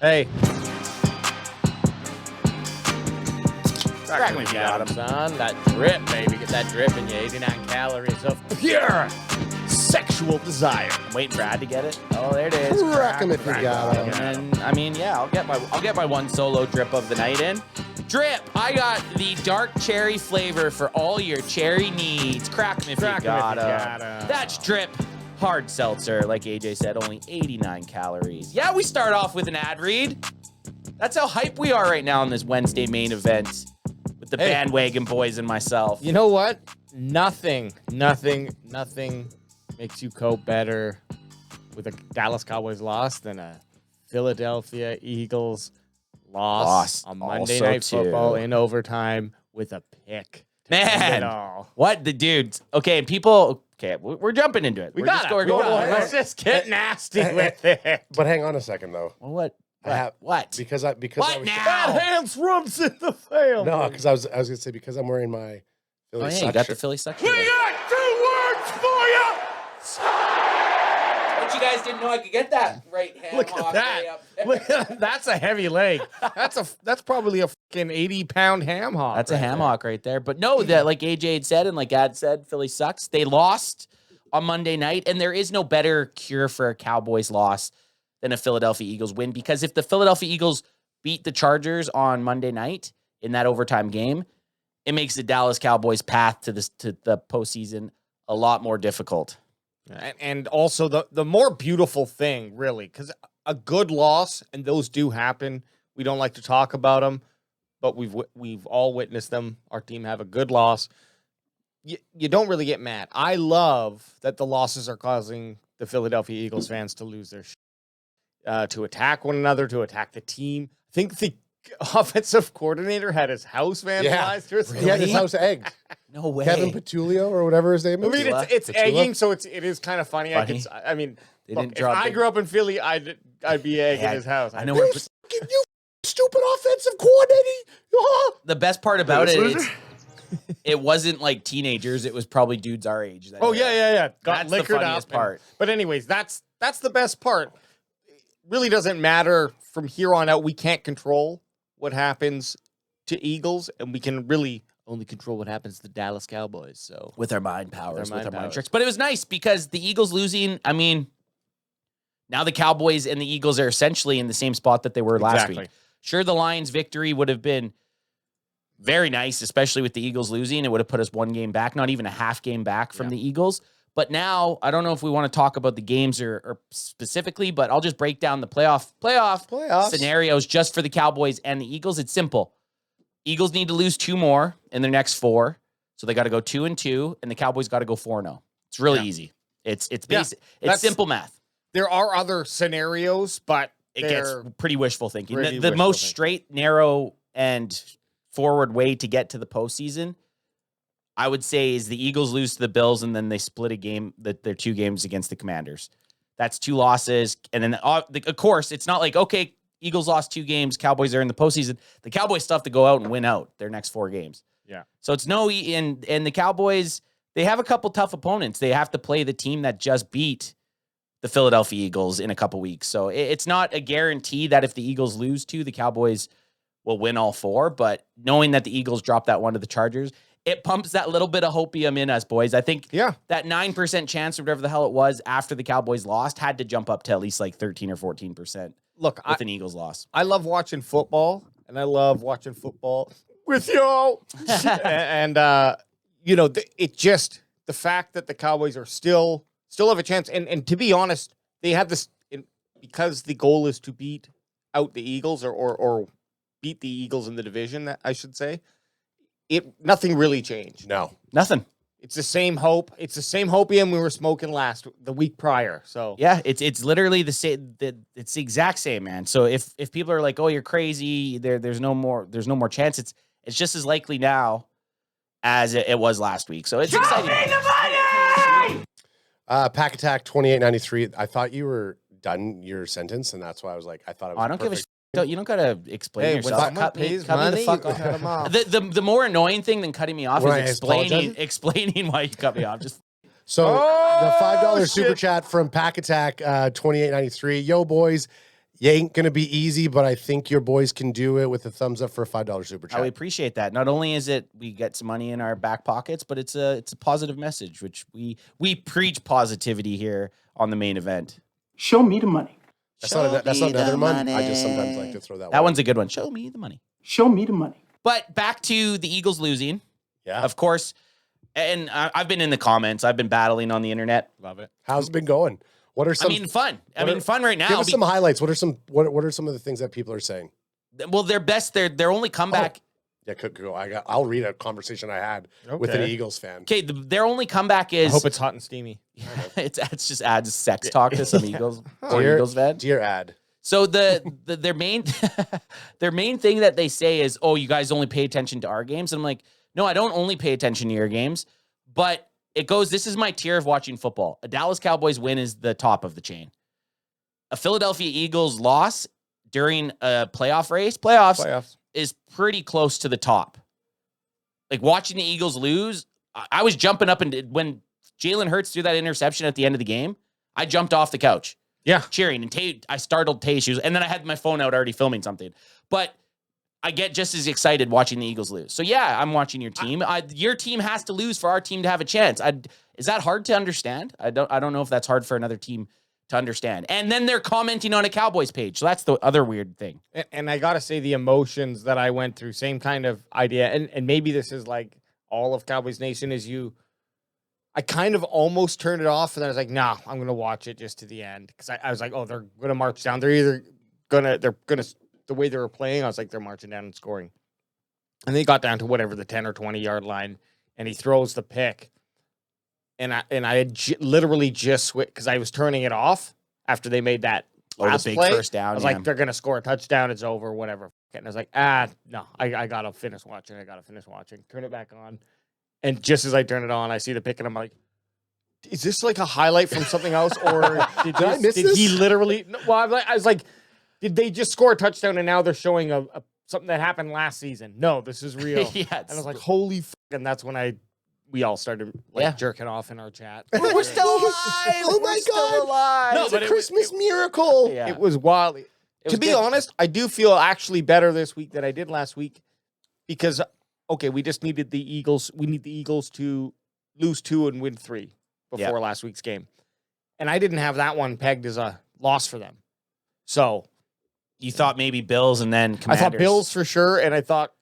Hey. Crack when you got 'em, son. That drip, baby. Get that drip in you. 89 calories of pure sexual desire. I'm waiting for Brad to get it. Oh, there it is. Crack 'em if you got 'em. And then, I mean, yeah, I'll get my one solo drip of the night in. Drip, I got the dark cherry flavor for all your cherry needs. Crack 'em if you got 'em. That's drip. Hard seltzer, like AJ said, only 89 calories. Yeah, we start off with an ad read. That's how hype we are right now on this Wednesday main event with the bandwagon boys and myself. You know what? Nothing makes you cope better with a Dallas Cowboys loss than a Philadelphia Eagles loss on Monday Night Football in overtime with a pick. Man, what the dudes? Okay, people. Okay, we're jumping into it. We're just going. Let's just get nasty with it. But hang on a second, though. Well, what? What? Because I was now? Bad hands runs in the family. No, because I was gonna say because I'm wearing my Philly Oh, yeah, suction. you got the Philly suction. We got 2 words for you. But you guys didn't know I could get that right hand. Look at that. Look at, that's a heavy leg. That's probably a fucking 80-pound ham hock. That's a ham hock right there. But no, that like AJ had said and like Ad said, Philly sucks. They lost on Monday night, and there is no better cure for a Cowboys loss than a Philadelphia Eagles win. Because if the Philadelphia Eagles beat the Chargers on Monday night in that overtime game, it makes the Dallas Cowboys' path to the postseason a lot more difficult. And also the more beautiful thing, really, because a good loss, and those do happen. We don't like to talk about them, but we've all witnessed them. Our team have a good loss. You don't really get mad. I love that the losses are causing the Philadelphia Eagles fans to lose their shit, to attack one another, to attack the team. I think the offensive coordinator had his house vandalized. Yeah. He had his house egged. No way. Kevin Petulio or whatever his name is. I mean, it's egging, so it is kind of funny. I mean, look, if I grew up in Philly, I'd be egging his house. I know where. You stupid offensive coordinator. The best part about it is it wasn't like teenagers. It was probably dudes our age. Oh, yeah. Got That's the liquored funniest up. part. But anyways, that's the best part. It really doesn't matter from here on out. We can't control what happens to Eagles, and we can really only control what happens to the Dallas Cowboys. So With our mind powers, with our mind powers. tricks. But it was nice because the Eagles losing, I mean, now the Cowboys and the Eagles are essentially in the same spot that they were last week. Sure, the Lions' victory would have been very nice, especially with the Eagles losing. It would have put us 1 game back, not even a half game back from the Eagles. But now, I don't know if we want to talk about the games or specifically, but I'll just break down the playoff scenarios just for the Cowboys and the Eagles. It's simple. Eagles need to lose 2 more in their next 4. So they got to go 2-2, and the Cowboys got to go 4-0. It's really easy. It's basic. It's simple math. There are other scenarios, but It gets pretty wishful thinking. Pretty The wishful most thinking. straight, narrow, and forward way to get to the postseason, I would say, is the Eagles lose to the Bills, and then they split a game, their 2 games against the Commanders. That's 2 losses. And then, of course, it's not like, okay, Eagles lost 2 games, Cowboys are in the postseason. The Cowboys still have to go out and win out their next 4 games. Yeah. So it's and the Cowboys, they have a couple tough opponents. They have to play the team that just beat the Philadelphia Eagles in a couple weeks. So it's not a guarantee that if the Eagles lose 2, the Cowboys will win all 4. But knowing that the Eagles dropped that one to the Chargers, it pumps that little bit of hopium in us, boys. I think that 9% chance or whatever the hell it was after the Cowboys lost had to jump up to at least like 13 or 14%. Look, with an Eagles loss. I love watching football, and I love watching football with y'all. And it just, the fact that the Cowboys are still have a chance. And to be honest, they have this, because the goal is to beat out the Eagles or beat the Eagles in the division, I should say. Nothing really changed. No. Nothing. It's the same hope. It's the same hopium we were smoking the week prior. So yeah, it's literally the same. It's the exact same, man. So if people are like, "Oh, you're crazy," there's no more chance. It's just as likely now as it was last week. So it's exciting. Pack Attack 2893. I thought you were done your sentence, and that's why I was like, I thought it was. I don't give a shit. You don't gotta explain yourself. When someone pays money, the fuck off. The more annoying thing than cutting me off is explaining why you cut me off. Just so the $5 super chat from Pack Attack 2893. Yo boys, You ain't going to be easy, but I think your boys can do it with a thumbs up for a $5 super chat. We appreciate that. Not only is it we get some money in our back pockets, but it's a positive message, which we preach positivity here on the main event. Show me the money. That's not another one. I just sometimes like to throw that one. That one's a good one. Show me the money. Show me the money. But back to the Eagles losing. Yeah. Of course. And I've been in the comments. I've been battling on the internet. Love it. How's it been going? What are some? Fun. Fun right now. Give us some highlights. What are some of the things that people are saying? Well, their only comeback. Yeah, go. I'll read a conversation I had with an Eagles fan. Okay, their only comeback is. I hope it's hot and steamy. It's just adds sex talk to some Eagles or Eagles fan. Dear ad. So their main their main thing that they say is, oh, you guys only pay attention to our games. And I'm like, no, I don't only pay attention to your games, but it goes. This is my tier of watching football. A Dallas Cowboys win is the top of the chain. A Philadelphia Eagles loss during a playoffs is pretty close to the top. Like watching the Eagles lose, I was jumping up, and when Jalen Hurts threw that interception at the end of the game, I jumped off the couch. Yeah. Cheering. And I startled Tay. And then I had my phone out already filming something. But I get just as excited watching the Eagles lose. So, yeah, I'm watching your team. Your team has to lose for our team to have a chance. Is that hard to understand? I don't know if that's hard for another team to understand. And then they're commenting on a Cowboys page. So that's the other weird thing. And I got to say, the emotions that I went through, same kind of idea. And maybe this is like all of Cowboys Nation is I kind of almost turned it off, and then I was like, nah, I'm going to watch it just to the end. Because I was like, oh, they're going to march down. They're going to, the way they were playing, I was like, they're marching down and scoring. And they got down to whatever, the 10 or 20 yard line, and he throws the pick. And I had literally just switched, because I was turning it off after they made that last the big play. first down. I was like, they're going to score a touchdown. It's over, whatever. And I was like, no, I got to finish watching. Turn it back on. And just as I turn it on, I see the pick, and I'm like, is this like a highlight from something else? Or did he literally? Well, I was like, did they just score a touchdown and now they're showing something that happened last season? No, this is real. Yeah, and I was like, holy fuck. And that's when we all started jerking off in our chat. We're still alive. Oh my God. Still alive. No, it's a Christmas miracle. Yeah. It was wild. To be honest, I do feel actually better this week than I did last week because, okay, we just needed the Eagles. We need the Eagles to lose 2 and win 3 before last week's game. And I didn't have that one pegged as a loss for them. So you thought maybe Bills and then Commanders. I thought Bills for sure, and I thought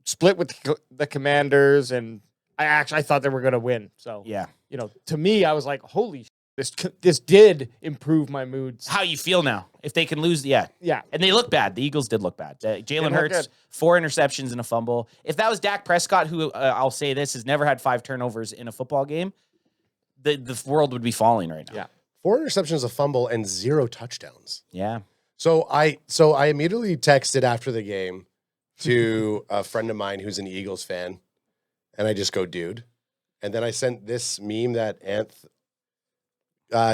split with the Commanders, and I thought they were going to win. So yeah, to me, I was like, holy this did improve my moods. How you feel now? If they can lose, yeah. And they look bad. The Eagles did look bad. Jalen Hurts, 4 interceptions and a fumble. If that was Dak Prescott, who I'll say this has never had 5 turnovers in a football game, the world would be falling right now. Yeah, 4 interceptions, a fumble, and 0 touchdowns. Yeah. So I immediately texted after the game to a friend of mine who's an Eagles fan, and I just go, dude. And then I sent this meme that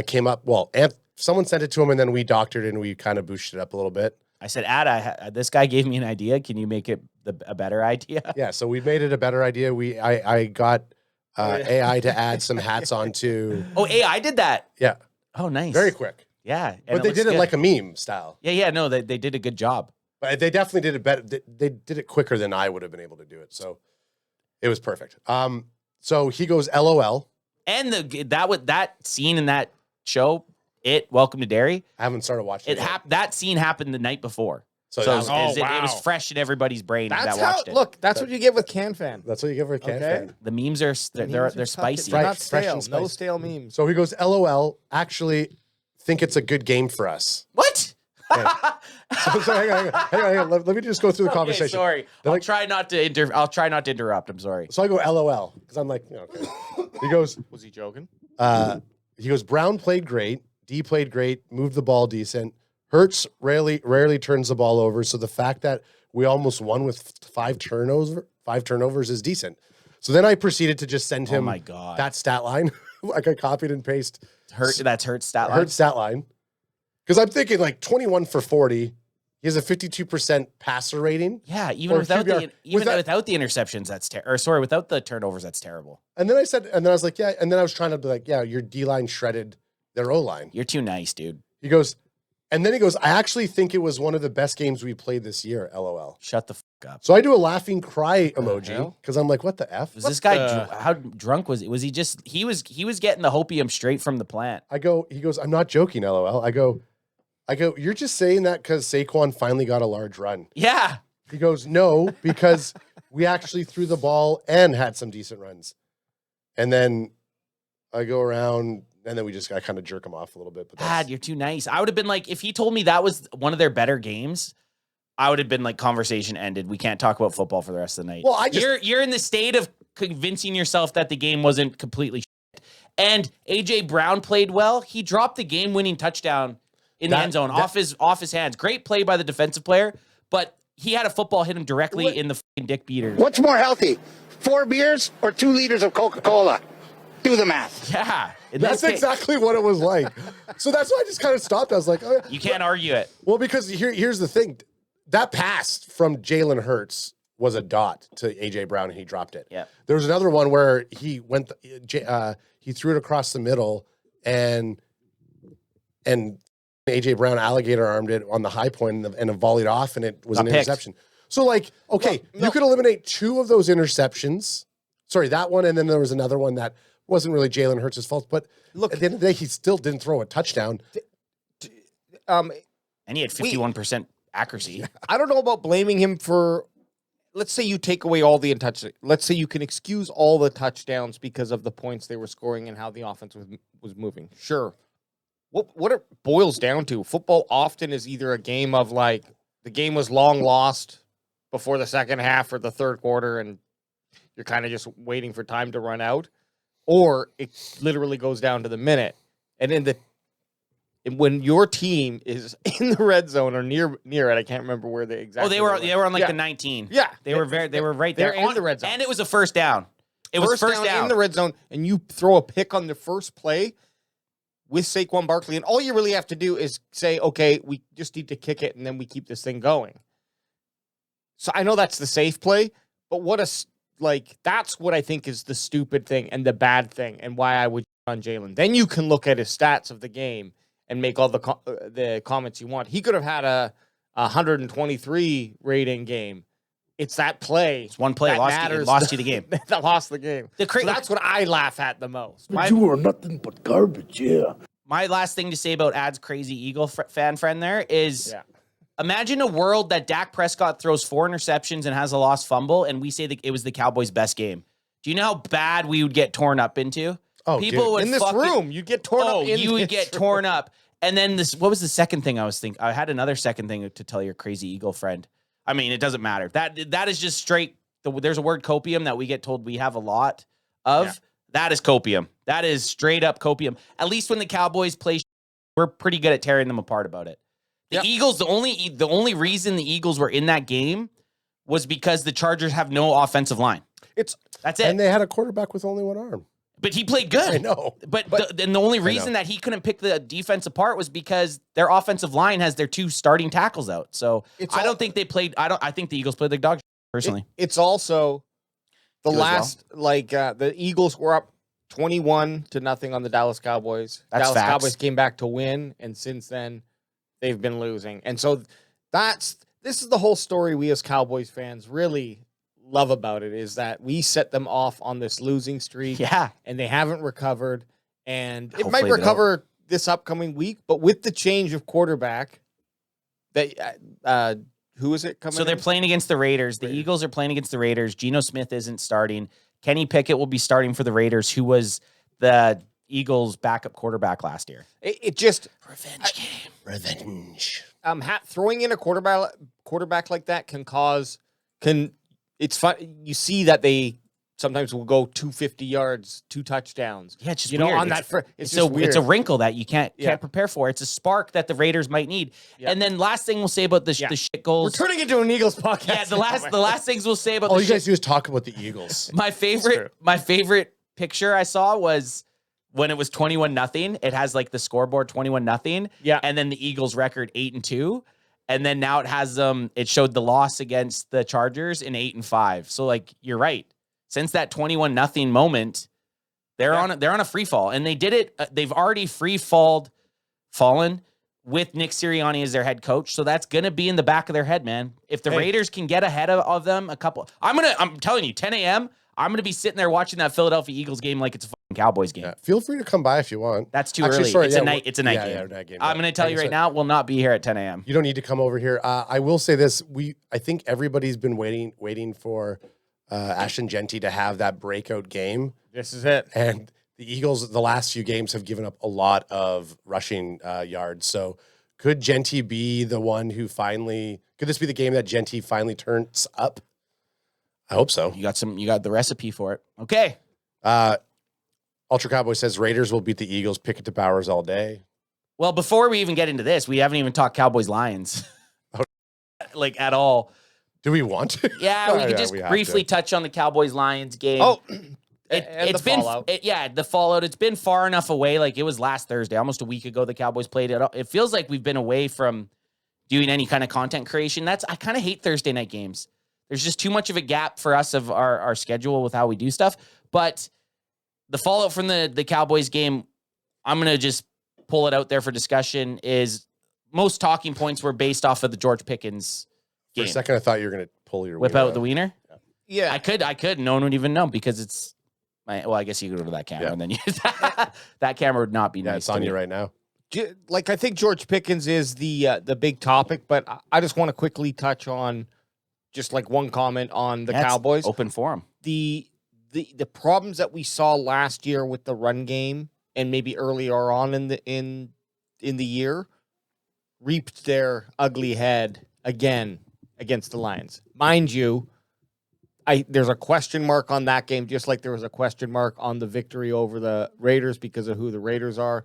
came up. Well, someone sent it to him, and then we doctored it and we kind of boosted it up a little bit. I said, this guy gave me an idea. Can you make it a better idea? Yeah, so we made it a better idea. I got AI to add some hats onto. Oh, AI did that. Yeah. Oh, nice. Very quick. Yeah. But they did it like a meme style. Yeah. No, they did a good job. But they definitely did it better. They did it quicker than I would have been able to do it. So it was perfect. So he goes, LOL. And that scene in that show, Welcome to Derry. I haven't started watching it. That scene happened the night before. So it was fresh in everybody's brain that watched it. Look, that's what you get with CanFan. That's what you get for a CanFan. The memes are they're spicy. Not stale. Fresh and spicy. No stale memes. So he goes, LOL. Actually, think it's a good game for us. What? Okay. So hang on. Let me just go through the conversation. Okay, sorry. I'll try not to interrupt. I'm sorry. So I go, LOL, because I'm like, okay. He goes, was he joking? He goes, Brown played great. D played great. Moved the ball decent. Hurts rarely turns the ball over. So the fact that we almost won with 5 turnovers is decent. So then I proceeded to just send him that stat line. Like I copied and pasted. That's Hurts stat line. Hurts stat line. Because I'm thinking like 21 for 40. He has a 52% passer rating. Yeah, without the interceptions, that's without the turnovers, that's terrible. And then I was like, yeah. And then I was trying to be like, yeah, your D line shredded their O line. You're too nice, dude. He goes, And then he goes, I actually think it was one of the best games we played this year, LOL. Shut the fuck up. So I do a laughing cry emoji hell? because I'm like, what the F? Was this guy how drunk was he? Was he just he was getting the hopium straight from the plant? He goes, I'm not joking, LOL. I go, you're just saying that because Saquon finally got a large run. Yeah. He goes, no, because we actually threw the ball and had some decent runs. And then I go around and then I kind of jerk him off a little bit. But Dad, you're too nice. I would have been like, if he told me that was one of their better games, I would have been like, conversation ended. We can't talk about football for the rest of the night. Well, you're in the state of convincing yourself that the game wasn't completely shit. And AJ Brown played well. He dropped the game-winning touchdown in the end zone off his hands. Great play by the defensive player, but he had a football hit him directly in the fucking dick beater. What's more healthy, 4 beers or 2 liters of Coca-Cola? Do the math. Yeah. That's exactly what it was like. So that's why I just kind of stopped. I was like, oh, you can't argue it. Well, because here's the thing. That pass from Jalen Hurts was a dot to AJ Brown and he dropped it. Yeah. There was another one where he went he threw it across the middle and AJ Brown alligator armed it on the high point and it volleyed off and it was an interception. So like, okay, you could eliminate 2 of those interceptions. Sorry, that one, and then there was another one that wasn't really Jalen Hurts' fault. But look, at the end of the day, he still didn't throw a touchdown. And he had 51% accuracy. I don't know about blaming him for. Let's say you take away all the touchdowns. Let's say you can excuse all the touchdowns because of the points they were scoring and how the offense was moving. Sure. What it boils down to, football often is either a game of like the game was long lost before the second half or the third quarter and you're kind of just waiting for time to run out, or it literally goes down to the minute. And when your team is in the red zone or near it, I can't remember where they exactly. They were on like the 19. Yeah, they were right there in the red zone, and it was a first down. It was first down in the red zone, and you throw a pick on the first play with Saquon Barkley, and all you really have to do is say, okay, we just need to kick it, and then we keep this thing going. So I know that's the safe play, but that's what I think is the stupid thing and the bad thing, and why I would on Jalen. Then you can look at his stats of the game and make all the comments you want. He could have had a 123 rating game. It's that play. It's one play lost you the game. That lost the game. So that's what I laugh at the most. You are nothing but garbage, yeah. My last thing to say about Ad's crazy Eagle fan friend there is imagine a world that Dak Prescott throws 4 interceptions and has a lost fumble, and we say that it was the Cowboys' best game. Do you know how bad we would get torn up into? Oh, people would in this room, you'd get torn up. You would get torn up. And then what was the second thing I was thinking? I had another second thing to tell your crazy Eagle friend. I mean, it doesn't matter. That is just straight. There's a word copium that we get told we have a lot of. Yeah. That is copium. That is straight up copium. At least when the Cowboys play, we're pretty good at tearing them apart about it. The Eagles, the only reason the Eagles were in that game was because the Chargers have no offensive line. That's it. And they had a quarterback with only one arm. But he played good. I know. But the only reason that he couldn't pick the defense apart was because their offensive line has their 2 starting tackles out. So I don't think they played. I think the Eagles played like dog shit, personally. It's also the the Eagles were up 21-0 on the Dallas Cowboys. Dallas Cowboys came back to win, and since then they've been losing. And so this is the whole story we as Cowboys fans really love about it, is that we set them off on this losing streak. Yeah. And they haven't recovered. And it Hopefully might recover this upcoming week, but with the change of quarterback, who is it coming? So they're playing against the Raiders. The Eagles are playing against the Raiders. Geno Smith isn't starting. Kenny Pickett will be starting for the Raiders, who was the Eagles' backup quarterback last year. It just revenge game. Revenge. Throwing in a quarterback like that can. It's fun. You see that they sometimes will go 250 yards, 2 touchdowns. Yeah, it's just weird. On that, it's a wrinkle that you can't prepare for. It's a spark that the Raiders might need. Yeah. And then last thing we'll say about the shit goals. We're turning into an Eagles podcast. Yeah, the last things we'll say about all you guys do is talk about the Eagles. My favorite picture I saw was when it was 21-0. It has like the scoreboard 21-0. Yeah, and then the Eagles record 8-2. And then now it has it showed the loss against the Chargers in 8-5. So like you're right. Since that 21-0 moment, they're on a free fall, and they did it. They've already fallen with Nick Sirianni as their head coach. So that's going to be in the back of their head, man. If the Raiders can get ahead of them I'm telling you, 10 a.m., I'm going to be sitting there watching that Philadelphia Eagles game like it's a fucking Cowboys game. Yeah. Feel free to come by if you want. That's too early. It's a night game. Night game. I'm going to tell you right now, we'll not be here at 10 a.m. You don't need to come over here. I will say this. I think everybody's been waiting for Ashton Genty to have that breakout game. This is it. And the Eagles, the last few games, have given up a lot of rushing yards. So could Genty be the one who could this be the game that Genty finally turns up? I hope so. You got the recipe for it. Okay. Ultra Cowboy says Raiders will beat the Eagles. Pick it to Bowers all day. Well, before we even get into this, we haven't even talked Cowboys Lions like at all. Do we want to? Yeah, we could just briefly touch on the Cowboys Lions game. Oh, it's been fallout. The fallout. It's been far enough away. Like it was last Thursday, almost a week ago. The Cowboys played it. It feels like we've been away from doing any kind of content creation. I kind of hate Thursday night games. There's just too much of a gap for us of our schedule with how we do stuff. But the fallout from the Cowboys game, I'm gonna just pull it out there for discussion. Is most talking points were based off of the George Pickens game. For a second, I thought you were gonna pull your whip out the wiener. yeah. I could. No one would even know because it's. Well, I guess you could go to that camera and then use that camera would not be nice. It's on you right now. Like I think George Pickens is the big topic, but I just want to quickly touch on just like one comment on the Cowboys. Open forum. The problems that we saw last year with the run game and maybe earlier on in the year reaped their ugly head again against the Lions. Mind you, there's a question mark on that game, just like there was a question mark on the victory over the Raiders because of who the Raiders are.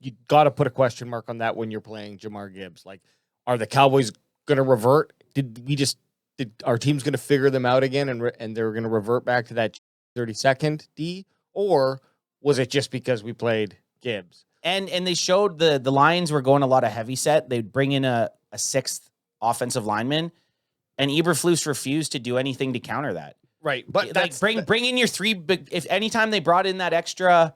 You got to put a question mark on that when you're playing Jamar Gibbs. Like, are the Cowboys going to revert? Did our team's going to figure them out again and they're going to revert back to that 32nd D? Or was it just because we played Gibbs? And they showed the Lions were going a lot of heavy set. They'd bring in a sixth offensive lineman, and Eberflus refused to do anything to counter that. Right, but like bring in your three. If anytime they brought in that extra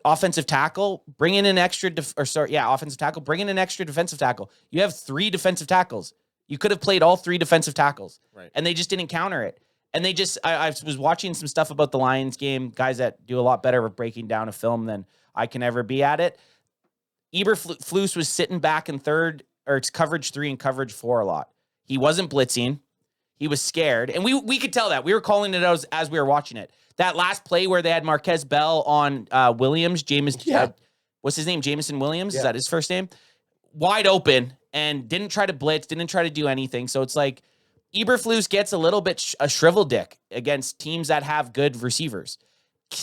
offensive tackle, bring in an extra offensive tackle. Bring in an extra defensive tackle. You have 3 defensive tackles. You could have played all 3 defensive tackles, right? And they just didn't counter it. And they just, I was watching some stuff about the Lions game, guys that do a lot better with breaking down a film than I can ever be at it. Eberflus was sitting back in third, or it's coverage 3 and coverage 4 a lot. He wasn't blitzing. He was scared. And we could tell that. We were calling it out as we were watching it. That last play where they had Marquez Bell on Williams, what's his name? Jameson Williams? Yeah. Is that his first name? Wide open and didn't try to blitz, didn't try to do anything. So it's like Eberflus gets a little bit a shriveled dick against teams that have good receivers.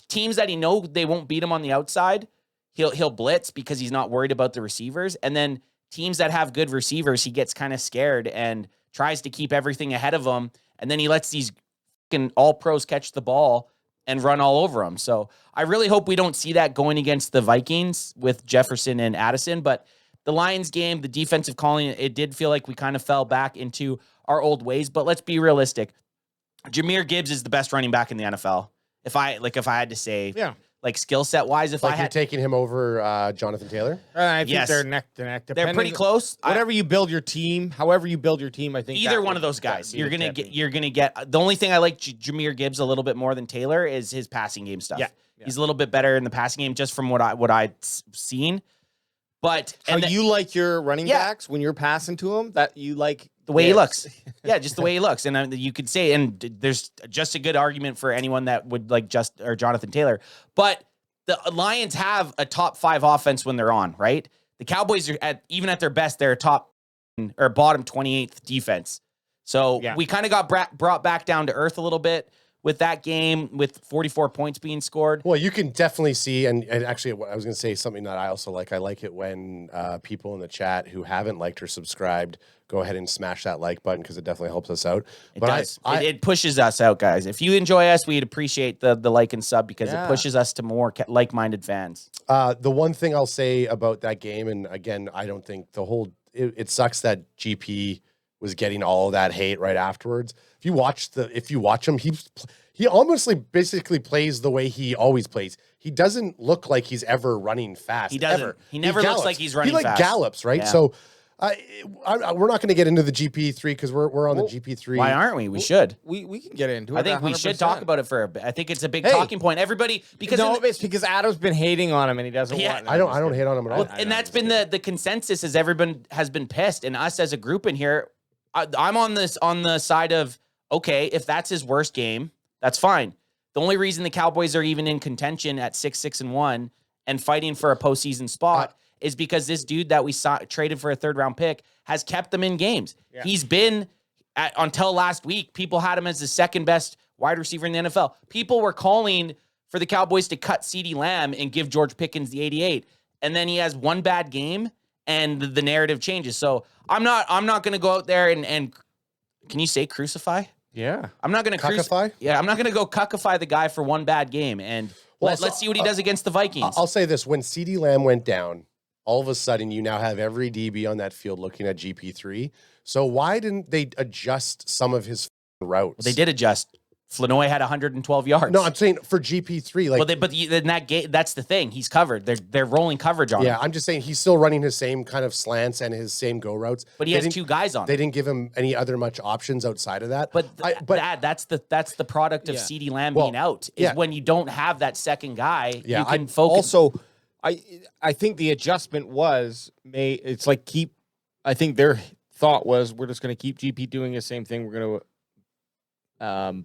Teams that they won't beat him on the outside, he'll blitz because he's not worried about the receivers. And then teams that have good receivers, he gets kind of scared and tries to keep everything ahead of them. And then he lets these all pros catch the ball and run all over them. So I really hope we don't see that going against the Vikings with Jefferson and Addison. But the Lions game, the defensive calling, it did feel like we kind of fell back into our old ways. But let's be realistic. Jahmyr Gibbs is the best running back in the NFL. If I had to say, like skill set wise, if I had taking him over Jonathan Taylor, I think they're neck to neck. They're pretty close. Whatever you build your team, however you build your team, I think either one of those guys, you're gonna get. The only thing I like Jahmyr Gibbs a little bit more than Taylor is his passing game stuff. Yeah. He's a little bit better in the passing game, just from what I'd seen. But you like your running backs when you're passing to him, that you like the way he looks. Yeah, just the way he looks. And you could say, and there's just a good argument for anyone that would like Jonathan Taylor. But the Lions have a top 5 offense when they're on, right? The Cowboys are even at their best, they're top or bottom 28th defense. So we kind of got brought back down to earth a little bit with that game, with 44 points being scored. Well, you can definitely see, and actually I was going to say something that I also like. I like it when people in the chat who haven't liked or subscribed go ahead and smash that like button, because it definitely helps us out. It does. It pushes us out, guys. If you enjoy us, we'd appreciate the like and sub, because it pushes us to more like-minded fans. The one thing I'll say about that game, and again, I don't think it sucks that GP was getting all of that hate right afterwards. If you watch him, he almost basically plays the way he always plays. he doesn't look like he's ever running fast. He doesn't. Ever. He never looks gallops. like he's running He fast. gallops, right? Yeah. So we're not going to get into the GP3 because we're on the GP3. Why aren't we? We should. We can get into it. I think we should talk about it for a bit. I think it's a big talking point. Everybody, because it's because Adam's been hating on him and he doesn't want it. I don't hate on him at all. Well, and that's been the consensus, is everyone has been pissed, and us as a group in here, I'm on the side of, okay, if that's his worst game, that's fine. The only reason the Cowboys are even in contention at 6-1 and fighting for a postseason spot is because this dude that we traded for a 3rd-round pick has kept them in games. Yeah. He's been, until last week, people had him as the 2nd best wide receiver in the NFL. People were calling for the Cowboys to cut CeeDee Lamb and give George Pickens the 88. And then he has one bad game and the narrative changes. So I'm not going to go out there and can you say crucify? Yeah. I'm not going to cuckify. I'm not going to go cuckify the guy for one bad game. And let's see what he does against the Vikings. I'll say this: when CeeDee Lamb went down, all of a sudden you now have every DB on that field looking at GP3. So why didn't they adjust some of his routes? Well, they did adjust. Flanoy had 112 yards. No, I'm saying for GP3. Like, in that game, that's the thing. He's covered. They're rolling coverage on him. Yeah, I'm just saying he's still running his same kind of slants and his same go routes. But he has 2 guys on. They didn't give him any other much options outside of that. But that's the product of CeeDee Lamb being out. Is when you don't have that second guy, you can focus. Also, I think the adjustment was I think their thought was, we're just going to keep GP doing the same thing. We're going to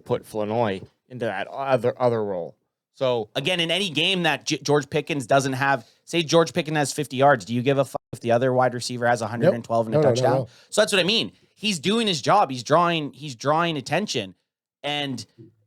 put Flanoy into that other role. So again, in any game that George Pickens doesn't have, say George Pickens has 50 yards, do you give a fuck if the other wide receiver has 112 and a touchdown? No. So that's what I mean. He's doing his job. He's drawing attention, and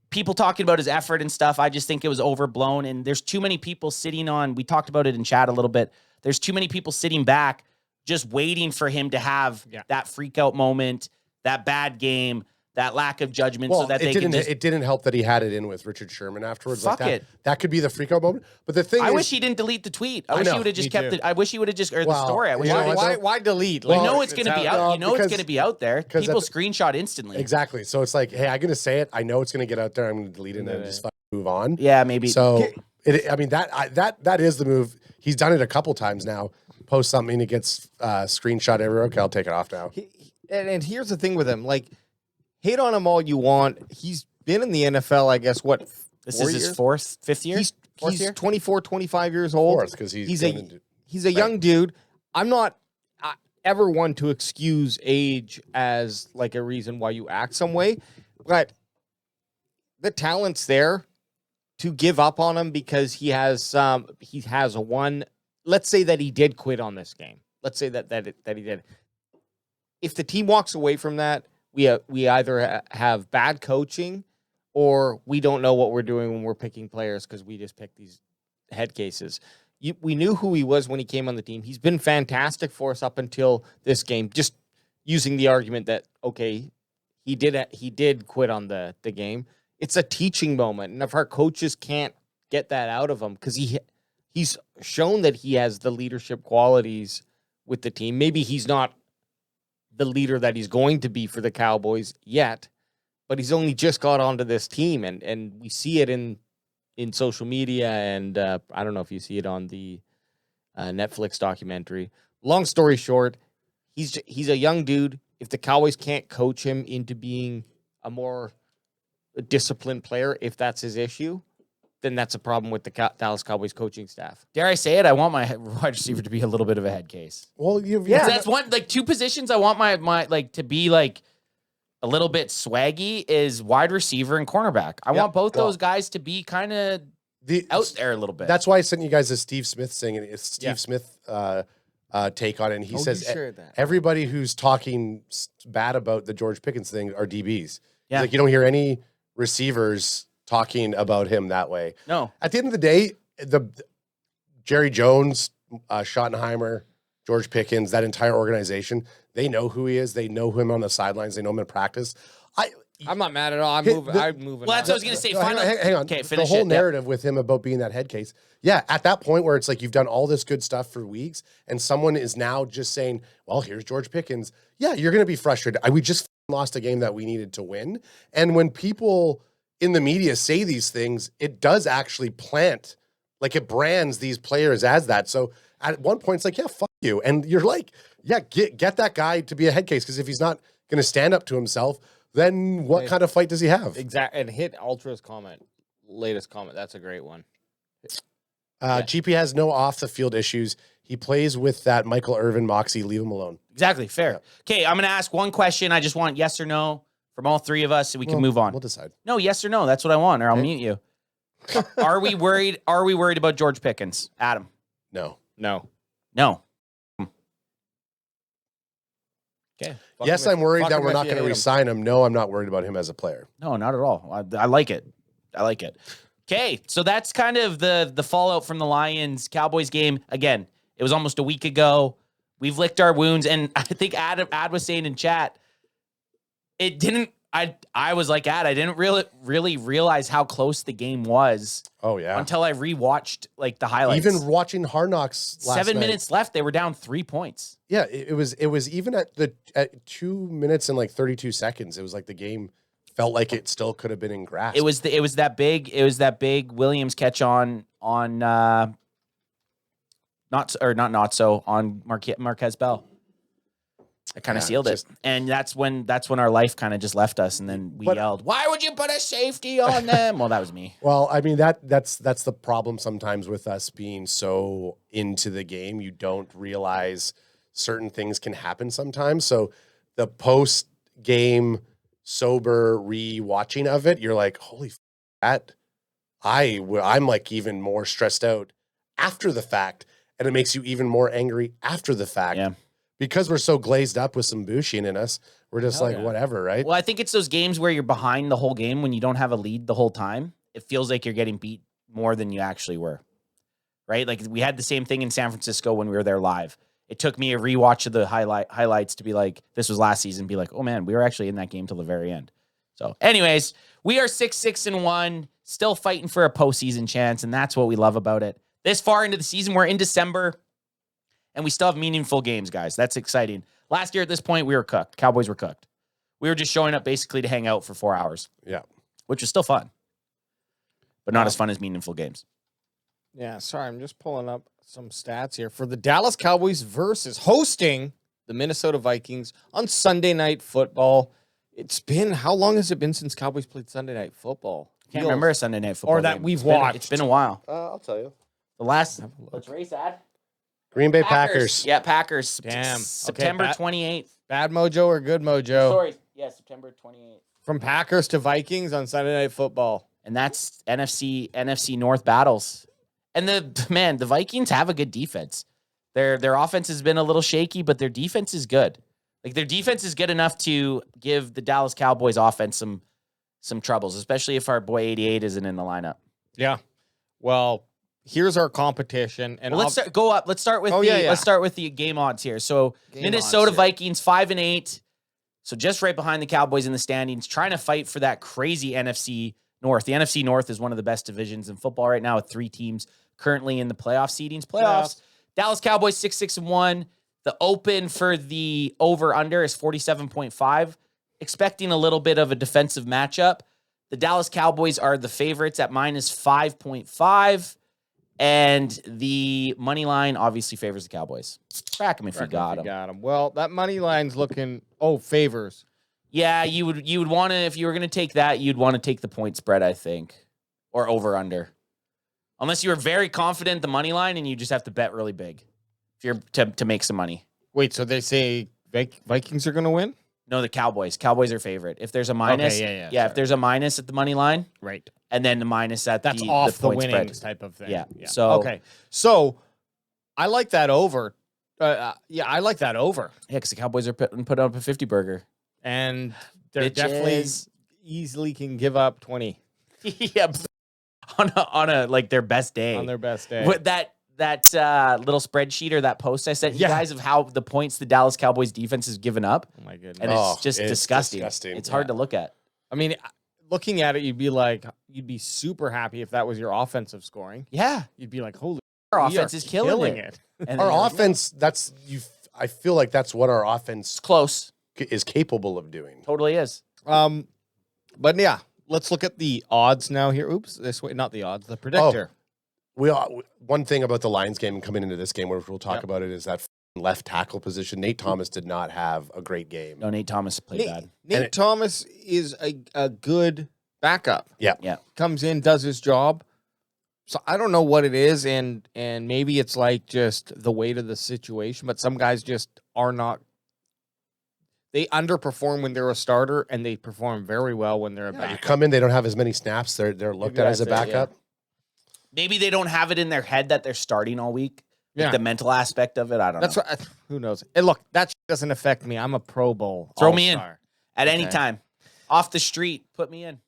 people talking about his effort and stuff, I just think it was overblown. And there's too many people sitting on, we talked about it in chat a little bit. There's too many people sitting back, just waiting for him to have that freak out moment, that bad game, that lack of judgment, so that it didn't help that he had it in with Richard Sherman afterwards. Fuck it. That could be the freak out moment. But the thing I wish he didn't delete the tweet. I wish he would have just kept it. I wish he would have just, or the story. Why delete? You know it's going to be out. You know it's going to be out there. People screenshot instantly. Exactly. So it's like, hey, I'm going to say it. I know it's going to get out there. I'm going to delete it and then just move on. Yeah, maybe. So that is the move. He's done it a couple times now. Post something, it gets screenshot everywhere. Okay, I'll take it off now. And here's the thing with him, like, hate on him all you want. He's been in the NFL, I guess, what, this is his 5th year? He's 24, 25 years old. Because he's a young dude. I'm not ever one to excuse age as like a reason why you act some way, but the talent's there. To give up on him because he has a one. Let's say that he did quit on this game. Let's say that he did. If the team walks away from that, we either have bad coaching or we don't know what we're doing when we're picking players because we just pick these head cases. We knew who he was when he came on the team. He's been fantastic for us up until this game. Just using the argument that, okay, he did quit on the game. It's a teaching moment. And if our coaches can't get that out of him, because he's shown that he has the leadership qualities with the team. Maybe he's not the leader that he's going to be for the Cowboys yet, but he's only just got onto this team, and we see it in social media, and I don't know if you see it on the Netflix documentary. Long story short, he's a young dude. If the Cowboys can't coach him into being a more disciplined player, if that's his issue, then that's a problem with the Dallas Cowboys coaching staff. Dare I say it? I want my wide receiver to be a little bit of a head case. Well, that's one, like, 2 positions I want my like to be like a little bit swaggy is wide receiver and cornerback. I want both those guys to be kind of out there a little bit. That's why I sent you guys a Steve Smith thing, and it's Steve Smith take on it. And he says everybody who's talking bad about the George Pickens thing are DBs. Yeah. Like, you don't hear any receivers talking about him that way. No. At the end of the day, the Jerry Jones, Schottenheimer, George Pickens, that entire organization, they know who he is. They know him on the sidelines. They know him in practice. I'm not mad at all. I'm moving. Well, that's what I was going to say. Hang on. Okay, the whole narrative with him about being that head case. Yeah, at that point where it's like you've done all this good stuff for weeks, and someone is now just saying, well, here's George Pickens. Yeah, you're going to be frustrated. We just lost a game that we needed to win. And when people in the media say these things, it does actually plant Like it brands these players as that. So at one point, it's like, yeah, fuck you. And you're like, yeah, get that guy to be a head case. Because if he's not going to stand up to himself, then what kind of fight does he have? Exactly. And hit Ultra's latest comment. That's a great one. GP has no off the field issues. He plays with that Michael Irvin moxie. Leave him alone. Exactly. Fair. Okay, I'm going to ask one question. I just want yes or no from all three of us so we can move on. We'll decide. No, yes or no. That's what I want, or I'll mute you. Are we worried? Are we worried about George Pickens? Adam? No. No. No. Okay. Yes, I'm worried that we're not going to re-sign him. No, I'm not worried about him as a player. No, not at all. I like it. I like it. Okay, so that's kind of the fallout from the Lions Cowboys game. Again, it was almost a week ago. We've licked our wounds, and I think Ad was saying in chat, it didn't. I was like, I didn't really realize how close the game was. Oh yeah. Until I rewatched like the highlights. Even watching Hard Knocks last 7 night, minutes left, they were down 3 points. Yeah, it was even at 2 minutes and like 32 seconds. It was like the game felt like it still could have been in grasp. It was that big Williams catch on on Marquez Bell. It kind of sealed it. And that's when our life kind of just left us. And then we yelled, "Why would you put a safety on them?" Well, that was me. Well, I mean, that's the problem sometimes with us being so into the game. You don't realize certain things can happen sometimes. So the post game sober re-watching of it, you're like, holy that I'm like even more stressed out after the fact. And it makes you even more angry after the fact. Yeah. Because we're so glazed up with some Bushian in us, we're just whatever, right? Well, I think it's those games where you're behind the whole game when you don't have a lead the whole time. It feels like you're getting beat more than you actually were, right? Like we had the same thing in San Francisco when we were there live. It took me a rewatch of the highlights to be like, this was last season, be like, oh man, we were actually in that game till the very end. So anyways, we are 6-6-1, still fighting for a postseason chance, and that's what we love about it. This far into the season, we're in December. And we still have meaningful games, guys. That's exciting. Last year at this point, we were cooked. Cowboys were cooked. We were just showing up basically to hang out for 4 hours. Yeah. Which was still fun. But not as fun as meaningful games. Yeah, sorry. I'm just pulling up some stats here. For the Dallas Cowboys versus hosting the Minnesota Vikings on Sunday Night Football. It's been, how long has it been since Cowboys played Sunday Night Football? Can't remember a Sunday Night Football or that game. we've watched. It's been a while. I'll tell you. The last, let's race, Ad. Green Bay Packers. Yeah, Packers. Damn. September Okay, 28th. Bad mojo or good mojo? Sorry. Yeah, September 28th. From Packers to Vikings on Sunday Night Football. And that's NFC North battles. And the Vikings have a good defense. Their offense has been a little shaky, but their defense is good. Like their defense is good enough to give the Dallas Cowboys offense some troubles, especially if our boy 88 isn't in the lineup. Yeah. Well, here's our competition, and let's go up. Let's start with let's start with the game odds here. So Minnesota Vikings 5-8, so just right behind the Cowboys in the standings, trying to fight for that crazy NFC North. The NFC North is one of the best divisions in football right now, with 3 teams currently in the playoff seedings. Playoffs. Dallas Cowboys 6-6-1. The open for the over under is 47.5. Expecting a little bit of a defensive matchup. The Dallas Cowboys are the favorites at minus 5.5. And the money line obviously favors the Cowboys. Crack them if you got them. Well, that money line's looking favors. Yeah, you would want to, if you were going to take that, you'd want to take the point spread, I think, or over under, unless you were very confident the money line and you just have to bet really big if you're to make some money. Wait, so they say Vikings are going to win? No, the Cowboys. Cowboys are favorite. If there's a minus, if there's a minus at the money line, right, and then the minus at that's the off the point winnings spread. type of thing. Yeah. So okay, so I like that over. I like that over. Yeah, because the Cowboys are put up a 50 burger, and they're definitely easily can give up 20. Yeah, on a like their best day. On their best day. With that little spreadsheet or that post I sent you guys of how the points the Dallas Cowboys defense has given up. Oh my goodness. And it's just disgusting. It's hard to look at. I mean, looking at it, you'd be super happy if that was your offensive scoring. Yeah. You'd be like, holy, our offense is killing it. And our offense, I feel like that's what our offense close is capable of doing. Totally is. But yeah, let's look at the odds now here. Oops, this way, not the odds, the predictor. one thing about the Lions game and coming into this game, which we'll talk about it, is that left tackle position. Nate Thomas did not have a great game. No, Nate Thomas played bad. Nate Thomas is a good backup. Yeah. Comes in, does his job. So I don't know what it is, and maybe it's like just the weight of the situation, but some guys just are not. They underperform when they're a starter, and they perform very well when they're a backup. You come in, they don't have as many snaps. They're looked Maybe at as a that's it, backup. Maybe they don't have it in their head that they're starting all week. Yeah. Like the mental aspect of it, I don't know. That's what. Who knows? And look, that doesn't affect me. I'm a Pro Bowl. Throw me in all-star. at any time. Off the street, put me in.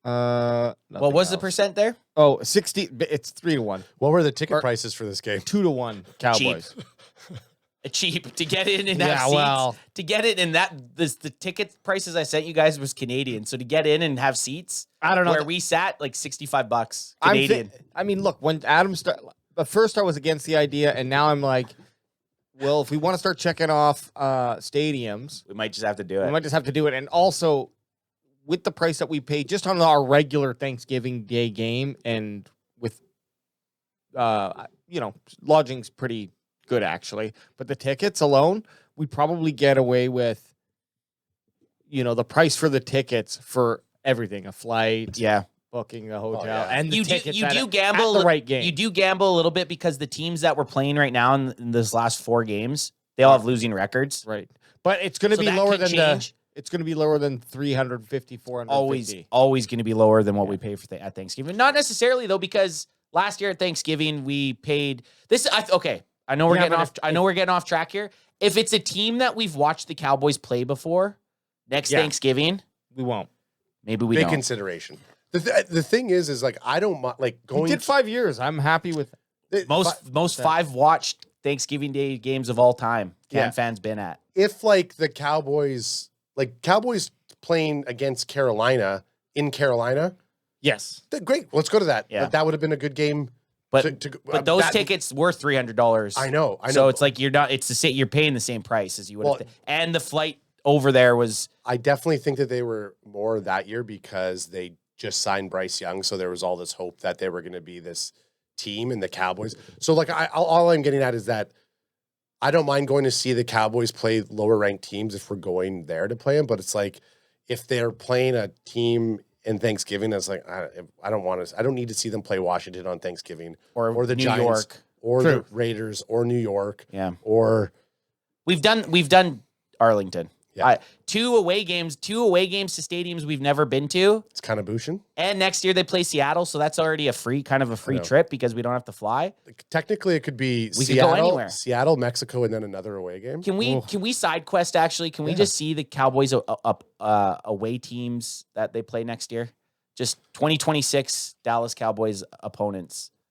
What was the percent there? Oh, 60. It's 3-1. What were the ticket prices for this game? 2-1 Cowboys. Cheap to get in and have Yeah, seats. well. To get in and the ticket prices I sent you guys was Canadian. So to get in and have seats, I don't know. where we sat, like $65 Canadian. I mean, look, when Adam started, but first I was against the idea, and now I'm like, well, if we want to start checking off stadiums, We might just have to do it. we might just have to do it. And also, with the price that we pay just on our regular Thanksgiving Day game, and with, lodging's pretty good actually, but the tickets alone, we probably get away with, the price for the tickets for everything, a flight, Yeah. booking the hotel, yeah. and the You tickets do at gamble the right game. You do gamble a little bit because the teams that we're playing right now in this last 4 games, they all have losing records. Right. But it's going to So be that lower could than change. it's going to be lower than 350, 450. Always going to be lower than what we pay for at Thanksgiving. Not necessarily though, because last year at Thanksgiving we paid this. Okay, I know we're Yeah, getting but off. I know we're getting off track here. If it's a team that we've watched the Cowboys play before, next Yeah. Thanksgiving, We won't. maybe we Big don't. consideration. The thing is like I don't like We going. did 5 years. I'm happy with Most 5 watched Thanksgiving Day games of all time. Yeah. Cam fans been at. If like the Cowboys playing against Carolina in Carolina, Yes. great. Let's go to that. Yeah. That would have been a good game. But those that- tickets were $300. I know. So it's like you're not. It's the same. You're paying the same price as you would. Well, And the flight over there was. I definitely think that they were more that year because they just signed Bryce Young, so there was all this hope that they were going to be this team and the Cowboys. So like all I'm getting at is that I don't mind going to see the Cowboys play lower ranked teams if we're going there to play them, but it's like if they're playing a team in Thanksgiving, it's like I don't need to see them play Washington on Thanksgiving Or the New Giants York. or True. the Raiders or New York Yeah. or We've done Arlington. Yeah. 2 away games to stadiums we've never been to. it's kind of Bushin. And next year they play Seattle, so that's already a free know. trip because we don't have to fly. Technically, it could be We could go anywhere. Seattle, Mexico, and then another away game. Can we side quest actually? Can we just see the Cowboys away teams that they play next year? Just 2026 Dallas Cowboys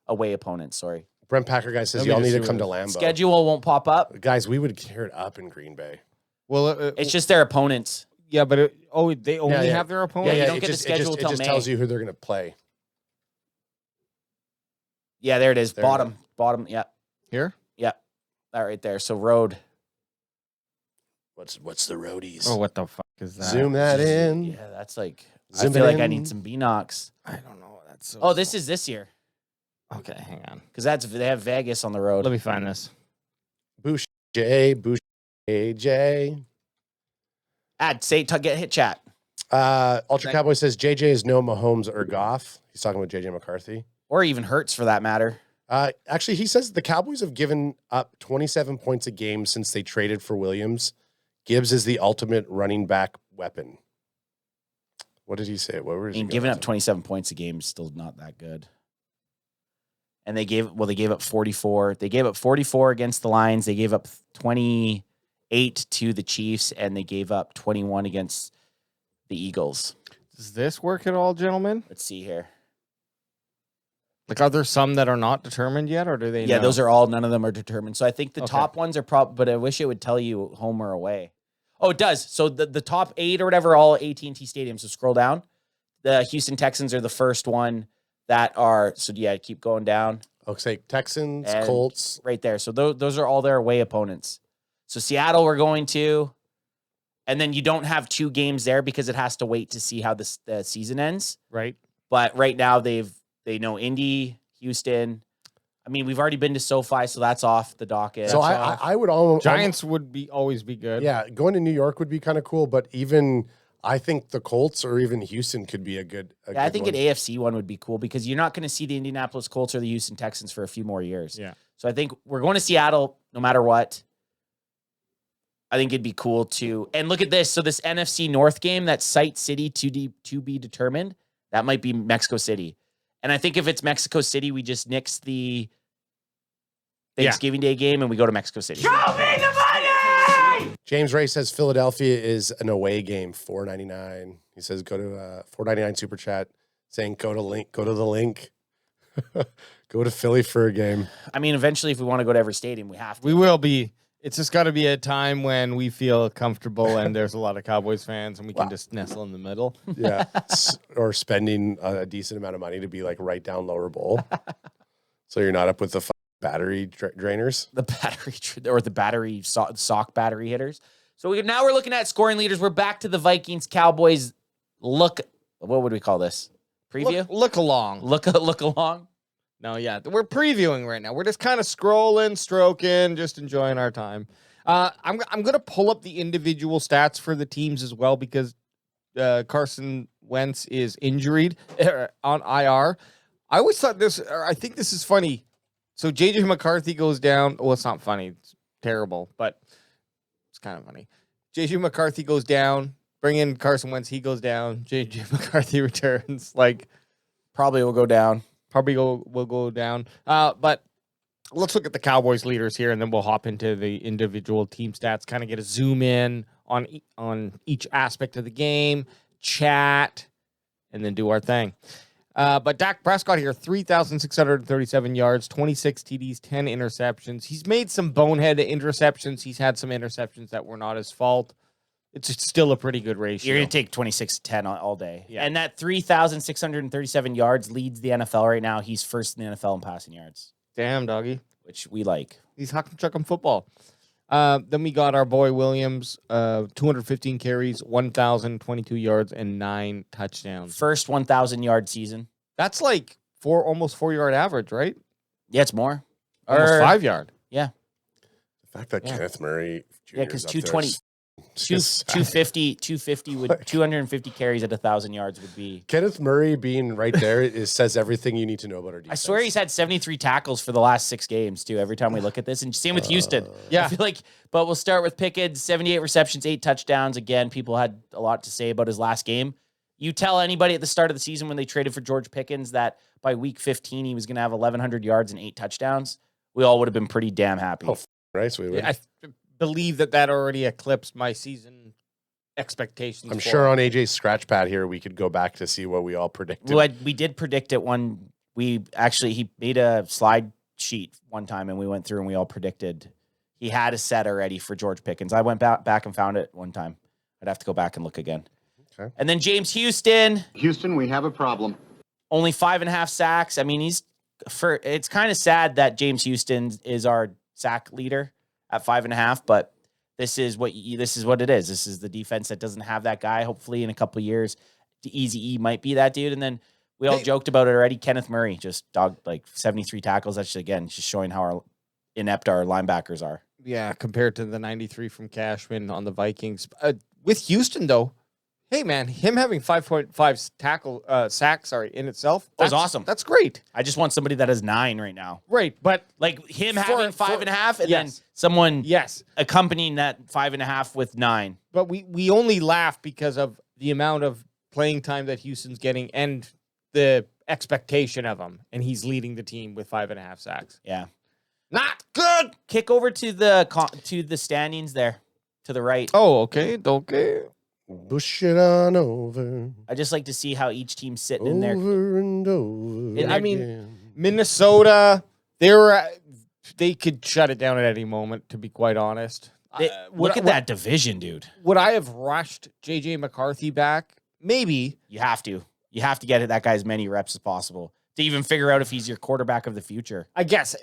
away opponents, sorry. Brent Packer guy says Let me y'all just need to see come to what Lambeau. Schedule won't pop up. Guys, we would tear it up in Green Bay. Well, It's just their opponents. yeah, but they only yeah. have their opponent. you Yeah, don't it get the just, schedule it till just May. tells you who they're going to play. Yeah, there it is. There you Bottom. Yeah, Here. that right there. So road. What's the roadies? Oh, what the fuck is that? Zoom that in. Yeah, that's like. Zoom I feel it like I in. need some B-Knox. I don't know. That's so Oh, this is this year okay. Hang on. because they have Vegas on the road. Let me find this. Boucher, AJ. Get hit chat. Ultra Cowboy says JJ is no Mahomes or Goff. He's talking about JJ McCarthy. Or even Hurts for that matter. Actually, he says the Cowboys have given up 27 points a game since they traded for Williams. Gibbs is the ultimate running back weapon. What did he say? What were I mean, giving up 27 points a game is still not that good. And they gave up 44. They gave up 44 against the Lions. They gave up 28 to the Chiefs, and they gave up 21 against the Eagles. Does this work at all, gentlemen? Let's see here. Like, are there some that are not determined yet, or do they? Yeah, know? those are all. None of them are determined. So I think the Okay. top ones are but I wish it would tell you home or away. Oh, it does. So the top 8 or whatever, all AT&T stadiums. So scroll down. The Houston Texans are the first one that are. So yeah, keep going down. Okay, Texans, And Colts. right there. So those are all their away opponents. So Seattle we're going to, and then you don't have 2 games there because it has to wait to see how the season ends. right. But right now they know Indy, Houston, I mean, we've already been to SoFi, so that's off the docket. So I would almost Giants would always be good. Yeah, going to New York would be kind of cool, but even I think the Colts or even Houston could be a good. I think an AFC one would be cool because you're not going to see the Indianapolis Colts or the Houston Texans for a few more years. Yeah. So I think we're going to Seattle no matter what. I think it'd be cool to, and look at this. So this NFC North game, that site city to be determined, that might be Mexico City. And I think if it's Mexico City, we just nix the Thanksgiving Day game and we go to Mexico City. Show me the money! James Ray says Philadelphia is an away game, $4.99. He says go to $4.99 super chat saying go to the link. Go to Philly for a game. I mean, eventually, if we want to go to every stadium, we have to. We will be. It's just got to be a time when we feel comfortable and there's a lot of Cowboys fans and we can just nestle in the middle. Yeah. Or spending a decent amount of money to be like right down lower bowl. So you're not up with the battery drainers. The battery or the battery sock battery hitters. So now we're looking at scoring leaders. We're back to the Vikings Cowboys. What would we call this? Preview? Look along. Look along. No, yeah, we're previewing right now. We're just kind of scrolling, stroking, just enjoying our time. I'm gonna pull up the individual stats for the teams as well because Carson Wentz is injured on IR. I always thought I think this is funny. So JJ McCarthy goes down. Well, it's not funny. It's terrible, but it's kind of funny. JJ McCarthy goes down. Bring in Carson Wentz. He goes down. JJ McCarthy returns. Probably will go down. Will go down. But let's look at the Cowboys leaders here, and then we'll hop into the individual team stats, kind of get a zoom in on each aspect of the game, chat, and then do our thing. But Dak Prescott here, 3,637 yards, 26 TDs, 10 interceptions. He's made some bonehead interceptions. He's had some interceptions that were not his fault. It's still a pretty good ratio. You're going to take 26-10 all day. Yeah. And that 3,637 yards leads the NFL right now. He's first in the NFL in passing yards. Damn, doggy. Which we like. He's hucking chucking football. Then we got our boy Williams, 215 carries, 1,022 yards, and 9 touchdowns. First 1,000-yard season. That's like almost 4-yard average, right? Yeah, it's more. Almost 5-yard. Yeah. The fact that Kenneth Murray Jr. Yeah, because 220. 250 would 250 carries at 1,000 yards would be. Kenneth Murray being right there says everything you need to know about our defense. I swear he's had 73 tackles for the last 6 games too. Every time we look at this, and same with Houston. Yeah, I feel like. But we'll start with Pickens, 78 receptions, 8 touchdowns. Again, people had a lot to say about his last game. You tell anybody at the start of the season when they traded for George Pickens that by week 15 he was going to have 1,100 yards and 8 touchdowns. We all would have been pretty damn happy. Oh, right, so we would. I believe that already eclipsed my season expectations. I'm sure on AJ's scratch pad here we could go back to see what we all predicted. We did predict it one. He made a slide sheet one time and we went through and we all predicted. He had a set already for George Pickens. I went back and found it one time. I'd have to go back and look again. Okay. And then James Houston. Houston, we have a problem. Only 5.5 sacks. I mean, it's kind of sad that James Houston is our sack leader at 5.5, but this is what it is. This is the defense that doesn't have that guy. Hopefully in a couple of years, Easy E might be that dude. And then we all joked about it already. Kenneth Murray just dogged like 73 tackles. That's just showing how inept our linebackers are. Yeah, compared to the 93 from Cashman on the Vikings. With Houston, though, hey, man, him having 5.5 sacks, in itself. That was awesome. That's great. I just want somebody that has 9 right now. Right, but like him having 5.5 and yes. then someone yes, accompanying that 5.5 with 9. but we only laugh because of the amount of playing time that Houston's getting and the expectation of him, and he's leading the team with 5.5 sacks. Yeah. Not good. Kick over to the standings there to the right. Oh, okay. Push it on over. I just like to see how each team's sitting in there. Over and over. I mean, again. Minnesota, they could shut it down at any moment, to be quite honest. Look at that division, dude. Would I have rushed J.J. McCarthy back? Maybe. You have to. You have to get that guy as many reps as possible to even figure out if he's your quarterback of the future. I guess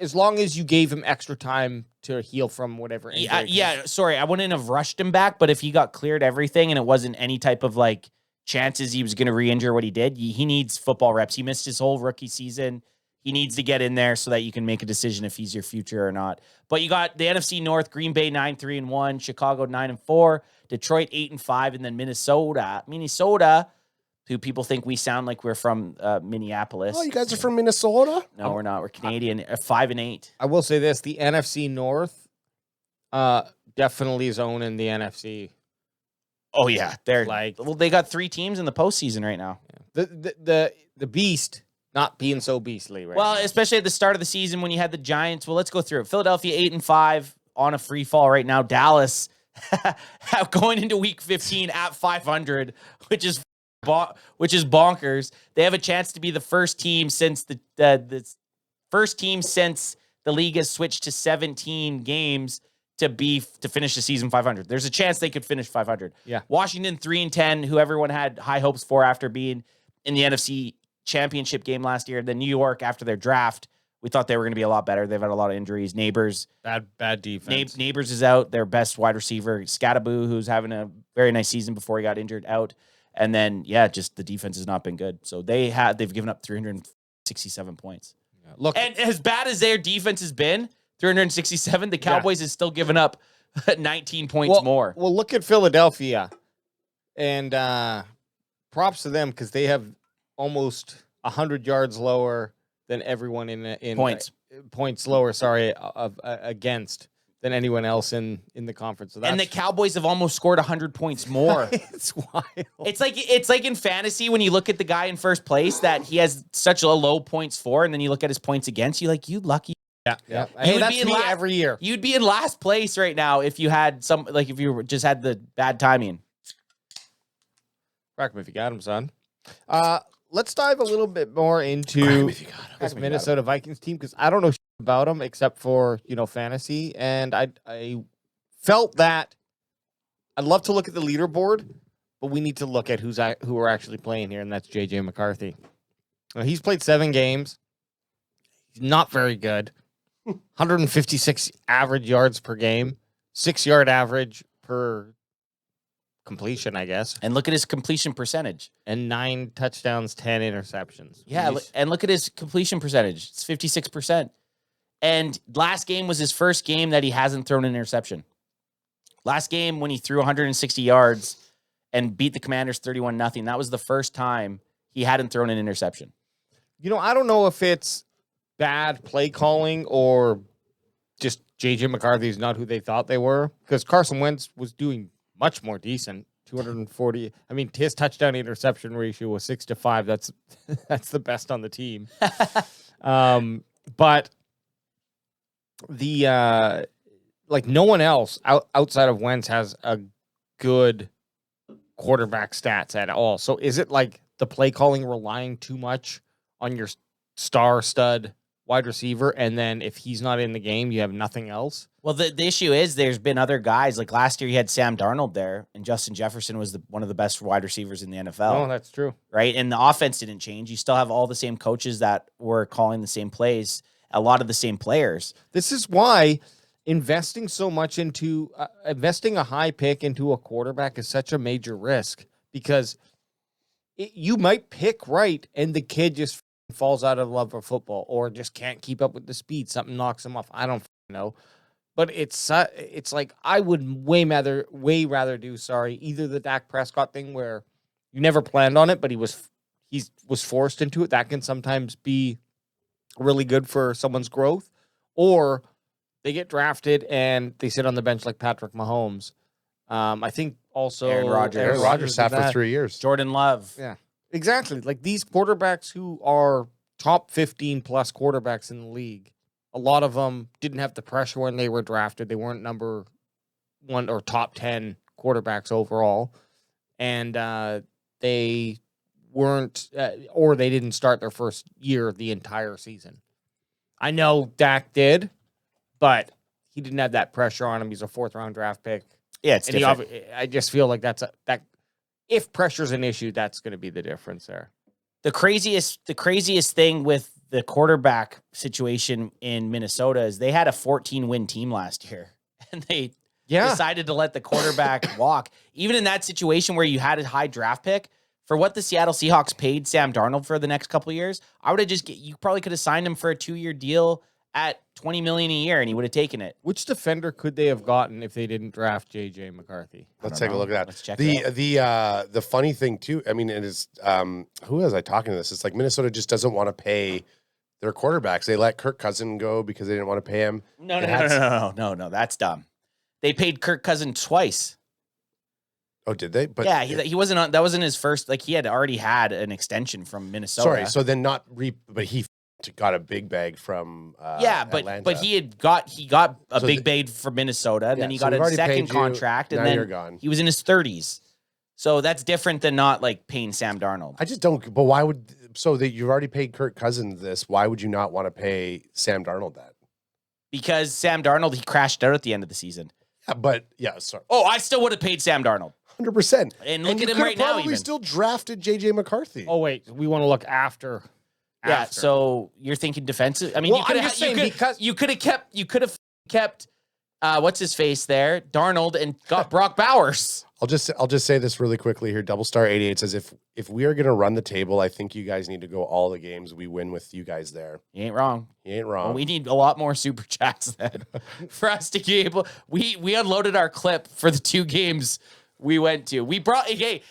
as long as you gave him extra time to heal from whatever injury. Sorry, I wouldn't have rushed him back, but if he got cleared everything and it wasn't any type of chances he was going to re-injure what he did, he needs football reps. He missed his whole rookie season. he needs to get in there so that you can make a decision if he's your future or not. But you got the NFC North, Green Bay 9-3-1, Chicago 9-4, Detroit 8-5, and then Minnesota, who people think we sound like we're from Minneapolis. Oh, you guys are from Minnesota? No, we're not. We're Canadian. 5-8. I will say this: the NFC North definitely is owning the NFC. Oh yeah, they're Like- well, they got 3 teams in the postseason right now. The beast not being so beastly right Well, now. especially at the start of the season when you had the Giants. Well, let's go through it. Philadelphia 8-5 on a free fall right now. Dallas going into week 15 at 500, which is bonkers. They have a chance to be the first team since the league has switched to 17 games to finish the season 500. There's a chance they could finish 500. Yeah. Washington 3-10, who everyone had high hopes for after being in the NFC Championship game last year. Then New York, after their draft, we thought they were going to be a lot better. They've had a lot of injuries. Neighbors bad defense. Neighbors is out, their best wide receiver. Scattaboo, who's having a very nice season before he got injured, out. And then, just the defense has not been good. So they've given up 367 points. Yeah. Look, And as bad as their defense has been, 367, the Cowboys has still given up 19 points more. Well, look at Philadelphia, and props to them because they have almost 100 yards lower than everyone in points lower. Sorry, against than anyone else in the conference. So And the Cowboys have almost scored 100 points more. it's wild. It's like in fantasy when you look at the guy in first place that he has such a low points for, and then you look at his points against, you like, you lucky. Yeah. You Hey, would that's be in me la- every year. You'd be in last place right now if you had if you just had the bad timing. Crack him if you got him, son. Let's dive a little bit more into this Minnesota Vikings team because I don't know shit about them except for fantasy, and I felt that I'd love to look at the leaderboard, but we need to look at who are actually playing here, and that's JJ McCarthy. He's played 7 games. He's not very good. 156 average yards per game, 6-yard average per completion, I guess, And look at his completion percentage. and 9 touchdowns, 10 interceptions. Yeah, He's- and look at his completion percentage. It's 56%. And last game was his first game that he hasn't thrown an interception. Last game when he threw 160 yards and beat the Commanders 31-0, that was the first time he hadn't thrown an interception. I don't know if it's bad play calling or just JJ McCarthy's not who they thought they were, because Carson Wentz was doing much more decent. 240. I mean, his touchdown interception ratio was 6-5. That's the best on the team. But the no one else outside of Wentz has a good quarterback stats at all. So is it like the play calling relying too much on your star stud wide receiver, and then if he's not in the game, you have nothing else? Well, the issue is there's been other guys. Like last year, you had Sam Darnold there, and Justin Jefferson was one of the best wide receivers in the NFL. Oh, that's true. Right? And the offense didn't change. You still have all the same coaches that were calling the same plays, a lot of the same players. This is why investing so much into investing a high pick into a quarterback is such a major risk, because you might pick right and the kid just falls out of love for football or just can't keep up with the speed. Something knocks him off. I don't know. But it's like I would way rather do either the Dak Prescott thing where you never planned on it, but he was forced into it. That can sometimes be really good for someone's growth, or they get drafted and they sit on the bench like Patrick Mahomes. I think also Aaron Rodgers. Aaron Rodgers sat for 3 years. Jordan Love. Yeah, exactly. Like these quarterbacks who are top 15 plus quarterbacks in the league, a lot of them didn't have the pressure when they were drafted. They weren't number 1 or top 10 quarterbacks overall. And they weren't, or they didn't start their first year the entire season. I know Dak did, but he didn't have that pressure on him. He's a 4th round draft pick. Yeah, it's And different. I just feel like that if pressure's an issue, that's going to be the difference there. The craziest thing with the quarterback situation in Minnesota is they had a 14-win team last year, and they decided to let the quarterback walk. Even in that situation where you had a high draft pick, For what the Seattle Seahawks paid Sam Darnold for the next couple of years, I would have you probably could have signed him for a 2-year deal at $20 million a year, and he would have taken it. Which defender could they have gotten if they didn't draft J.J. McCarthy? Let's take a look at that. Let's check it out. The funny thing too, I mean, it is who was I talking to this? It's like Minnesota just doesn't want to pay their quarterbacks. They let Kirk Cousins go because they didn't want to pay him. No, that's dumb. They paid Kirk Cousins twice. Oh, did they? But yeah, he wasn't on. That wasn't his first. Like he had already had an extension from Minnesota. Sorry, so then but he got a big bag from Atlanta. but he got a big bag from Minnesota, and then he got a second contract, and then you're gone. He was in his 30s. So that's different than not like paying Sam Darnold. I just don't. But why would that you've already paid Kirk Cousins this? Why would you not want to pay Sam Darnold that? Because Sam Darnold, he crashed out at the end of the season. Yeah, sorry. Oh, I still would have paid Sam Darnold. 100%. And look at him right now. Probably still drafted J.J. McCarthy. Oh wait, we want to look after. Yeah, so you're thinking defensive. I mean, Well, you could have kept what's his face there, Darnold, and got Brock Bowers. I'll just say this really quickly here. Double Star 88 says if we are going to run the table, I think you guys need to go all the games we win with you guys there. You ain't wrong. You ain't wrong. Well, we need a lot more super chats then for us to be able. We unloaded our clip for the 2 games we went to.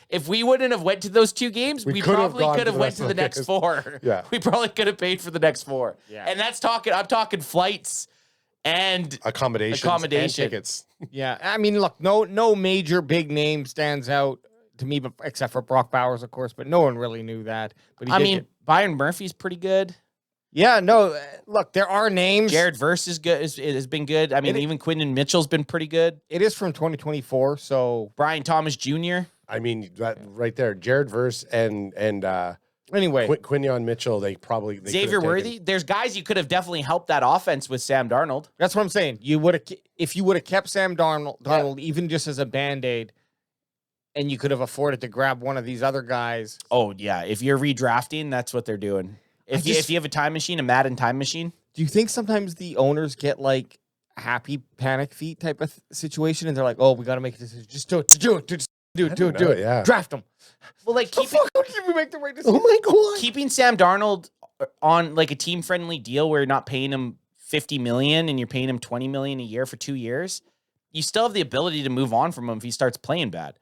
If we wouldn't have went to those 2 games, we probably could have went to the next 4. Yeah. We probably could have paid for the next 4. Yeah. And I'm talking flights and accommodations and tickets. Yeah, I mean, look, no major big name stands out to me, but except for Brock Bowers, of course. But no one really knew that. But Byron Murphy's pretty good. Yeah, no, look, there are names. Jared Verse is good. Has been good. I mean, even Quinton Mitchell's been pretty good. It is from 2024, so Brian Thomas Jr. I mean, that right there, Jared Verse and anyway, Quinyon Mitchell. They Xavier Worthy. There's guys you could have definitely helped that offense with Sam Darnold. that's what I'm saying. If you would have kept Sam Darnold, even just as a Band-Aid, and you could have afforded to grab one of these other guys. Oh yeah, if you're redrafting, that's what they're doing. If you have a time machine, a Madden time machine. Do you think sometimes the owners get like happy panic feet type of situation, and they're like, "Oh, we got to make a decision. Just do it. Yeah, Draft them." Well, like How did we make the right decision? Oh my god! keeping Sam Darnold on like a team friendly deal where you're not paying him $50 million and you're paying him $20 million a year for 2 years, you still have the ability to move on from him if he starts playing bad.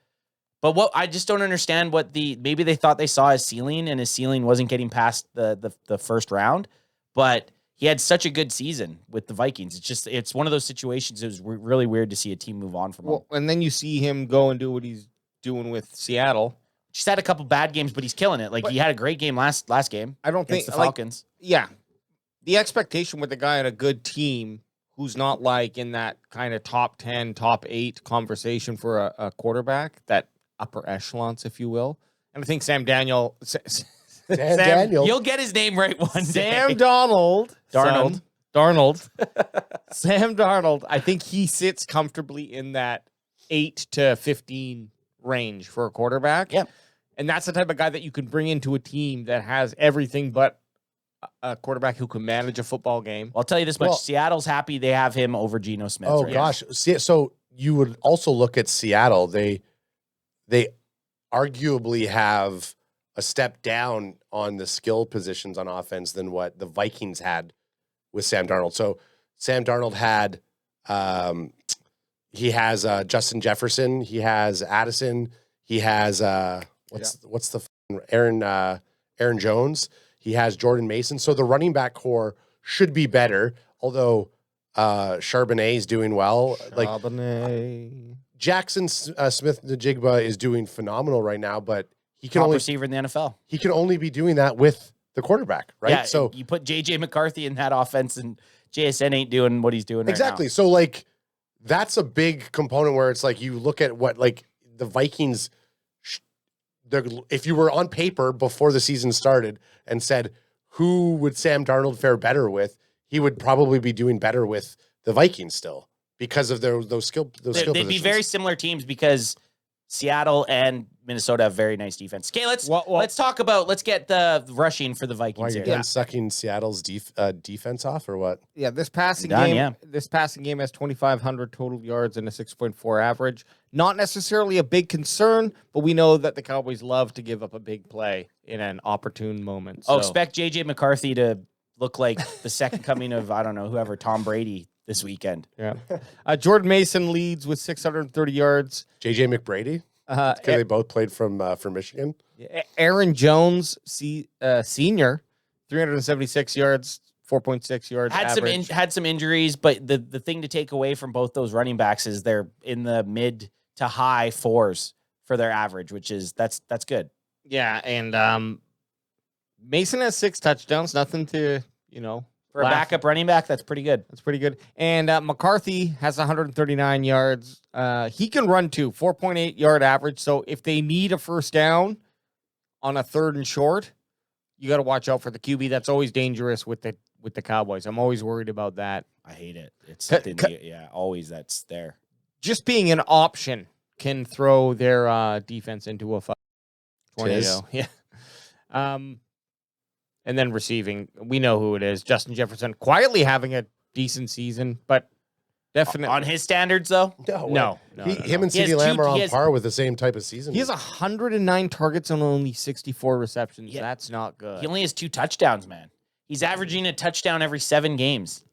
But what I just don't understand maybe they thought they saw his ceiling and his ceiling wasn't getting past the first round, but he had such a good season with the Vikings. It's one of those situations. It was really weird to see a team move on from him. Well, and then you see him go and do what he's doing with Seattle. Just had a couple bad games, but he's killing it. Like he had a great game last game. I don't think the Falcons. The expectation with the guy on a good team who's not like in that kind of top 10, top 8 conversation for a quarterback, that upper echelons, if you will. And I think Sam Daniel, you'll get his name right one day. Sam Darnold. Sam Darnold. I think he sits comfortably in that 8 to 15 range for a quarterback. Yep. And that's the type of guy that you can bring into a team that has everything but a quarterback who can manage a football game. I'll tell you this much. Seattle's happy they have him over Geno Smith. Oh right gosh. See, so you would also look at Seattle. They arguably have a step down on the skill positions on offense than what the Vikings had with Sam Darnold. So Sam Darnold had he has Justin Jefferson, he has Addison, he has Aaron Jones, he has Jordan Mason. So the running back core should be better, although Charbonnet is doing well. Charbonnet. Jackson Smith-Njigba is doing phenomenal right now, but he can Top only receiver in the NFL. He can only be doing that with the quarterback, right? Yeah, so you put JJ McCarthy in that offense, and JSN ain't doing what he's doing exactly. Right now. So like that's a big component where it's like you look at what like the Vikings. If you were on paper before the season started and said who would Sam Darnold fare better with, he would probably be doing better with the Vikings still. Because of those skill They'd be very similar teams because Seattle and Minnesota have very nice defense. Okay, let's get the rushing for the Why Vikings are you here. done sucking Seattle's defense off or what? Yeah, this passing Done, game. yeah. This passing game has 2,500 total yards and a 6.4 average. Not necessarily a big concern, but we know that the Cowboys love to give up a big play in an opportune moment. So. Expect JJ McCarthy to look like the second coming of I don't know whoever Tom Brady this weekend. Yeah. Jordan Mason leads with 630 yards. JJ McBrady? Because they both played from Michigan. Aaron Jones, senior, 376 yards, 4.6 yards. Had some injuries, but the thing to take away from both those running backs is they're in the mid to high fours for their average, which is that's good. Yeah, and Mason has 6 touchdowns. Nothing to For a backup running back, that's pretty good. That's pretty good. And McCarthy has 139 yards. He can run too, 4.8 yard average. So if they need a first down on a 3rd and short, you got to watch out for the QB. That's always dangerous with the Cowboys. I'm always worried about that. I hate it. It's something, always that's there. Just being an option can throw their defense into a tornado. Yeah. And then receiving, we know who it is. Justin Jefferson quietly having a decent season, but definitely on his standards though. No. Him and CeeDee Lamb are on par with the same type of season. He has 109 targets on only 64 receptions. Yeah. That's not good. He only has 2 touchdowns, man. He's averaging a touchdown every 7 games.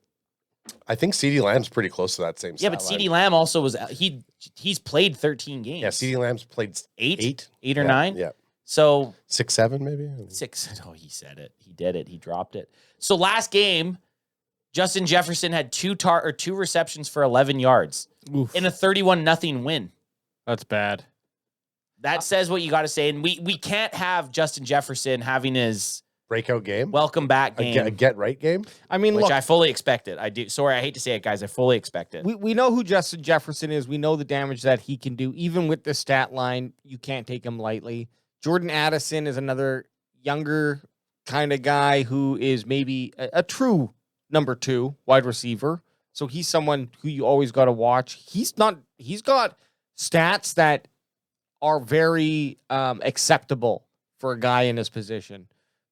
I think CeeDee Lamb's pretty close to that same. Yeah, but CeeDee Lamb also was he's played 13 games. Yeah, CeeDee Lamb's played 8 or 9. Yeah. So 6, 7 maybe 6. Oh, he said it. He did it. He dropped it. So last game, Justin Jefferson had 2 receptions for 11 yards in a 31-0 win. That's bad. That says what you got to say. And we can't have Justin Jefferson having his breakout game, welcome back game, a get right game. I mean, which I fully expected. I do. Sorry, I hate to say it, guys. I fully expect it. We know who Justin Jefferson is. We know the damage that he can do. Even with the stat line, you can't take him lightly. Jordan Addison is another younger kind of guy who is maybe a true number 2 wide receiver. So he's someone who you always got to watch. He's got stats that are very acceptable for a guy in his position.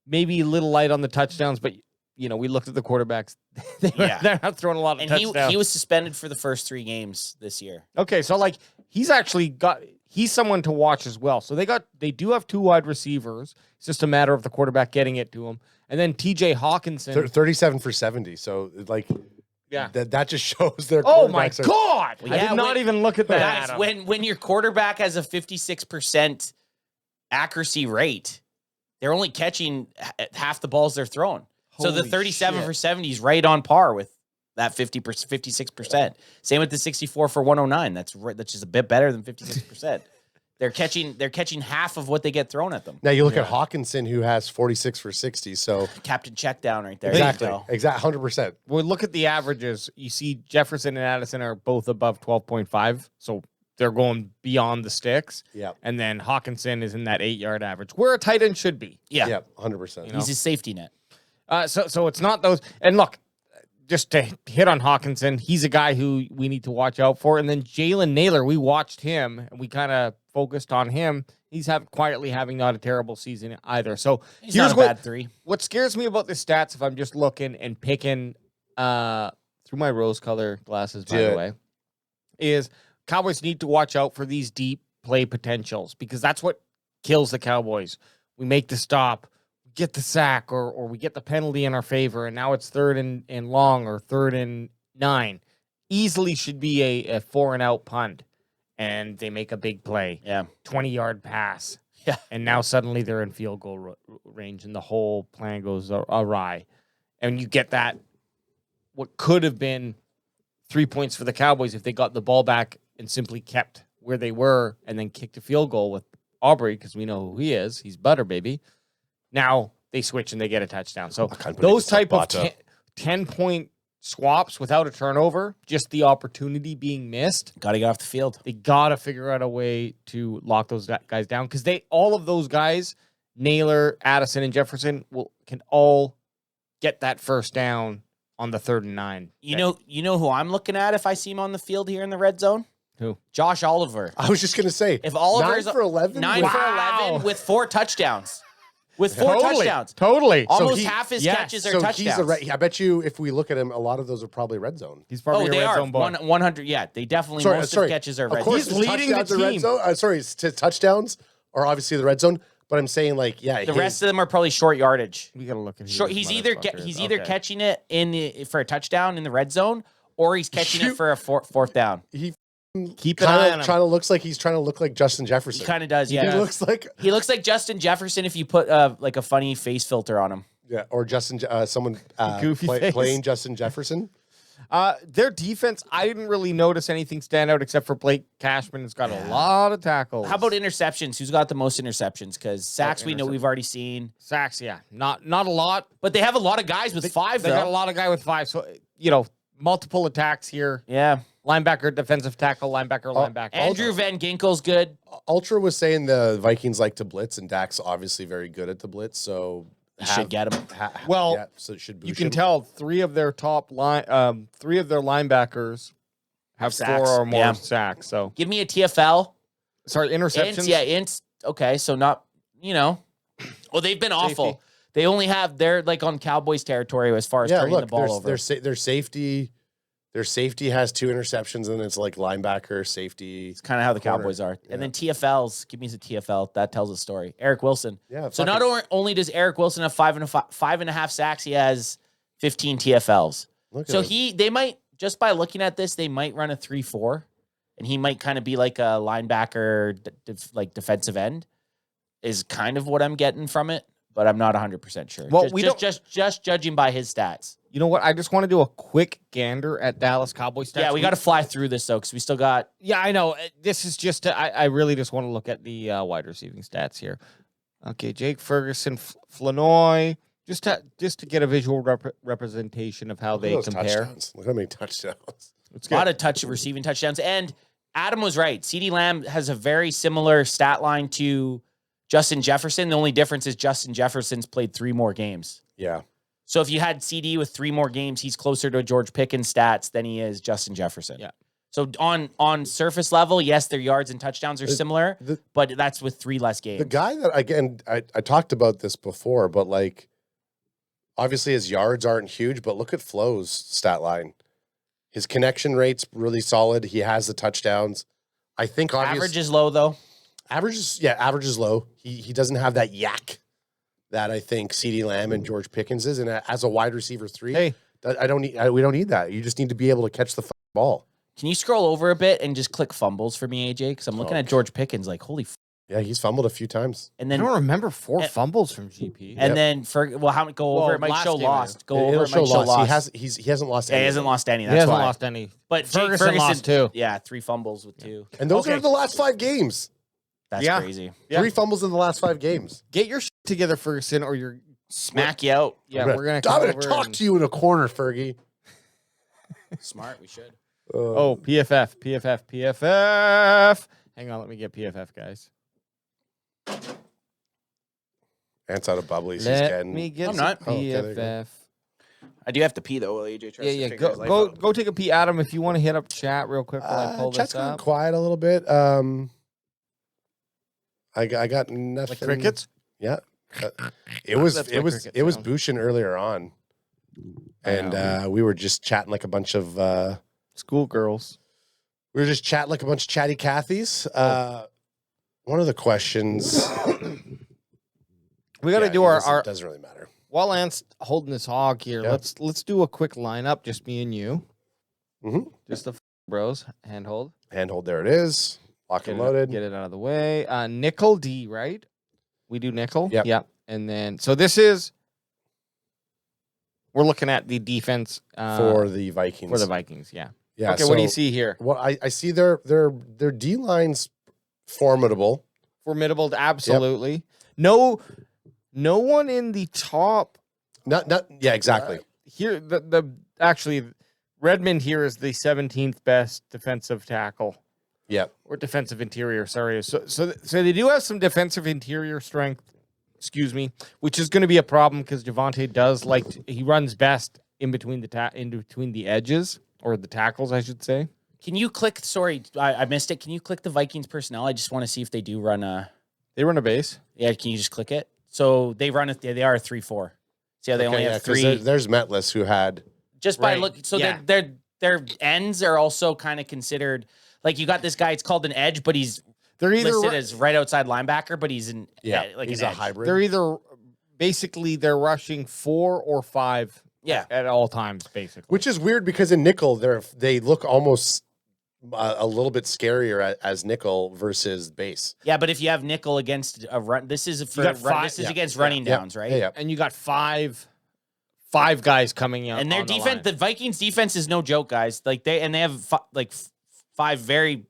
Maybe a little light on the touchdowns, but we looked at the quarterbacks. They're not throwing a lot of touchdowns. He was suspended for the first 3 games this year. Okay, so he's someone to watch as well. So they do have 2 wide receivers. It's just a matter of the quarterback getting it to him. And then TJ Hawkinson, 37 for 70. So that just shows their. Oh my God! Well, I did not even look at that. Guys, when your quarterback has a 56% accuracy rate, they're only catching half the balls they're throwing. So the 37 for 70 is right on par with that 56%. Same with the 64 for 109. That's just a bit better than 56%. They're catching half of what they get thrown at them. Now you look at Hawkinson, who has 46 for 60. So Captain check down right there. Exactly. 100%. When we look at the averages, you see Jefferson and Addison are both above 12.5. So they're going beyond the sticks. Yeah. And then Hawkinson is in that 8-yard average, where a tight end should be. Yeah. 100%. He's his safety net. So it's not those. And look, just to hit on Hawkinson, he's a guy who we need to watch out for. And then Jalen Naylor, we watched him and we kind of focused on him. He's quietly having not a terrible season either. So he's not a bad 3. What scares me about the stats, if I'm just looking and picking through my rose-colored glasses, by the way, is Cowboys need to watch out for these deep play potentials because that's what kills the Cowboys. We make the stop, get the sack, or we get the penalty in our favor, and now it's 3rd and long or 3rd and 9. Easily should be a 4-and-out punt, and they make a big play. Yeah. 20-yard pass. Yeah. And now suddenly they're in field goal range, and the whole plan goes awry. And you get that, what could have been 3 points for the Cowboys if they got the ball back and simply kept where they were and then kicked a field goal with Aubrey, because we know who he is. He's butter, baby. Now they switch and they get a touchdown. So those type of 10-point swaps without a turnover, just the opportunity being missed. Got to get off the field. They got to figure out a way to lock those guys down because all of those guys, Naylor, Addison, and Jefferson, can all get that first down on the 3rd and 9. You know who I'm looking at if I see him on the field here in the red zone? Who? Josh Oliver. I was just gonna say, If Oliver's 9 for 11, 9 with- for 11 with 4 touchdowns. With 4 touchdowns. Totally. Almost he- half his yes. catches are so touchdowns. I bet you, if we look at him, a lot of those are probably red zone. He's probably Oh, a they red are. zone boy. 100. Yeah, they definitely, most of the catches are Of red course, zone. He's leading the touchdowns are red team. zone. To touchdowns are obviously the red zone. But I'm saying, like, yeah, The rest of them are probably short yardage. We gotta look at Short, he's either catching it for a touchdown in the red zone, or he's catching it for a fourth down. he Keep an eye on him. trying to look like Justin Jefferson. He kind of does. He Yeah, looks like he looks like Justin Jefferson if you put like a funny face filter on him. or Justin someone Goofy face. playing Justin Jefferson. Their defense, I didn't really notice anything stand out except for Blake Cashman has got a lot of tackles. How about interceptions? Who's got the most interceptions? Because sacks we know we've already seen, sacks? Yeah, not a lot. but they have a lot of guys with 5 They got a though. lot of guy with 5. So multiple attacks here. Yeah, Linebacker, defensive tackle, linebacker. Andrew Van Ginkel's good. Ultra was saying the Vikings like to blitz, and Dak's obviously very good at the blitz, so You should get him. Well, so it should You boost can him. tell 3 of their linebackers have Sacks. 4 or more Yeah. sacks. So Give me a TFL. sorry, interceptions. Ints, yeah, ints. Okay, so not, well, they've been awful. Safety. They only have, they're like on Cowboys territory as far as turning the ball over. Their safety has 2 interceptions, and it's like linebacker, safety. It's kind of how the corner. Cowboys are. Yeah. And then TFLs, give me some TFL. That tells a story. Eric Wilson. Yeah. So not only does Eric Wilson have 5.5 sacks, he has 15 TFLs. So they might, just by looking at this, they might run a 3-4, and he might kind of be like a linebacker, like defensive end, is kind of what I'm getting from it, but I'm not 100% sure. Well, just judging by his stats. You know what? I just want to do a quick gander at Dallas Cowboys stats. Yeah, we got to fly through this though, because we still got. Yeah, I know. This is just. I really just want to look at the wide receiving stats here. Okay, Jake Ferguson, Flanoy, just to get a visual representation of how they compare. Touchdowns. Look how many touchdowns. It's A lot of receiving touchdowns. And Adam was right. CeeDee Lamb has a very similar stat line to Justin Jefferson. The only difference is Justin Jefferson's played 3 more games. Yeah. So if you had CD with 3 more games, he's closer to George Pickens stats than he is Justin Jefferson. Yeah. So on surface level, yes, their yards and touchdowns are similar, but that's with 3 less games. The guy that, again, I talked about this before, but like, obviously his yards aren't huge, but look at Flo's stat line. His connection rate's really solid. He has the touchdowns. I think Average is low though. Average is low. He doesn't have that yak that I think CeeDee Lamb and George Pickens is. And as a wide receiver 3, Hey. we don't need that. You just need to be able to catch the ball. Can you scroll over a bit and just click fumbles for me, AJ? Because I'm looking at George Pickens like, holy Yeah, he's fumbled a few times. and I then don't remember 4 fumbles from GP. and then how many go over? Well, It might last show game, lost. Go It'll over. It might show lost. He hasn't lost Yeah, any. he hasn't lost any. He That's hasn't why. lost any. But Ferguson lost 2. Yeah, 3 fumbles with 2. And those Okay. are the last 5 games. That's Yeah. crazy. Yeah. 3 fumbles in the last 5 games. Get your shit together, Ferguson, or you're Smack you out. yeah. We're gonna I'm come gonna over talk and- to you in a corner, Fergie. Smart. We should. Oh, PFF. Hang on, let me get PFF, guys. Ant's out of bubblies. He's Let getting. me get I'm some not. Oh, okay, there you go. PFF. I do have to pee though. While AJ tries to Yeah. figure his life Go out. take a pee, Adam. If you want to hit up chat real quick while I pull Chat's this gone up. quiet a little bit. I got nothing. Like crickets. Yeah. It was That's it what was crickets it was sound. Bushin earlier on, and we were just chatting like a bunch of Schoolgirls. we were just chatting like a bunch of chatty Cathys. One of the questions We got to do our doesn't really matter. while Ant's holding this hog here. Yeah. Let's do a quick lineup, just me and you, Mhm. just the bros. Handhold. Handhold, there it is. Lock and loaded. Get it out of the way. Nickel D, right? We do nickel. Yep. Yeah. And then so this is we're looking at the defense for the Vikings. for the Vikings. Yeah. Yeah. Okay. What do you so see here? Well, I see their D line's formidable. Formidable. Absolutely. No one in the top Not yeah, exactly. here. The actually Redmond here is the 17th best defensive tackle. Yeah. Or defensive interior, sorry. So they do have some defensive interior strength, excuse me, which is going to be a problem because Javonte does he runs best in between the edges or the tackles, I should say. Can you click? Sorry, I missed it. Can you click the Vikings personnel? I just want to see if they do run a. They run a base. Yeah, can you just click it? So they run it. They are a 3-4. See how they only have 3. There's Metlis who had Just by Right. look, so Yeah. their ends are also kind of considered. Like you got this guy. It's called an edge, but he's They're either listed as right outside linebacker, but he's an like he's an a edge. hybrid. they're either basically they're rushing 4 or 5 Yeah. at all times, basically. Which is weird because in nickel they look almost a little bit scarier as nickel versus base. Yeah, but if you have nickel against a run, this is for got run, five- this is yeah, against yeah, running yeah, downs, right? Yeah. and you got five guys coming out. And their on the defense, line. the Vikings defense is no joke, guys. Like they have 5 very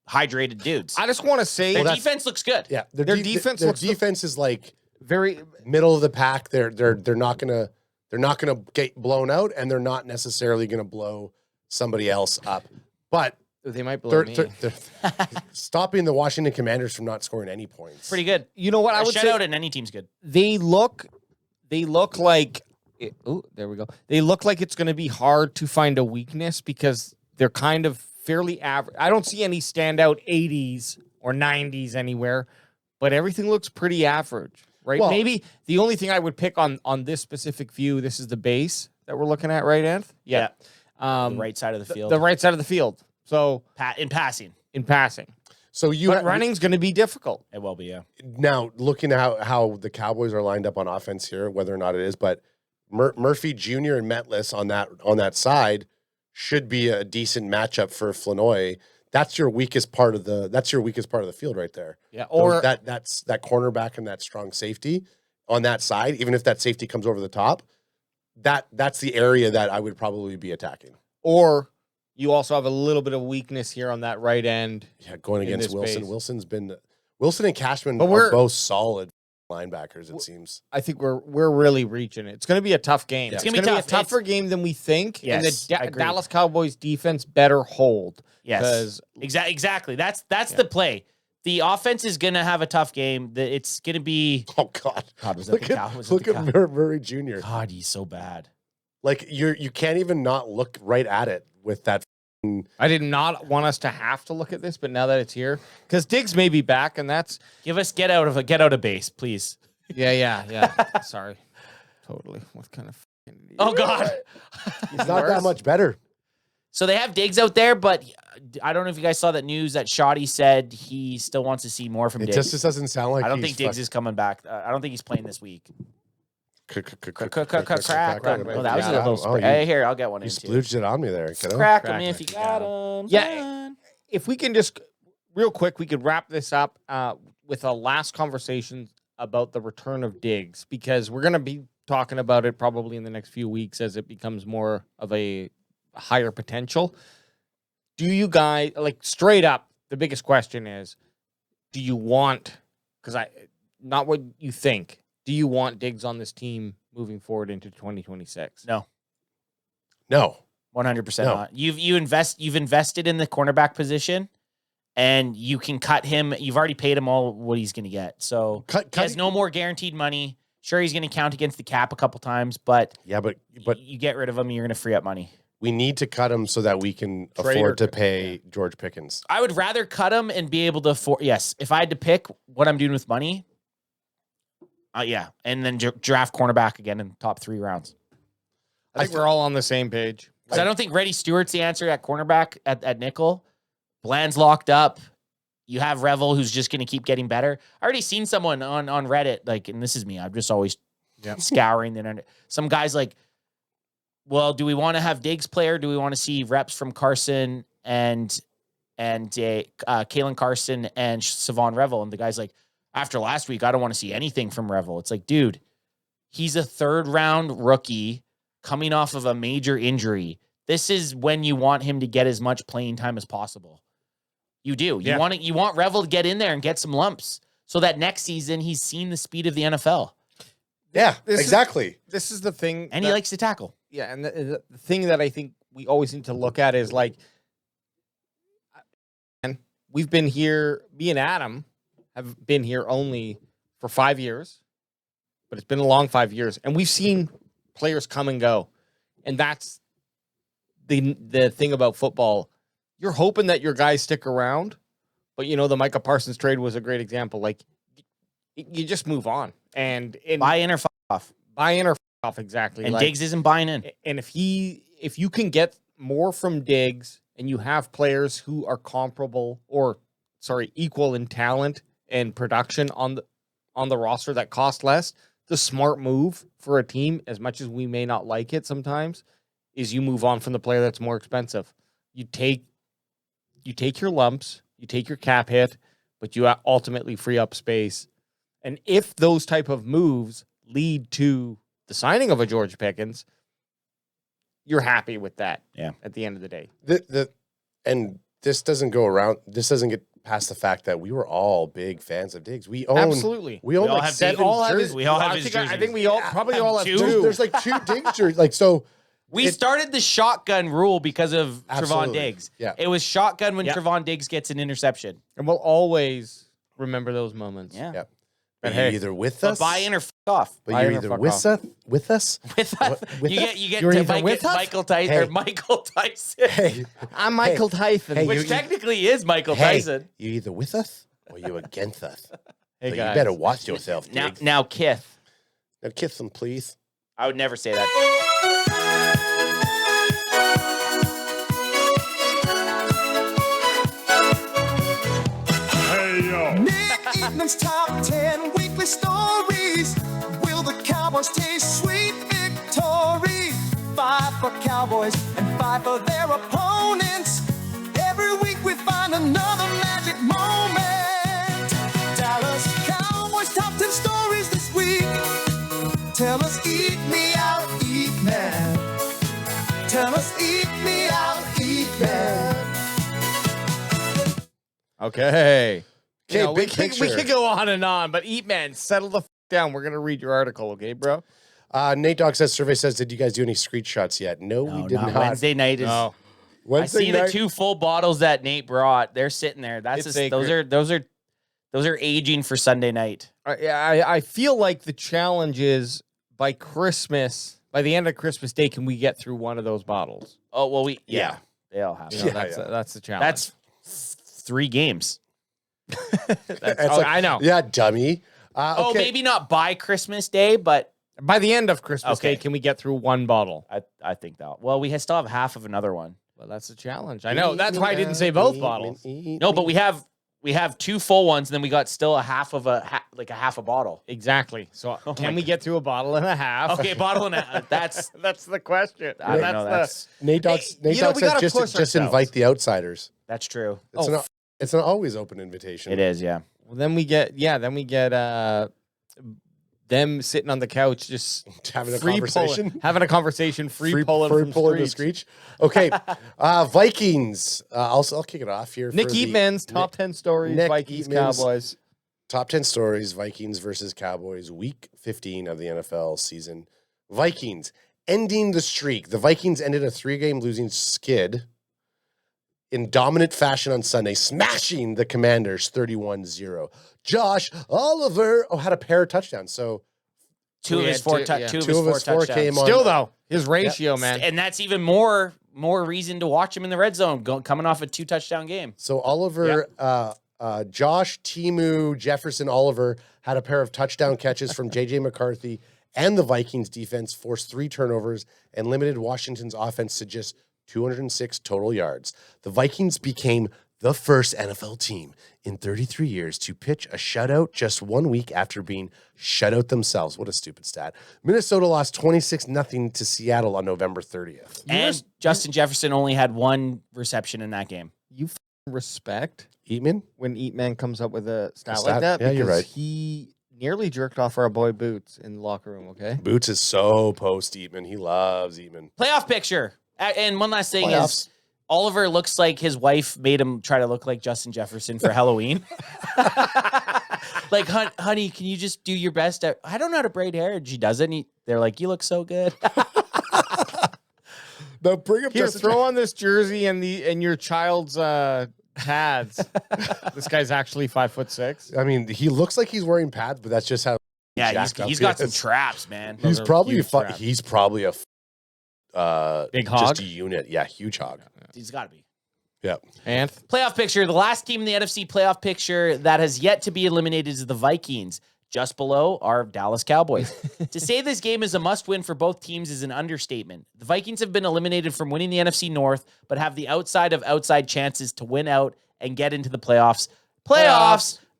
hydrated dudes. I just want to say Their defense looks good. Yeah. Their defense their looks defense is like very middle of the pack. They're not gonna get blown out, and they're not necessarily gonna blow somebody else up. But they might blow me. they're stopping the Washington Commanders from not scoring any points. Pretty good. You know what I would Shout say? out, and any team's good. They look like oh, there we go. They look like it's going to be hard to find a weakness because they're kind of fairly average. I don't see any standout 80s or 90s anywhere, but everything looks pretty average, right? Well- Maybe the only thing I would pick on this specific view, this is the base that we're looking at, right, Anth? The Um, right side of the field. the right side of the field. So In passing, in passing, So you but running's going to be difficult. it will be. Yeah. now looking at how the Cowboys are lined up on offense here, whether or not it is, but Murphy Jr. and Metlis on that side should be a decent matchup for Flanoy. That's your weakest part of the field right there. Yeah, or that's that cornerback and that strong safety on that side. Even if that safety comes over the top, that's the area that I would probably be attacking. or you also have a little bit of weakness here on that right end. Yeah, going In against this Wilson. base. Wilson and Cashman But are we're- both solid linebackers, it seems. I think we're really reaching it. It's going to be a tough game. Yeah. It's It's going gonna to be be a tough. tougher game than we think. Yes, and the I agree. Dallas Cowboys defense better hold. Yes. 'Cause- Exactly. That's the play. The offense is gonna have a tough game. It's gonna be. Oh God! God, was that Look the Cow? Was at that the Cow? Murray Jr. God, he's so bad. Like you can't even not look right at it with that. I did not want us to have to look at this, but now that it's here, because Diggs may be back, and that's Get out of base, please. yeah. Sorry, totally. What kind of fucking idiot? Oh God. He's not that much better. So they have Diggs out there, but I don't know if you guys saw that news that Shoddy said he still wants to see more from It Diggs. just doesn't sound like I don't he's think Diggs is coming back. I don't think he's playing this week. crack. Oh, that was a little spray. Hey, here, I'll get one You in too. splooged it on me there, kiddo. Crack him Crack if him you got him. Yeah. If we can just real quick, we could wrap this up with a last conversation about the return of Diggs, because we're going to be talking about it probably in the next few weeks as it becomes more of a higher potential. Do you guys, like, straight up, the biggest question is, do you want, not what you think, do you want Diggs on this team moving forward into 2026? No, No. 100% No. not. You've invested in the cornerback position, and you can cut him. You've already paid him all what he's going to get. So he has no more guaranteed money. Sure, he's going to count against the cap a couple times, but Yeah, but you get rid of him, you're going to free up money. we need to cut him so that we can Trade afford or- to pay George Pickens. I would rather cut him and be able to afford. Yes, if I had to pick what I'm doing with money, yeah, and then draft cornerback again in the top 3 rounds. I think we're all on the same page. Because I don't think Reddy Stewart's the answer at cornerback at nickel. Bland's locked up. You have Revel, who's just going to keep getting better. I already seen someone on Reddit, like, and this is me, I'm just always scouring the internet. Some guys like, well, do we want to have Diggs play, or do we want to see reps from Carson and Kalen Carson and Savon Revel? And the guy's like, after last week, I don't want to see anything from Revel. It's like, dude, he's a 3rd-round rookie coming off of a major injury. This is when you want him to get as much playing time as possible. You do. Yeah. You want Revel to get in there and get some lumps so that next season he's seen the speed of the NFL. Yeah, This is- exactly. This is the thing. And he likes to tackle. Yeah, and the thing that I think we always need to look at is, like, and we've been here, me and Adam have been here only for 5 years, but it's been a long 5 years, and we've seen players come and go. And that's the thing about football. you're hoping that your guys stick around. But, the Micah Parsons trade was a great example. Like, you just move on. And buy in or off. Buy in or off, exactly. And Diggs isn't buying in. And if you can get more from Diggs and you have players who are equal in talent and production on the roster that cost less, the smart move for a team, as much as we may not like it sometimes, is you move on from the player that's more expensive. You take your lumps, you take your cap hit, but you ultimately free up space. And if those type of moves lead to the signing of a George Pickens, you're happy with that. Yeah. At the end of the day. And this doesn't go around. This doesn't get past the fact that we were all big fans of Diggs. We own Absolutely. We own all like have 7 jerseys. We all have I his think, jerseys. I think we all probably all have two. two. There's like 2 Diggs jerseys. Like so. We started the shotgun rule because of Trevon Absolutely. Diggs. Yeah. It was shotgun when Yep. Trevon Diggs gets an interception. And we'll always remember those moments. Yeah. Yeah. But You're hey, either with But us, buy in or f off. but buy you're in or either fuck with off. us, with us. With us. With You us? get You're to either Mike, with us? Michael Tyson Hey. or Michael Tyson. Hey, I'm Michael Tyson. Hey, Which you- technically is Michael hey, Tyson. you either with us or you against us. Hey, So you guys. better watch yourself, Now, Diggs. now, Kith. Now kiss him, please. I would never say that. Nick Eatman's top 10 weekly stories. Will the Cowboys taste sweet victory? 5 for Cowboys and 5 for their opponents. Every week we find another magic moment. Dallas Cowboys top 10 stories this week. Tell us, eat me out, eat man. Tell us, eat me out, eat man. Okay. Okay, we big could picture. go on and on, but Eat Man, settle the down. We're gonna read your article, okay, bro? Nate Dogg says, survey says, did you guys do any screenshots yet? No, we did not. Wednesday night is. No. I Wednesday see night- the 2 full bottles that Nate brought. They're sitting there. That's It's those sacred. are those are aging for Sunday night. I feel like the challenge is by the end of Christmas Day, can we get through one of those bottles? Oh well, Yeah. they all have. You know, that's the challenge. That's 3 games. It's like, I know. Yeah, dummy. Oh, Okay. maybe not by Christmas Day, but By the end of Christmas Okay. Day, can we get through one bottle? I think that. Well, we still have half of another one. Well, that's the challenge. I know. That's why I didn't say both bottles. No, but we have 2 full ones, and then we got still a half of a half a bottle. Exactly. So Oh can my we get through a bottle and a half? Okay, bottle and a, that's That's the question. I don't know. That's Nate Dogg, Hey, Nate you know, Dogg we says gotta just push ourselves. invite the outsiders. true. It's an always open invitation. It is, yeah. Well, then we get them sitting on the couch just Having a free conversation. having a conversation, free pulling from the streets. screech. Okay, Vikings. I'll kick it off here. Nick for the Eatman's top 10 stories, Nick Vikings, Eatman's Cowboys. top 10 stories. Vikings versus Cowboys. Week 15 of the NFL season. Vikings ending the streak. The Vikings ended a 3-game losing skid in dominant fashion on Sunday, smashing the Commanders 31-0. Josh Oliver had a pair of touchdowns. So 2 of We his had 4 two- yeah. two of two his of 4 his 4 touchdowns. came on. Still though, his ratio, man. And that's even more reason to watch him in the red zone, coming off a 2 touchdown game. So Oliver, Josh, Timu, Jefferson, Oliver had a pair of touchdown catches from J.J. McCarthy, and the Vikings defense forced 3 turnovers and limited Washington's offense to just 206 total yards. The Vikings became the first NFL team in 33 years to pitch a shutout just 1 week after being shut out themselves. What a stupid stat. Minnesota lost 26-0 to Seattle on November 30th. And Justin Jefferson only had 1 reception in that game. You respect Eatman? when Eatman comes up with a stat stat? like that. Yeah, you're because right. He nearly jerked off our boy Boots in the locker room, okay? Boots is so post Eatman. He loves Eatman. Playoff picture. And one last thing Playoffs. is Oliver looks like his wife made him try to look like Justin Jefferson for Halloween. Like, honey, can you just do your best? I don't know how to braid hair. And she doesn't. They're like, you look so good. Now bring up Here, Justin throw on this jersey and your child's pads. This guy's actually 5'6". I mean, he looks like he's wearing pads, but that's just how. Yeah, jacked up he's he got some is. traps, man. He's Those are probably huge traps. a Big hog? just a unit. Yeah, huge hog. He's got to be. Yeah. And Playoff picture. The last team in the NFC playoff picture that has yet to be eliminated is the Vikings. Just below are Dallas Cowboys. To say this game is a must-win for both teams is an understatement. The Vikings have been eliminated from winning the NFC North, but have the outside of outside chances to win out and get into the playoffs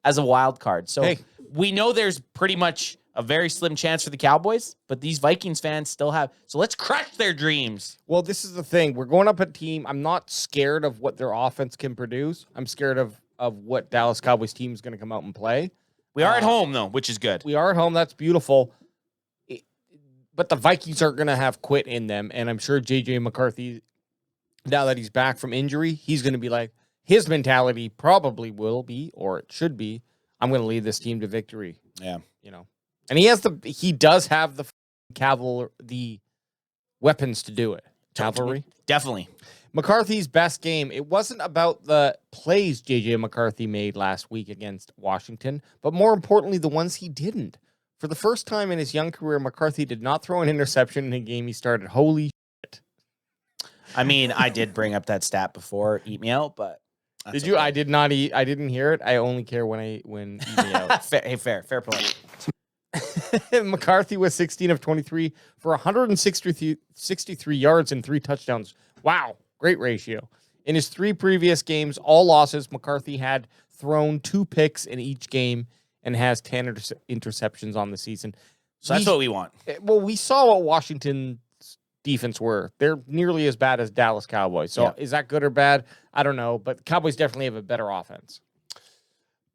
as a wild card. So we know there's pretty much a very slim chance for the Cowboys, but these Vikings fans still have. So let's crush their dreams. well, this is the thing. We're going up a team. I'm not scared of what their offense can produce. I'm scared of what Dallas Cowboys team is going to come out and play. We are at home, though, which is good. We are at home. That's beautiful. But the Vikings are going to have quit in them. And I'm sure J.J. McCarthy, now that he's back from injury, he's going to be like, his mentality probably will be, or it should be, I'm going to lead this team to victory. Yeah. You know, and he does have the weapons to do it. Cavalry. Definitely. McCarthy's best game, it wasn't about the plays J.J. McCarthy made last week against Washington, but more importantly, the ones he didn't. For the first time in his young career, McCarthy did not throw an interception in a game he started. Holy shit. I mean, I did bring up that stat before, eat me out, but Did you? Okay. I did not eat. I didn't hear it. I only care when eat me out. Fair play. McCarthy was 16 of 23 for 163 yards and 3 touchdowns. Wow. Great ratio. In his 3 previous games, all losses, McCarthy had thrown 2 picks in each game and has 10 interceptions on the season. So that's what we want. Well, we saw what Washington's defense were. They're nearly as bad as Dallas Cowboys. So is that good or bad? I don't know. But the Cowboys definitely have a better offense.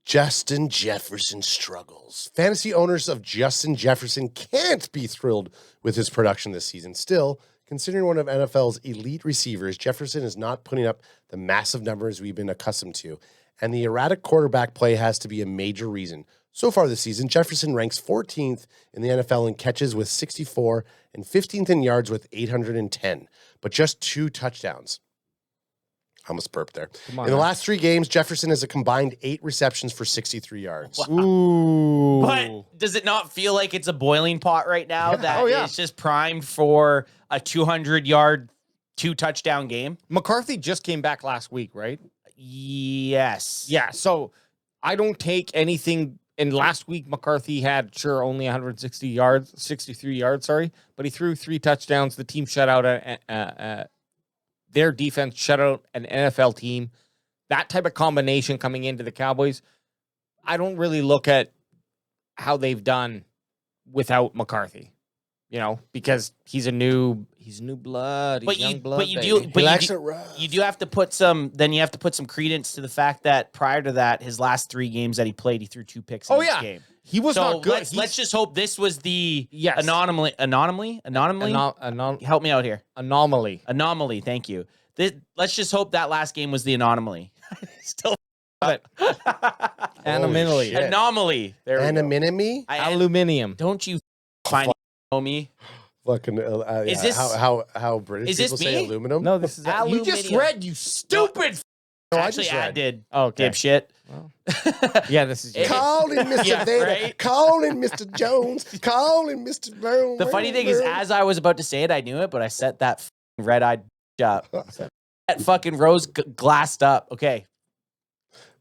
Justin Jefferson struggles. Fantasy owners of Justin Jefferson can't be thrilled with his production this season. Still, considering one of NFL's elite receivers, Jefferson is not putting up the massive numbers we've been accustomed to, and the erratic quarterback play has to be a major reason. So far this season, Jefferson ranks 14th in the NFL in catches with 64 and 15th in yards with 810, but just 2 touchdowns. I almost burped there. In the last 3 games, Jefferson has a combined 8 receptions for 63 yards. Wow. Ooh. But does it not feel like it's a boiling pot right now that it's just primed for a 200-yard, 2-touchdown game? McCarthy just came back last week, right? Yes. Yeah, so I don't take anything. And last week, McCarthy had, only 163 yards, but he threw 3 touchdowns. The team shut out their defense shut out an NFL team. That type of combination coming into the Cowboys, I don't really look at how they've done without McCarthy, because he's new blood. He's young blood. You do have to put some credence to the fact that prior to that, his last 3 games that he played, he threw 2 picks in each game. He was not good. Let's just hope this was the anomaly. Help me out here. Anomaly. Thank you. Let's just hope that last game was the anomaly. Still, anomaly. Anomaly. There we go. Aluminium. Don't you find me? Fucking, is this how British is people this say me? aluminum? No, this is Aluminium. You just read, you stupid. No, Actually, I did. Oh, okay. Dipshit. Well, yeah, this is you. Call him Mr. Yeah, Vader. right? Call him Mr. Jones. Call him Mr. Brown. The funny thing is, as I was about to say it, I knew it, but I set that red-eyed up. That fucking rose glassed up. Okay.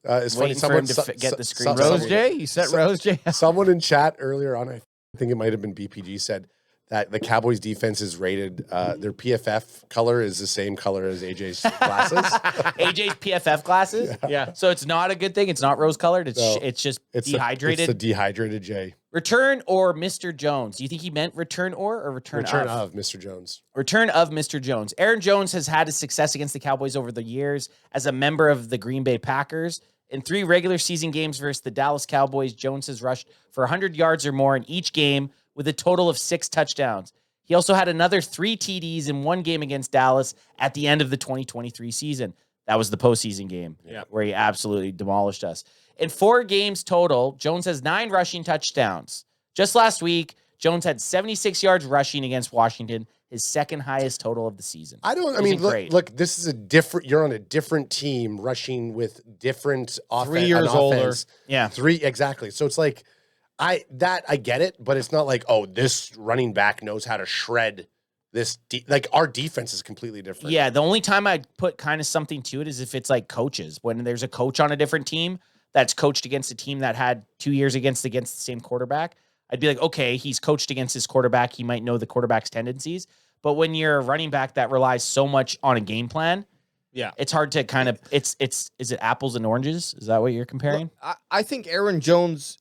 It's funny. Waiting for him to get the screen. Rose J? You said Rose J? Someone in chat earlier on, I think it might have been BPG, said that the Cowboys defense is rated, their PFF color is the same color as AJ's glasses. AJ's PFF glasses? Yeah. So it's not a good thing. It's not rose colored. It's just dehydrated. It's the dehydrated J. Return or Mr. Jones? Do you think he meant return or return of Mr. Jones? Return of Mr. Jones. Aaron Jones has had his success against the Cowboys over the years as a member of the Green Bay Packers. In 3 regular season games versus the Dallas Cowboys, Jones has rushed for 100 yards or more in each game with a total of 6 touchdowns. He also had another 3 TDs in 1 game against Dallas at the end of the 2023 season. That was the postseason game where he absolutely demolished us. In 4 games total, Jones has 9 rushing touchdowns. Just last week, Jones had 76 yards rushing against Washington, his 2nd highest total of the season. Look, this is you're on a different team rushing with different 3 years older. Yeah. 3, exactly. So it's like, I get it, but it's not like, oh, this running back knows how to shred like our defense is completely different. Yeah, the only time I'd put kind of something to it is if it's like coaches. When there's a coach on a different team that's coached against a team that had 2 years against the same quarterback, I'd be like, okay, he's coached against his quarterback. He might know the quarterback's tendencies. But when you're a running back that relies so much on a game plan, it's hard to kind of is it apples and oranges? Is that what you're comparing? Well, I think Aaron Jones'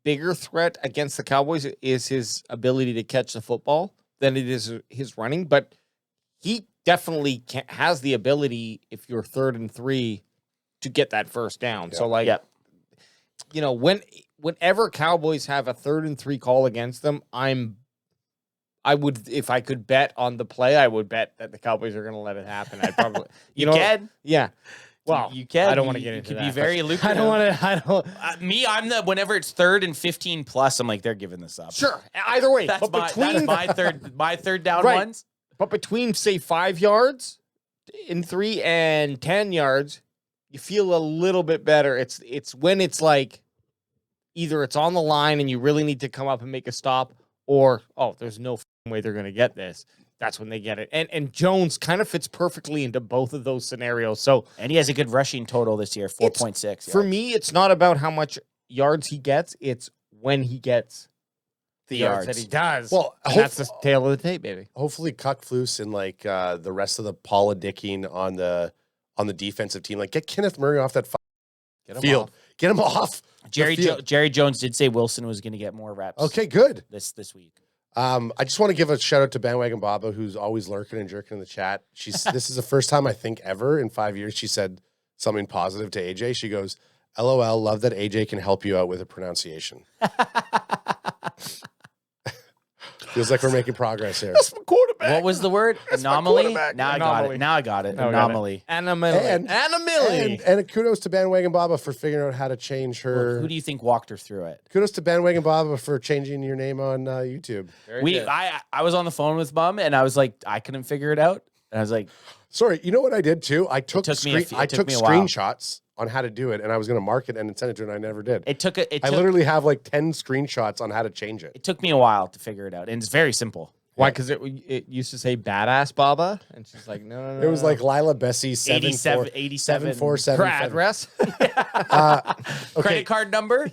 bigger threat against the Cowboys is his ability to catch the football than it is his running, but he definitely has the ability, if you're 3rd and 3, to get that first down. So, like, you know, whenever Cowboys have a 3rd and 3 call against them, I would, if I could bet on the play, I would bet that the Cowboys are going to let it happen. I probably, you can, yeah. Well, you can. I don't want to get into that. Could be very lucrative. I don't want to. I don't. Whenever it's 3rd and 15 plus, I'm like, they're giving this up. Sure. Either way, that's my third down ones. But between, say, 5 yards in 3 and 10 yards, you feel a little bit better. It's when it's like either it's on the line and you really need to come up and make a stop, or there's no way they're going to get this. That's when they get it. And Jones kind of fits perfectly into both of those scenarios. So, and he has a good rushing total this year, 4.6. For me, it's not about how much yards he gets. It's when he gets the yards that he does. Well, that's the tail of the tape, baby. Hopefully Cuck Flus and like the rest of the politicking on the defensive team, like get Kenneth Murray off that field. Get him off. Jerry Jones did say Wilson was going to get more reps. Okay, good. This week. I just want to give a shout out to Bandwagon Baba, who's always lurking and jerking in the chat. This is the first time I think ever in 5 years she said something positive to AJ. She goes, "LOL, love that AJ can help you out with a pronunciation." Feels like we're making progress here. That's my quarterback. What was the word? That's Anomaly? Now Anomaly. I got it. Anomaly. Anomaly. And kudos to Bandwagon Baba for figuring out how to change her. Well, who do you think walked her through it? Kudos to Bandwagon Baba for changing your name on YouTube. I was on the phone with Mom and I was like, I couldn't figure it out. And I was like, sorry, you know what I did too? I took screenshots on how to do it, and I was going to mark it and send it to her, and I never did. I literally have like 10 screenshots on how to change it. It took me a while to figure it out, and it's very simple. Why? Because it used to say "badass Baba," and she's like, no. It was like Lila Bessie 87. 747. Her address, credit card number.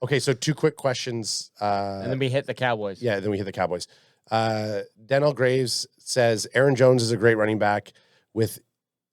Okay, so 2 quick questions, and then we hit the Cowboys. Yeah, then we hit the Cowboys. Denell Graves says Aaron Jones is a great running back.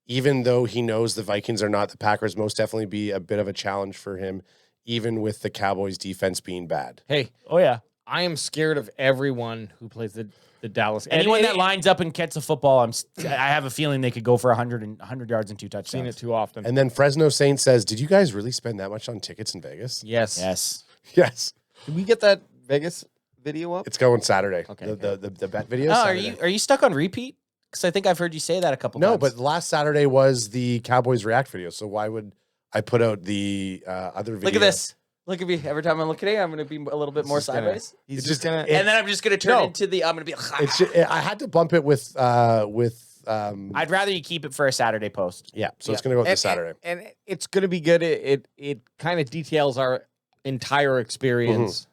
Even though he knows the Vikings are not, the Packers most definitely be a bit of a challenge for him, even with the Cowboys defense being bad. Hey, I am scared of everyone who plays the Dallas. Anyone that lines up and catches a football, I have a feeling they could go for 100 yards and 2 touchdowns. Seen it too often. And then Fresno Saint says, "Did you guys really spend that much on tickets in Vegas?" Yes. Did we get that Vegas video up? It's going Saturday. Okay. The bet video. Oh, are you stuck on repeat? Because I think I've heard you say that a couple times. No, but last Saturday was the Cowboys React video. So why would I put out the other video? Look at this. Look at me. Every time I'm looking at you, I'm going to be a little bit more sideways. He's just going to... And then I'm just going to turn into the... I'm going to be... I had to bump it with... I'd rather you keep it for a Saturday post. Yeah, so it's going to go this Saturday. And it's going to be good. It kind of details our entire experience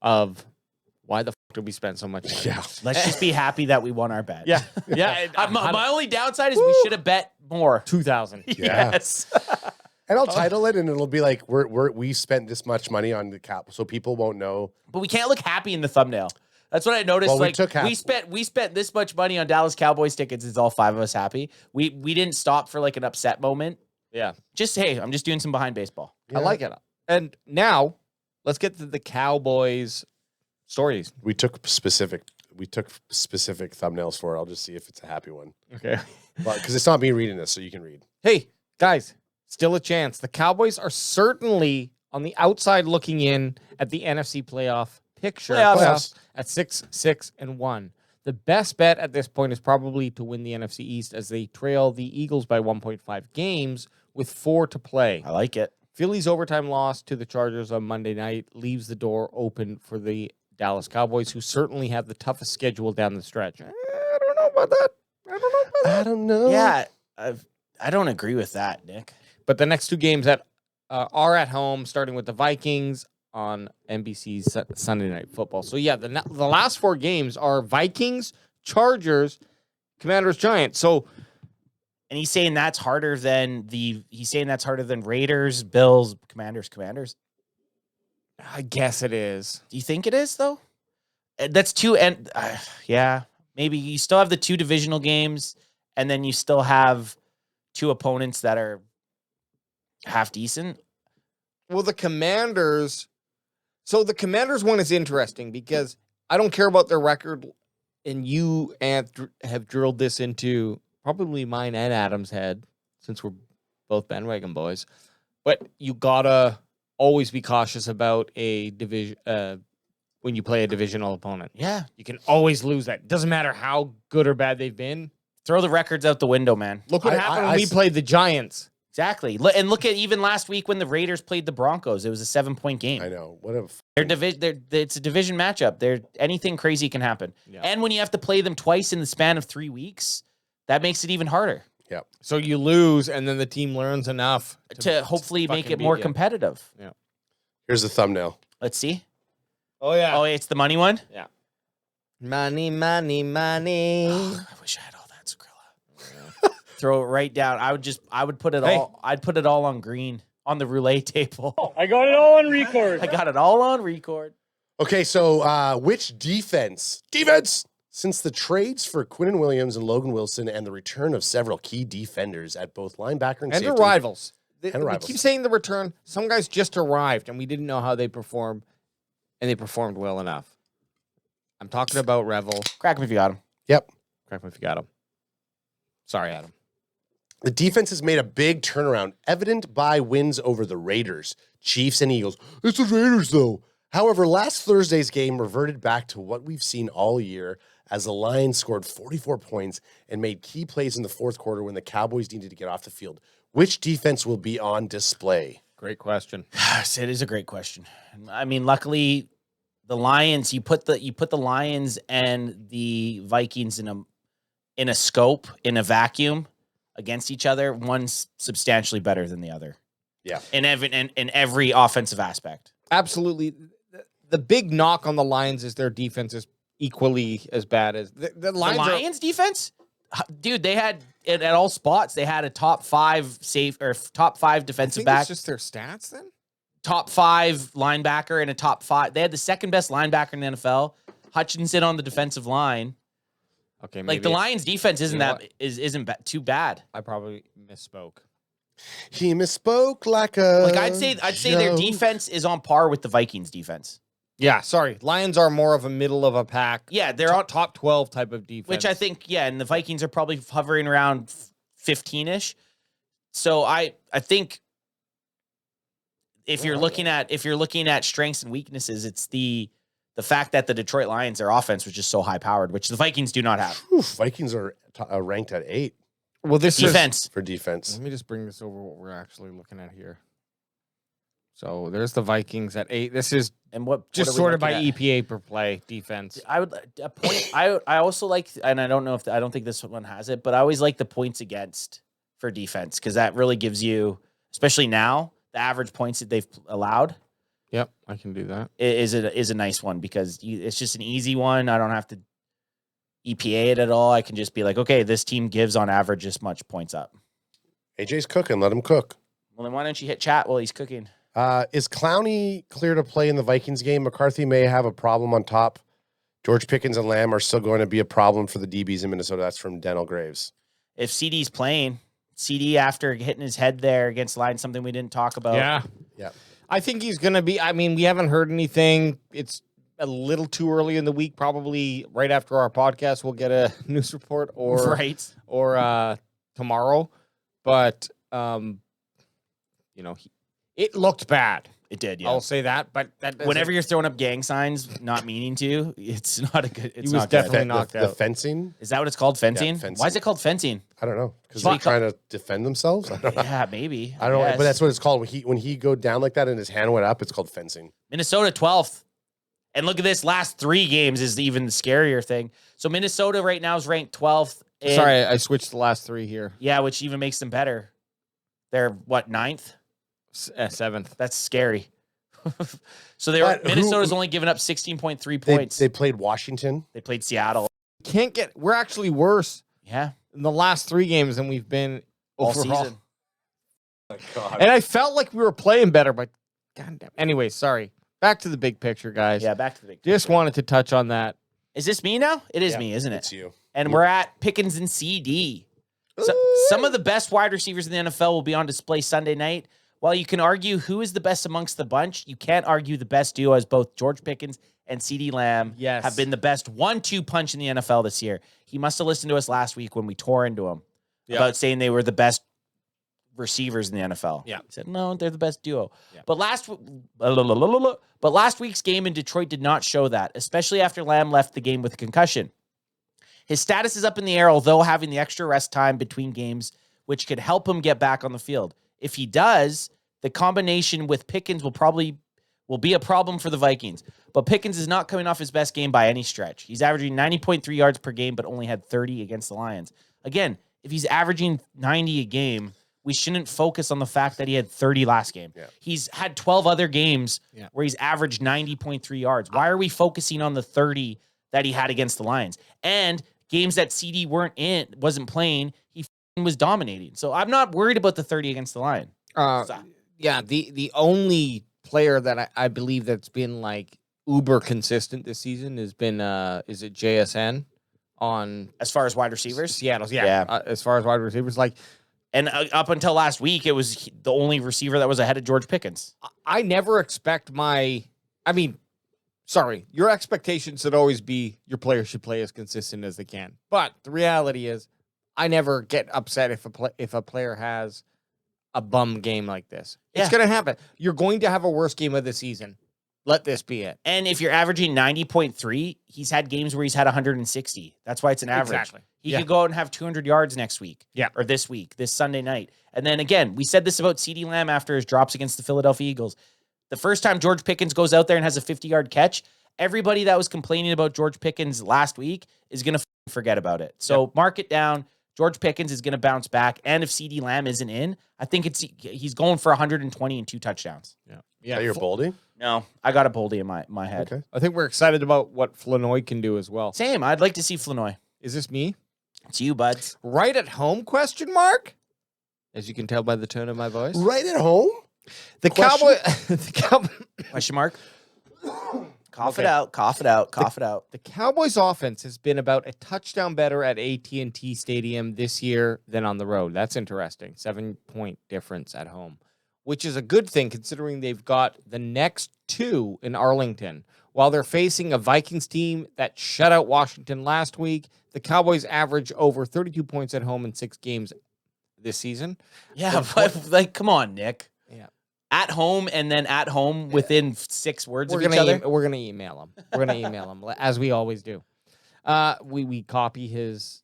of... Why the fuck did we spend so much money? Yeah. Let's just be happy that we won our bet. Yeah. My only downside is we should have bet more. 2,000. Yes. And I'll title it, and it'll be like we spent this much money on the cap, so people won't know. But we can't look happy in the thumbnail. That's what I noticed. Well, we spent this much money on Dallas Cowboys tickets. Is all 5 of us happy? We didn't stop for like an upset moment. Yeah. I'm just doing some behind baseball. Yeah. I like it. And now let's get to the Cowboys stories. We took specific thumbnails for it. I'll just see if it's a happy one. Okay. Because it's not me reading this, so you can read. Hey, guys, still a chance. The Cowboys are certainly on the outside looking in at the NFC playoff picture. Playoffs. At 6-6-1. The best bet at this point is probably to win the NFC East as they trail the Eagles by 1.5 games with 4 to play. I like it. Philly's overtime loss to the Chargers on Monday night leaves the door open for the Dallas Cowboys, who certainly have the toughest schedule down the stretch. I don't know about that. I don't know. Yeah, I don't agree with that, Nick. But the next 2 games that are at home, starting with the Vikings, on NBC's Sunday Night Football. So yeah, the last 4 games are Vikings, Chargers, Commanders, Giants. So, and he's saying that's harder than Raiders, Bills, Commanders. I guess it is. Do you think it is though? That's 2, and yeah, maybe you still have the 2 divisional games, and then you still have 2 opponents that are half decent. Well, the Commanders. So the Commanders one is interesting because I don't care about their record, and you have drilled this into probably mine and Adam's head since we're both bandwagon boys. But you gotta always be cautious about a division when you play a divisional opponent. Yeah, You can always lose that. Doesn't matter how good or bad they've been. throw the records out the window, man. Look what happened when we played the Giants. Exactly. And look at even last week when the Raiders played the Broncos. It was a 7-point game. I know. What a It's a division matchup. Anything crazy can happen. Yeah. And when you have to play them twice in the span of 3 weeks, that makes it even harder So you lose, and then the team learns enough to hopefully make fucking it more beat you. competitive. Here's the thumbnail. Let's see. Oh yeah. Oh, it's the money one? Money, money, money. I wish I had all that Skrilla. Throw it right down. I'd put it all on green on the roulette table. I got it all on record. I got it all on record. Okay, so which defense? Since the trades for Quinnen Williams and Logan Wilson and the return of several key defenders at both linebacker and And safety. the rivals. And We rivals. keep saying the return. Some guys just arrived, and we didn't know how they performed, and they performed well enough. I'm talking about Revel. Crack him if you got him. Yep. Correct me if you got him. Sorry, Adam. The defense has made a big turnaround, evident by wins over the Raiders, Chiefs, and Eagles. It's the Raiders, though. However, last Thursday's game reverted back to what we've seen all year as the Lions scored 44 points and made key plays in the fourth quarter when the Cowboys needed to get off the field. Which defense will be on display? Great question. It is a great question. I mean, luckily, the Lions. You put the Lions and the Vikings in a scope, in a vacuum against each other. One's substantially better than the other. Yeah. In every offensive aspect. Absolutely. The big knock on the Lions is their defense is equally as bad as the Lions. Defense, dude. They had at all spots. They had a top 5 defensive back. It's just their stats then. Top 5 linebacker and a top 5. They had the second best linebacker in the NFL. Hutchinson on the defensive line. Okay, Like the Lions' defense isn't too bad. I probably misspoke. He misspoke like a. Like I'd say their joke. defense is on par with the Vikings' defense. Yeah, sorry. Lions are more of a middle of a pack. Yeah, they're on top 12 type of defense. which I think, and the Vikings are probably hovering around 15-ish. So I think if you're looking at strengths and weaknesses, it's the fact that the Detroit Lions, their offense was just so high powered, which the Vikings do not have. Whew, Vikings are ranked at 8 Well, this Defense. for defense. Let me just bring this over what we're actually looking at here. So there's the Vikings at 8. This is And what just what are we sorted by looking at? EPA per play defense. I would a point. I also like, and I don't think this one has it, but I always like the points against for defense because that really gives you, especially now, the average points that they've allowed Yep, I can do that. is a nice one because it's just an easy one. I don't have to EPA it at all. I can just be like, okay, this team gives on average this much points up. AJ's cooking. Let him cook. Well, then why don't you hit chat while he's cooking? Is Clowney clear to play in the Vikings game? McCarthy may have a problem on top. George Pickens and Lamb are still going to be a problem for the DBs in Minnesota. That's from Dental Graves. If CD's playing, CD after hitting his head there against line, something we didn't talk about. Yeah. I think he's going to be. I mean, we haven't heard anything. It's a little too early in the week. Probably right after our podcast, we'll get a news report or tomorrow. But it looked bad. It did. Yeah. I'll say that. But Whenever you're throwing up gang signs, not meaning to, it's not a good. It's was not definitely good. knocked The out. fencing? Is that what it's called? Fencing? Yeah, fencing. Why is it called fencing? I don't know. Because But- they're trying to defend themselves? I don't know. Yeah, maybe. I don't know. guess. But that's what it's called. When he go down like that and his hand went up, it's called fencing. Minnesota 12th. And look at this. Last 3 games is even the scarier thing. So Minnesota right now is ranked 12th. and- Sorry, I switched the last 3 here. Yeah, which even makes them better. They're what, 9th? 7th. That's scary. So they were But Minnesota's only given up 16.3 They, points. they played Washington. They played Seattle. We're actually worse Yeah. in the last 3 games than we've been All overall. season. And I felt like we were playing better, but goddamn. Anyway, sorry. Back to the big picture, guys. Yeah, back to the big. Just wanted to touch on that. Is this me now? It is Yeah, me, isn't it? It's you. And we're at Pickens and CD. So, some of the best wide receivers in the NFL will be on display Sunday night. While you can argue who is the best amongst the bunch, you can't argue the best duo as both George Pickens and CD Lamb Yes. have been the best 1-2 punch in the NFL this year. He must have listened to us last week when we tore into him about saying they were the best receivers in the NFL. Yeah. He said, no, they're the best duo. Yeah. But last week's game in Detroit did not show that, especially after Lamb left the game with a concussion. His status is up in the air, although having the extra rest time between games, which could help him get back on the field. If he does, the combination with Pickens will be a problem for the Vikings. But Pickens is not coming off his best game by any stretch. He's averaging 90.3 yards per game, but only had 30 against the Lions. Again, if he's averaging 90 a game, we shouldn't focus on the fact that he had 30 last game. Yeah. He's had 12 other games where he's averaged 90.3 yards. Why are we focusing on the 30 that he had against the Lions? And games that CD wasn't playing, he was dominating. So I'm not worried about the 30 against the Lions. Yeah, the only player that I believe that's been like uber consistent this season has been is it JSN on As far as wide receivers? Seattle's Yeah. as far as wide receivers, like And up until last week, it was the only receiver that was ahead of George Pickens. I never expect your expectations should always be your player should play as consistent as they can. But the reality is, I never get upset if a player has a bum game like this. It's Yeah. going to happen. You're going to have a worst game of the season. Let this be it. And if you're averaging 90.3, he's had games where he's had 160. That's why it's an average. Exactly. He Yeah. could go out and have 200 yards next week. Yeah. Or this week, this Sunday night. And then again, we said this about CeeDee Lamb after his drops against the Philadelphia Eagles. The first time George Pickens goes out there and has a 50-yard catch, everybody that was complaining about George Pickens last week is going to forget about it. So mark it down. George Pickens is going to bounce back. And if CeeDee Lamb isn't in, I think he's going for 120 and 2 touchdowns. Yeah, you're Boldy. No, I got a Boldy in my head. Okay. I think we're excited about what Flanoy can do as well. Same. I'd like to see Flanoy. Is this me? It's you, buds. Right at home, question mark? As you can tell by the tone of my voice. Right at home? The Cowboy Question mark. Cough it Okay. out. Cough it out. Cough it out. The Cowboys offense has been about a touchdown better at AT&T Stadium this year than on the road. That's interesting. 7-point difference at home, which is a good thing considering they've got the next 2 in Arlington. While they're facing a Vikings team that shut out Washington last week, the Cowboys average over 32 points at home in 6 games this season. Yeah, but like, come on, Nick. Yeah. At home and then at home within 6 words We're of each gonna other. we're gonna email them. We're gonna email them as we always do. We copy his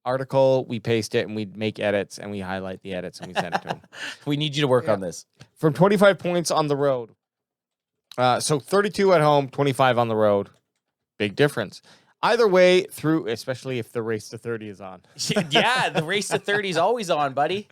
article, we paste it, and we make edits, and we highlight the edits, and we send it to him. We need you to work on this. From 25 points on the road. So 32 at home, 25 on the road. Big difference. Either way, especially if the race to 30 is on. Yeah, the race to 30 is always on, buddy.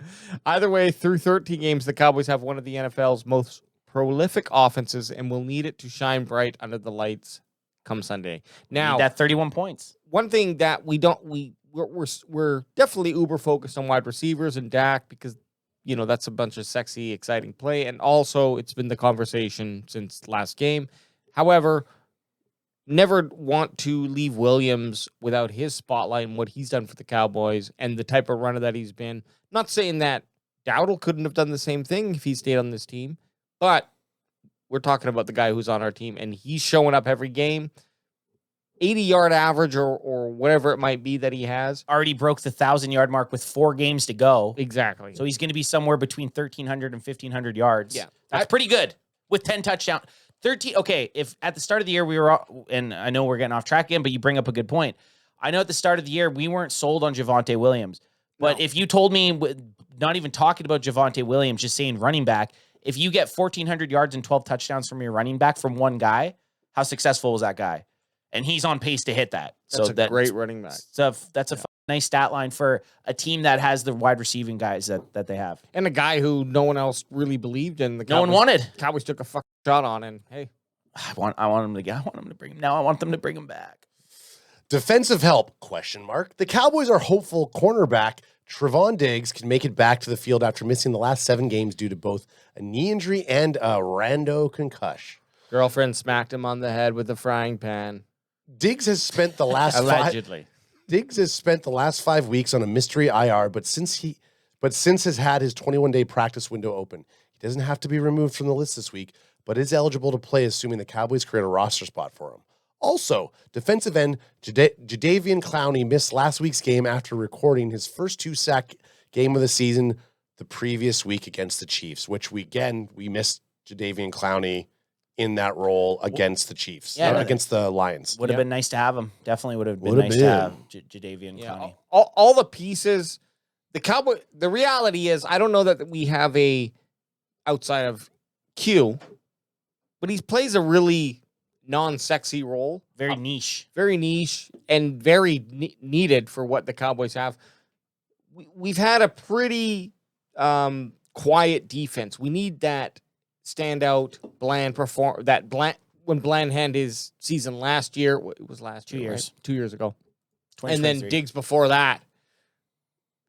Either way, through 13 games, the Cowboys have one of the NFL's most prolific offenses and will need it to shine bright under the lights come Sunday. Now, Need that 31 points. one thing that we're definitely uber focused on wide receivers and Dak because that's a bunch of sexy, exciting play, and also it's been the conversation since last game. However, never want to leave Williams without his spotlight and what he's done for the Cowboys and the type of runner that he's been. Not saying that Dowdle couldn't have done the same thing if he stayed on this team, but we're talking about the guy who's on our team, and he's showing up every game. 80-yard average or whatever it might be that he has. Already broke the 1,000-yard mark with 4 games to go. Exactly. So he's going to be somewhere between 1,300 and 1,500 yards. Yeah. That's pretty good with 10 touchdowns. 13. Okay, if at the start of the year we were, and I know we're getting off track again, but you bring up a good point. I know at the start of the year we weren't sold on Javonte Williams, but if you told me, not even talking about Javonte Williams, just saying running back, if you get 1,400 yards and 12 touchdowns from your running back from one guy, how successful was that guy? And he's on pace to hit that. That's a great running back. So that's a nice stat line for a team that has the wide receiving guys that they have. And a guy who no one else really believed in. The No one Cowboys- wanted. Cowboys took a fucking shot on, and hey, I want them to bring him. Now I want them to bring him back. Defensive help, ? The Cowboys are hopeful cornerback Trevon Diggs can make it back to the field after missing the last 7 games due to both a knee injury and a rando concussion. girlfriend smacked him on the head with a frying pan. Diggs has spent the last Allegedly. Diggs has spent the last 5 weeks on a mystery IR, but since has had his 21-day practice window open, he doesn't have to be removed from the list this week, but is eligible to play assuming the Cowboys create a roster spot for him. Also, defensive end Jadeveon Clowney missed last week's game after recording his first 2-sack game of the season the previous week against the Chiefs, which we missed Jadeveon Clowney in that role against the Chiefs, against the Lions. Would have been nice to have him. Definitely would have been nice to have Jadeveon Clowney. All the pieces. The reality is, I don't know that we have a outside of Q, but he plays a really non-sexy role. Very niche. Very niche and very needed for what the Cowboys have. We've had a pretty quiet defense. We need that standout Bland when Bland had his season last year. It was last 2 year, years. right? 2 years ago. And then Diggs before that.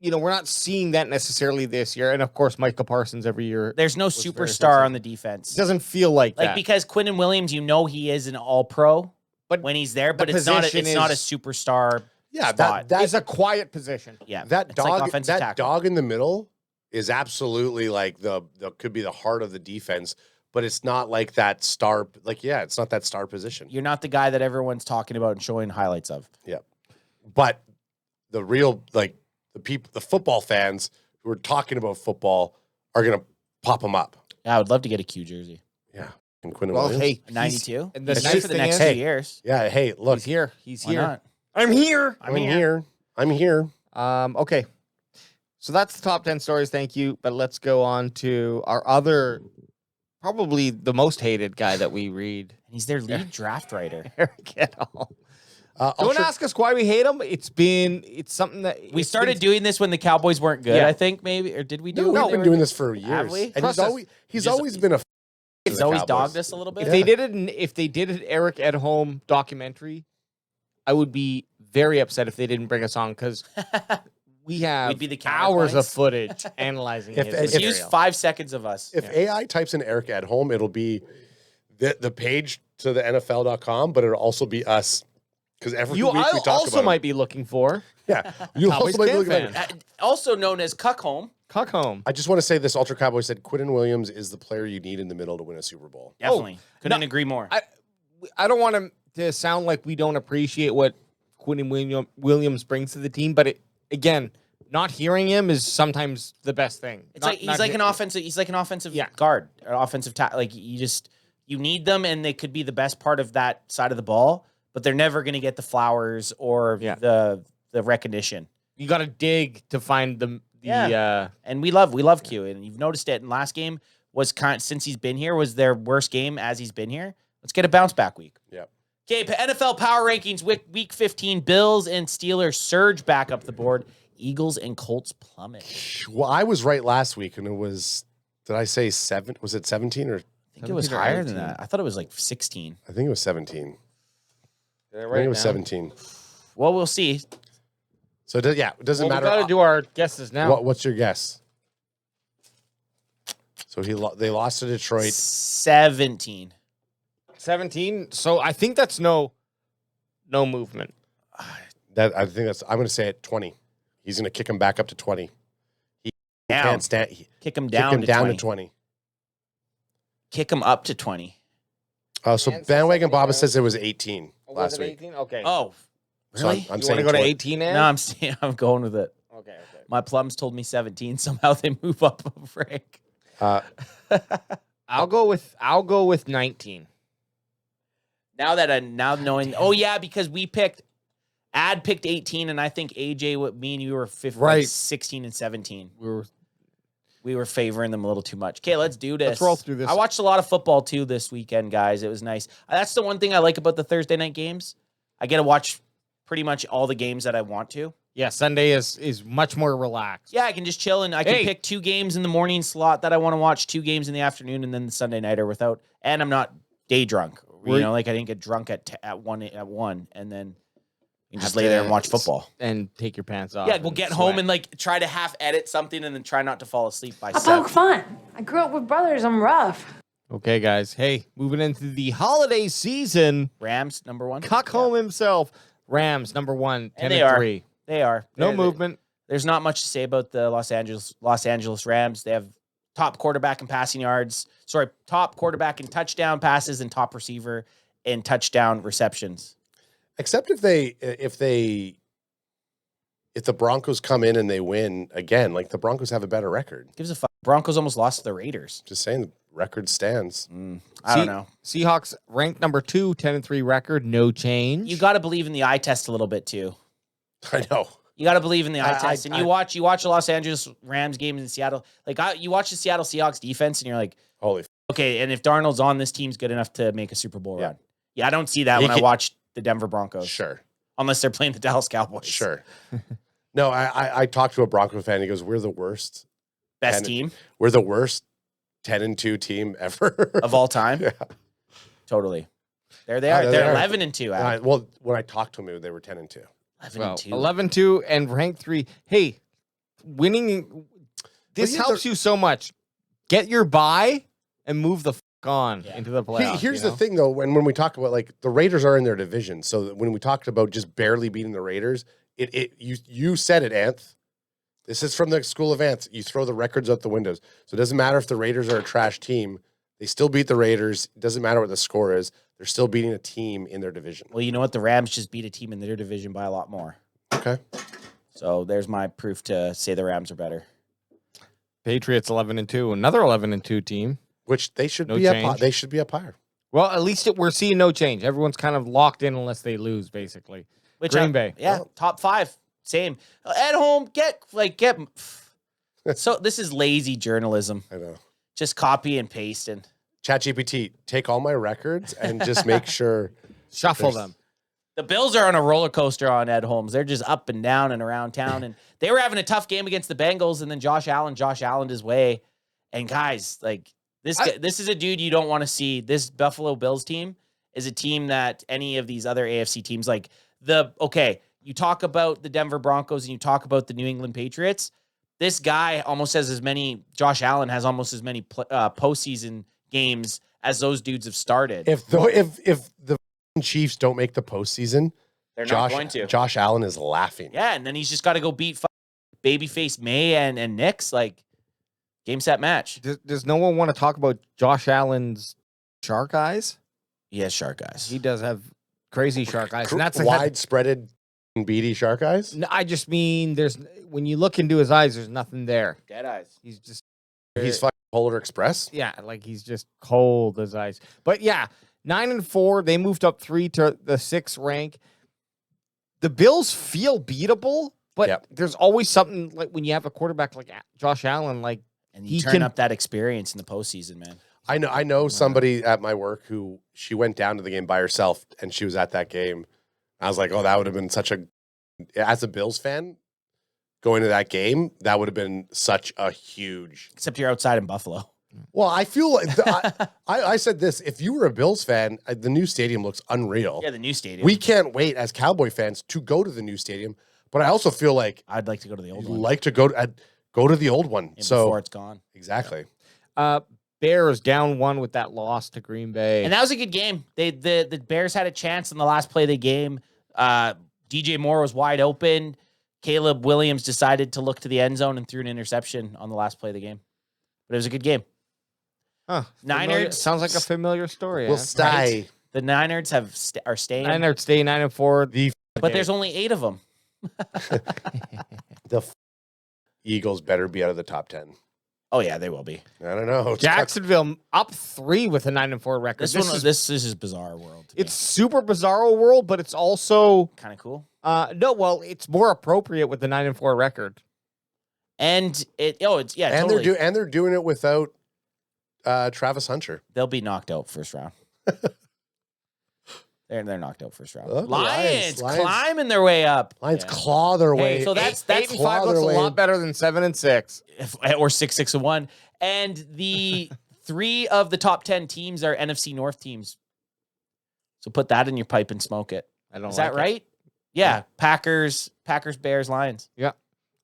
We're not seeing that necessarily this year. And of course, Micah Parsons every year. There's no superstar on the defense. It doesn't feel like that. Because Quinnen Williams, he is an all-pro when he's there, but it's not a superstar spot. That is a quiet position. Yeah. That it's like dog offensive tackle. dog in the middle is absolutely like the could be the heart of the defense, but it's not like that star. It's not that star position. You're not the guy that everyone's talking about and showing highlights of. Yeah, but the real the football fans who are talking about football are gonna pop them up. Yeah, I would love to get a Q jersey. Yeah, and Quinn Well, Williams. hey, 92. And the It's nice for the thing next is, 2 years. Yeah, hey, look, he's here. He's Why here. not? I'm here. I'm here. Okay. So that's the top 10 stories. Thank you. But let's go on to our other, probably the most hated guy that we read, He's their lead draft writer. Eric Edholm. Don't Ultra- ask us why we hate him. It's something that We started doing this when the Cowboys weren't good, Yeah. I think, maybe. Or did we do No, it? when we've they been were doing good? this for years. Have we? And Trust us. he's always been a. He's the always Cowboys. dogged us a little bit. If they did an Eric Edholm documentary, I would be very upset if they didn't bring us on because we have We'd be the hours of counterpoints. footage analyzing If- his if- Just material. use 5 seconds of us. If AI types in Eric Edholm, it'll be the page to the NFL.com, but it'll also be us because every You week we talk also about might be looking for Yeah, you Cowboys also might be Camp looking at fan. Also known as Cuckholm. Cuckholm. I just want to say this: Ultra Cowboy said Quinnen Williams is the player you need in the middle to win a Super Bowl. Definitely. Couldn't agree more. I don't want to sound like we don't appreciate what Quinnen Williams brings to the team, but again, not hearing him is sometimes the best thing. It's like he's like an offensive guard, or offensive tackle. Like you need them, and they could be the best part of that side of the ball, but they're never going to get the flowers or the recognition. You got to dig to find And we love Q, and you've noticed it in last game since he's been here was their worst game as he's been here. Let's get a bounce back week. Yep. Okay, NFL Power Rankings week 15. Bills and Steelers surge back up the board. Eagles and Colts plummet. Well, I was right last week, and it was. Did I say 7? Was it 17 or? I think it was 17 or higher 18. than that. I thought it was like 16. I think it was 17. I right think it was now. 17. Well, we'll see. So it doesn't Well, matter. we got to do our guesses now. What's your guess? So they lost to Detroit. 17. 17. So I think that's no movement. I'm going to say it 20. He's going to kick him back up to 20. He Down. can't stand. Kick him Kick down, him to, down 20. to 20. Kick him up to 20. So And bandwagon 17, Baba right? says it was 18 Was last it week. 18? Okay. Oh, So really? I'm you saying want to go to 20. 18 now? No, I'm going with it. Okay. My plums told me 17. Somehow they move up, Frank. I'll go with 19. Now knowing, because we picked 18, and I think AJ, me and you were 15, Right. 16 and 17. We were favoring them a little too much. Okay, let's do this. Let's roll through this. I watched a lot of football too this weekend, guys. It was nice. That's the one thing I like about the Thursday night games. I get to watch pretty much all the games that I want to. Yeah, Sunday is much more relaxed. Yeah, I can just chill and I can pick 2 games in the morning slot that I want to watch, 2 games in the afternoon, and then the Sunday nighter without. And I'm not day drunk. Like I didn't get drunk at 1 and then you just lay there and watch football and take your pants off. Yeah, we'll get home and like try to half edit something and then try not to fall asleep by I 7. poke fun. I grew up with brothers. I'm rough. Okay, guys. Hey, moving into the holiday season. Rams number 1. Cuck home himself. Rams number 1, 10 they and 3. They are. No movement. There's not much to say about the Los Angeles Rams. They have top quarterback in passing yards. Sorry, top quarterback in touchdown passes and top receiver in touchdown receptions. Except if the Broncos come in and they win again, like the Broncos have a better record. Gives a fuck. Broncos almost lost to the Raiders. Just saying, the record stands. I don't know. Seahawks ranked number 2, 10 and 3 record, no change. You got to believe in the eye test a little bit too. I know. You got to believe in the eye test. And you watch the Los Angeles Rams games in Seattle. Like you watch the Seattle Seahawks defense and you're like, holy okay, and if Darnold's on, this team's good enough to make a Super Bowl run. Yeah, I don't see that when I watch the Denver Broncos. Sure. Unless they're playing the Dallas Cowboys. Sure. No, I talked to a Broncos fan. He goes, we're the worst. Best team? We're the worst 10 and 2 team ever. Of all time? Yeah. There they are. They're 11 and 2. Well, when I talked to them, they were 10 and 2. 11-2 and ranked 3. Hey, winning this helps you so much. Get your bye and move the on into the playoffs. Here's the thing, though. When we talk about like the Raiders are in their division, so when we talked about just barely beating the Raiders, you said it, Anth. This is from the school of Anth. You throw the records out the windows. So it doesn't matter if the Raiders are a trash team. They still beat the Raiders. It doesn't matter what the score is. They're still beating a team in their division. Well, you know what? The Rams just beat a team in their division by a lot more. Okay. So there's my proof to say the Rams are better. Patriots 11-2, another 11-2 team. Which they should be up. They should be up higher. Well, at least we're seeing no change. Everyone's kind of locked in unless they lose, basically. Green Bay, top 5, same at home. Get. So this is lazy journalism. I know. Just copy and paste and ChatGPT, take all my records and just make sure shuffle them. The Bills are on a roller coaster on Ed Holmes. They're just up and down and around town, and they were having a tough game against the Bengals, and then Josh Allen his way, and guys like. This is a dude you don't want to see. This Buffalo Bills team is a team that any of these other AFC teams you talk about the Denver Broncos and you talk about the New England Patriots. This guy almost has as many. Josh Allen has almost as many postseason games as those dudes have started. If the Chiefs don't make the postseason, they're not going to. Josh Allen is laughing. Yeah, and then he's just got to go beat babyface May and Knicks Game, set, match. Does no one want to talk about Josh Allen's shark eyes? He has shark eyes. He does have crazy shark eyes. And that's widespread beady shark eyes? No, I just mean when you look into his eyes, there's nothing there. Dead eyes. He's fucking Polar Express? Yeah, like he's just cold as ice. But yeah, 9-4. They moved up 3 to the 6th rank. The Bills feel beatable, but there's always something like when you have a quarterback like Josh Allen, and you turn up that experience in the postseason, man. I know somebody at my work who she went down to the game by herself and she was at that game. I was like, oh, that would have been as a Bills fan going to that game, that would have been such a huge. Except you're outside in Buffalo. Well, I feel like I said this. If you were a Bills fan, the new stadium looks unreal. Yeah, the new stadium. We can't wait as Cowboy fans to go to the new stadium, but I also feel like I'd like to go to the old one. Like to go to the old one. Before it's gone. Exactly. Bears down 1 with that loss to Green Bay. And that was a good game. The Bears had a chance in the last play of the game. DJ Moore was wide open. Caleb Williams decided to look to the end zone and threw an interception on the last play of the game. But it was a good game. Huh. Niners. Sounds like a familiar story. We'll stay. Right? The Niners are staying. Niners stay 9-4. But there's only 8 of them. The Eagles better be out of the top 10. Oh, yeah, they will be. I don't know. Jacksonville up 3 with a 9-4 record. This is bizarre world. It's super bizarre world, but it's also kind of cool. It's more appropriate with the 9-4 record. And totally. They're doing it without Travis Hunter. They'll be knocked out first round. They're knocked out first round. Oh, the Lions Lions. climbing their way up. Lions Yeah. claw their way. So that's 8-5 claw looks their a way. lot better than 7-6. Or 6-6-1. And the 3 of the top 10 teams are NFC North teams. So put that in your pipe and smoke it. I don't. Is like that right? Yeah. Packers, Bears, Lions. Yeah.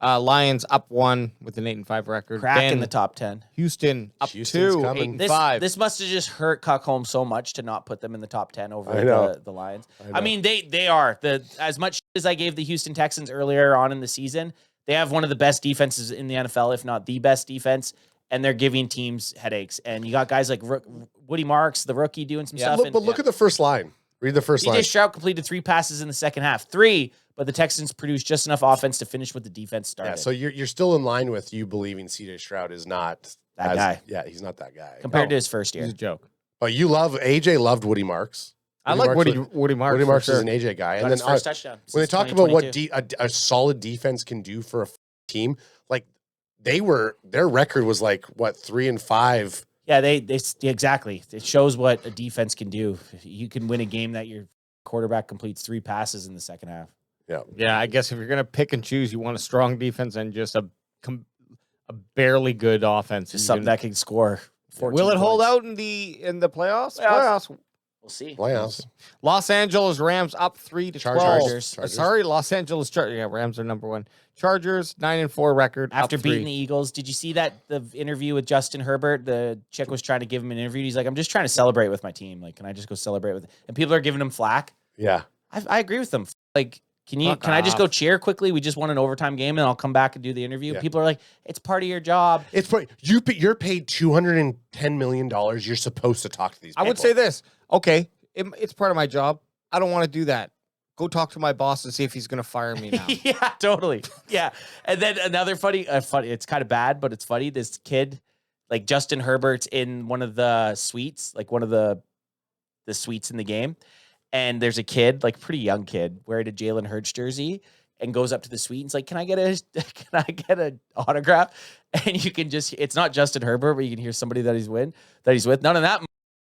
Lions up 1 with an 8-5 record. Crack Then in the top 10. Houston up Houston's 2, coming. 8-5. This must have just hurt Cuckholm so much to not put them in the top 10 over I know. the Lions. I know. mean, they are. As much as I gave the Houston Texans earlier on in the season, they have one of the best defenses in the NFL, if not the best defense, and they're giving teams headaches. And you got guys like Woody Marks, the rookie, doing some stuff. Look at the first line. Read the first line. DJ Stroud completed 3 passes in the second half. 3, but the Texans produced just enough offense to finish what the defense started. Yeah, so you're still in line with you believing CJ Stroud is not That guy. Yeah, he's not that guy. Compared to his first year. He's a joke. But AJ loved Woody Marks. I like Woody Marks Marks. Woody Marks for is sure. an AJ guy. Got And his then first touchdown. when they since talk about what 2022. a solid defense can do for a team, like their record was like what 3-5. Yeah, they exactly. It shows what a defense can do. You can win a game that your quarterback completes 3 passes in the second half. Yeah, I guess if you're gonna pick and choose, you want a strong defense and just a barely good offense. Just something that can score 14 Will it hold points. out in the playoffs? Playoffs. We'll see. Playoffs. Los Angeles Rams up 3-12. Chargers. Sorry, Los Angeles Chargers. Yeah, Rams are number 1. Chargers 9-4 record After up beating 3. the Eagles, did you see the interview with Justin Herbert? The chick was trying to give him an interview. He's like, I'm just trying to celebrate with my team. Like, can I just go celebrate with? And people are giving him flack. Yeah. I agree with them. Like, can I just go cheer quickly? We just won an overtime game, and I'll come back and do the interview. Yeah. People are like, it's part of your job. It's you're paid $210 million. You're supposed to talk to these people. I would say this. Okay, it's part of my job. I don't want to do that. Go talk to my boss and see if he's going to fire me now. Yeah, totally. Yeah. And then another funny, it's kind of bad, but it's funny. This kid, like Justin Herbert's in one of the suites, like one of the suites in the game. And there's a kid, like pretty young kid, wearing a Jalen Hurts jersey and goes up to the suite and is like, can I get an autograph? And you can just, it's not Justin Herbert, but you can hear somebody that he's with. None of that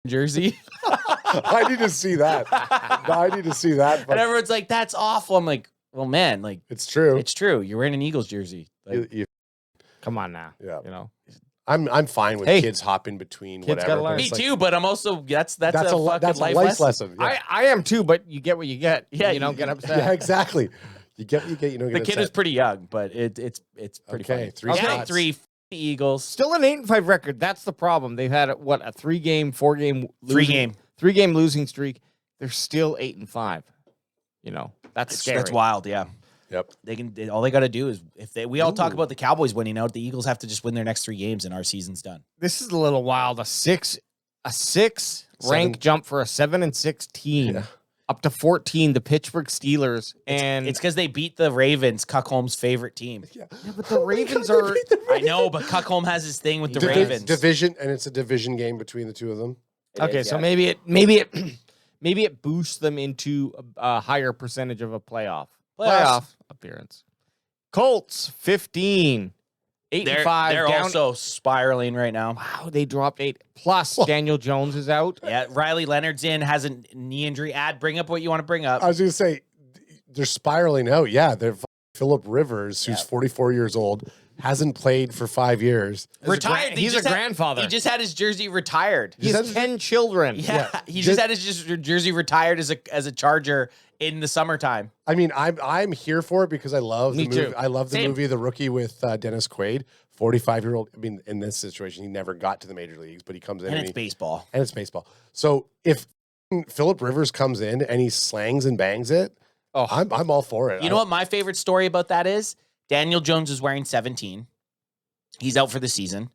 jersey. I need to see that. I need to see that. And everyone's like, that's awful. I'm like, well, man, like It's true. it's true. You're wearing an Eagles jersey. Like, Come on now. Yeah. You know. I'm fine with Hey, kids hopping between kids whatever. gotta but learn. me it's like- too, but I'm also that's a That's a fucking life lesson. Yeah. I am too, but you get what you get. Yeah, You don't get upset. Yeah, exactly. You get. You don't the get kid is upset. pretty young, but it's pretty Okay, funny. 3 Yeah, shots. 3 the Eagles. Still an 8-5 record. That's the problem. They've had a 3-game, 4-game, 3-game losing streak. They're still 8-5. You know, that's scary. That's wild. Yeah, Yep. all they got to do is we all talk about the Cowboys winning out. The Eagles have to just win their next 3 games, and our season's done. This is a little wild. A six rank jump for a 7-6 team. Yeah. Up to 14, the Pittsburgh Steelers, and It's because they beat the Ravens, Cuckholm's favorite team. Yeah. but the Ravens are. I know, but Cuckholm has his thing with the Divi- Ravens. division, and it's a division game between the two of them. It Okay, is, so yeah. maybe it boosts them into a higher percentage of a playoff appearance. Colts 15, 8-5. They're down. also spiraling right now. Wow, they dropped 8. Plus, Daniel Jones is out. Yeah, Riley Leonard's in, has a knee injury. Bring up what you want to bring up. I was going to say they're spiraling out. Yeah, they're Philip Rivers, who's 44 years old, hasn't played for 5 years. Retired. He's a grandfather. He just had his jersey retired. He has 10 children. Yeah, he just had his jersey retired as a Charger in the summertime. I mean, I'm here for it because I love Me the movie. too. I love the Same. movie The Rookie with Dennis Quaid, 45-year-old. I mean, in this situation, he never got to the major leagues, but he comes in And and it's baseball. and it's baseball. So if Philip Rivers comes in and he slangs and bangs it, I'm all for it. You know what my favorite story about that is? Daniel Jones is wearing 17. He's out for the season.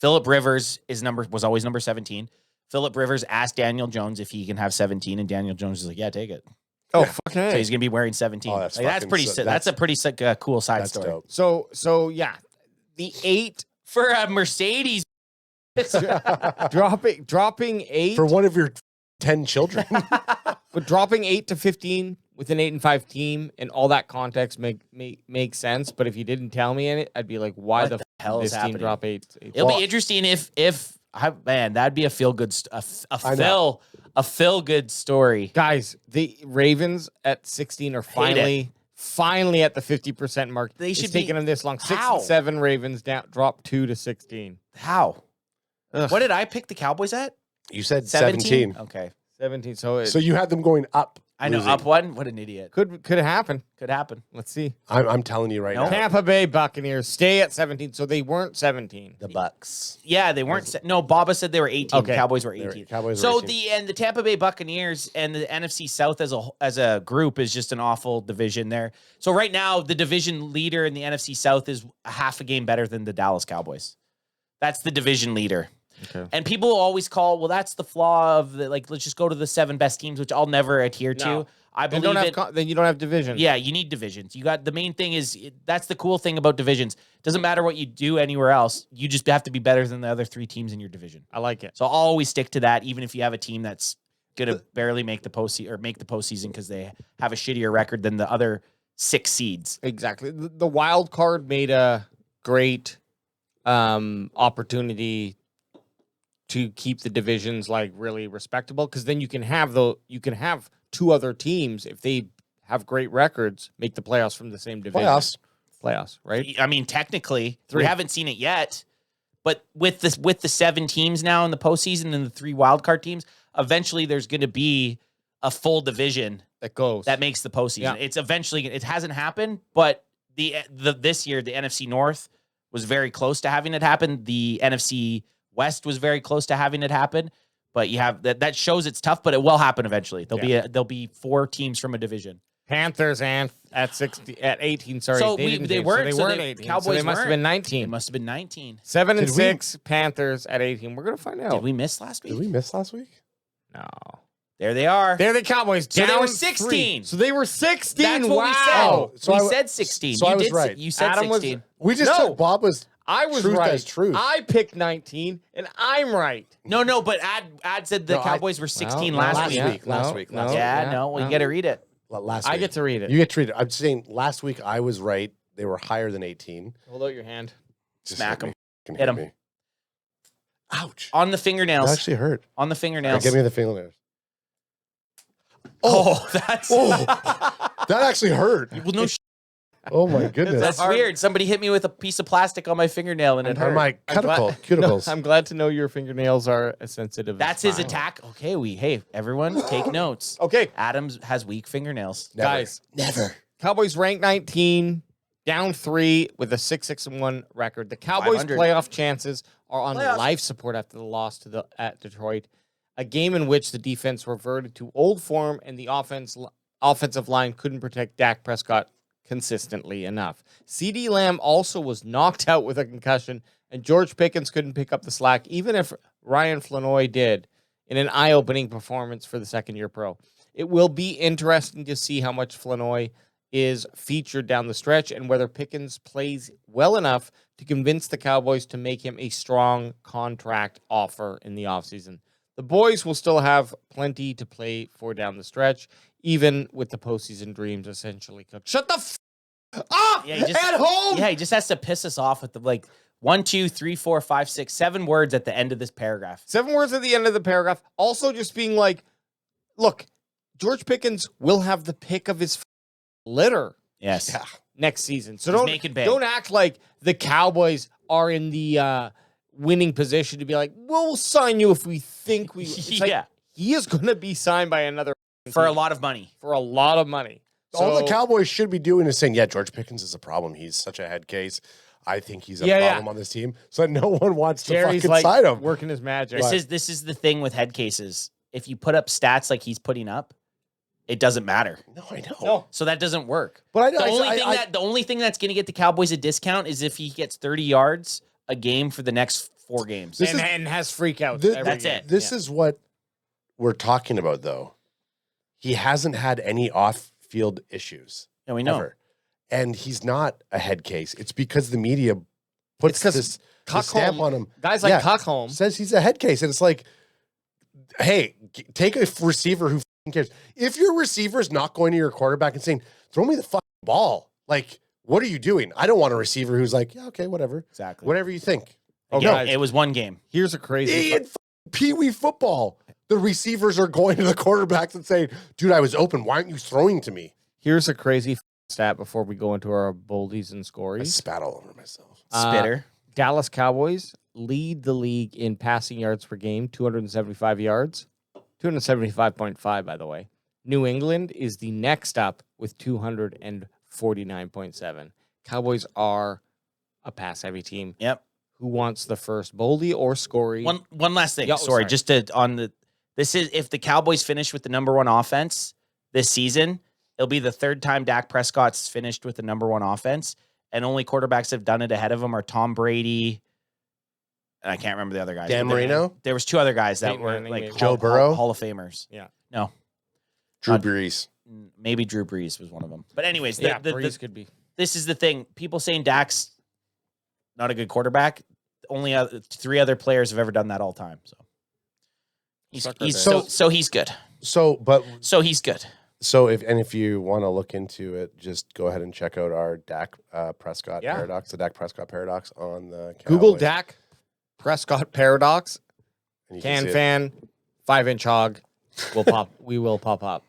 Philip Rivers was always number 17. Philip Rivers asked Daniel Jones if he can have 17, and Daniel Jones is like, "Yeah, take it." Oh, fucking So he's gonna be wearing 17. Oh, that's Like, that's fucking pretty. sick. That's a pretty sick, cool side That's story dope. So yeah, the 8 for a Mercedes. dropping 8 For one of your 10 children. but dropping 8 to 15 with an 8-5 team and all that context make sense. But if you didn't tell me in it, I'd be like, why What the the hell this is team happening? drop 8? It'll be interesting if man, that'd be a feel good, a I know. fill A feel-good story. Guys, the Ravens at 16 are finally at the 50% mark. They should it's taken be- them this long. 6 How? and 7 Ravens down, drop 2 to 16. How? Ugh. What did I pick the Cowboys at? You said 17. Okay. 17. So it So you had them going up. I know. losing. Up one? What an idiot. could happen. Could happen. Let's see. I'm telling you right No. now. Tampa Bay Buccaneers stay at 17. So they weren't 17. The Bucks. Yeah, they weren't. No, Baba said they were 18. Okay. Cowboys were They were- 18. Cowboys were so 18. the Tampa Bay Buccaneers and the NFC South as a group is just an awful division there. So right now, the division leader in the NFC South is a half a game better than the Dallas Cowboys. That's the division leader. Okay. And people always call, well, that's the flaw of the let's just go to the 7 best teams, which I'll never adhere to. No. I Then, believe it. then you don't have division. Yeah, you need divisions. You got the main thing is that's the cool thing about divisions. Doesn't matter what you do anywhere else. You just have to be better than the other 3 teams in your division. I like it. So I'll always stick to that, even if you have a team that's gonna barely make the postseason because they have a shittier record than the other 6 seeds. Exactly. The wild card made a great opportunity to keep the divisions like really respectable, because then you can have 2 other teams, if they have great records, make the playoffs from the same division. Playoffs, right? I mean, technically, 3. we haven't seen it yet, but with the 7 teams now in the postseason and the 3 wildcard teams, eventually there's going to be a full division That goes. that makes the postseason. Yeah. It's eventually, it hasn't happened, but this year the NFC North was very close to having it happen. The NFC West was very close to having it happen. But you have that shows it's tough, but it will happen eventually. There'll be 4 teams from a division. Panthers and at 18. Sorry, So they they weren't. So they weren't 18. Cowboys so they must have been It 19. must have been 19. 7 and Did we- 6 Panthers at 18. We're gonna find out. Did we miss last week? Did we miss last week? No. There they are. They're the Cowboys. So they down were 3. 16. So they were 16. That's what we said. Wow. So we I- said 16. so I you was did. right. You said Adam was- 16. We just No. took Bob was I was truth right. as truth. I picked 19, and I'm right. No, but Ad said the No, Cowboys were 16 Well, last last week. week. Last week. Yeah, no. Well, you got to read it. last I week. get to read it. You get treated. I'm saying last week I was right. They were higher than 18. Hold out your hand. Just Smack hit 'em. me. Can Hit 'em. me. Ouch. On the That fingernails. actually hurt. On the fingernails. Give me the fingernails. Oh, that's That actually hurt. well, no. Oh my goodness. That's weird. Somebody hit me with a piece of plastic on my fingernail and it Or hurt. my I'm glad- cuticles. No, I'm glad to know your fingernails are as sensitive. That's as his mine. attack. Okay, hey, everyone, take notes. Okay, Adams has weak fingernails. Never. guys. Never. Cowboys ranked 19, down 3 with a 6-6-1 record. The Cowboys' 500. playoff chances are on Playoffs. life support after the loss to at Detroit, a game in which the defense reverted to old form and the offensive line couldn't protect Dak Prescott consistently enough. CeeDee Lamb also was knocked out with a concussion, and George Pickens couldn't pick up the slack, even if Ryan Flanoy did, in an eye-opening performance for the second-year pro. It will be interesting to see how much Flanoy is featured down the stretch and whether Pickens plays well enough to convince the Cowboys to make him a strong contract offer in the offseason. The boys will still have plenty to play for down the stretch, even with the postseason dreams essentially cooked. Shut the up Yeah, he just- at home. Yeah, he just has to piss us off with the 1, 2, 3, 4, 5, 6, 7 words at the end of this paragraph. 7 words at the end of the paragraph. Also just being like, look, George Pickens will have the pick of his litter Yes. Yeah. next season. So He's making bank. don't act like the Cowboys are in the winning position to be like, well, we'll sign you if we think we. It's like, Yeah. he is going to be signed by another For a team lot of money. for a lot of money. All the So- Cowboys should be doing is saying, yeah, George Pickens is a problem. He's such a head case. I think he's a Yeah, yeah. problem on this team. So no one wants to Jerry's fucking like sign him. working his magic. This is the thing with head cases. If you put up stats like he's putting up, it doesn't matter. No, I know. No. So that doesn't work. But I know. The only thing that's going to get the Cowboys a discount is if he gets 30 yards a game for the next 4 games. This and has freakouts. This- every That's game. it. This is what we're talking about, though. He hasn't had any off-field issues. Yeah, we know. Ever. And he's not a head case. It's because the media puts It's 'cause this Cuckholm- stamp on him. Guys like Cuckholm. Says he's a head case. And it's like, hey, take a receiver who fucking cares. If your receiver is not going to your quarterback and saying, throw me the fucking ball, like, what are you doing? I don't want a receiver who's like, yeah, okay, whatever. Exactly. Whatever you think. Oh, Again, guys, it was one game. here's a crazy. In Pee Wee football. The receivers are going to the quarterbacks and saying, dude, I was open. Why aren't you throwing to me? Here's a crazy stat before we go into our boldies and I scories. spat all over myself. Spitter. Dallas Cowboys lead the league in passing yards per game, 275 yards. 275.5, by the way. New England is the next up with 249.7. Cowboys are a pass-heavy team. Yep. Who wants the first boldy or scory? One last thing. Yeah, sorry, just to on the this is if the Cowboys finish with the number one offense this season, it'll be the third time Dak Prescott's finished with the number one offense, and only quarterbacks that have done it ahead of him are Tom Brady. And I can't remember the other guys. Dan Marino? There was two other guys that Peyton were Manning, like maybe. Joe Burrow? Hall of Famers. Yeah. No, Drew Brees. maybe Drew Brees was one of them. But anyways, Yeah, Breeze could be. this is the thing. People saying Dak's not a good quarterback. Only three other players have ever done that all time. So he's good. So He's good. So if you want to look into it, just go ahead and check out our Dak Prescott paradox, the Dak Prescott paradox on the Cowboys. Google Dak Prescott paradox. And you Can see it. fan 5-inch hog will pop. We will pop up.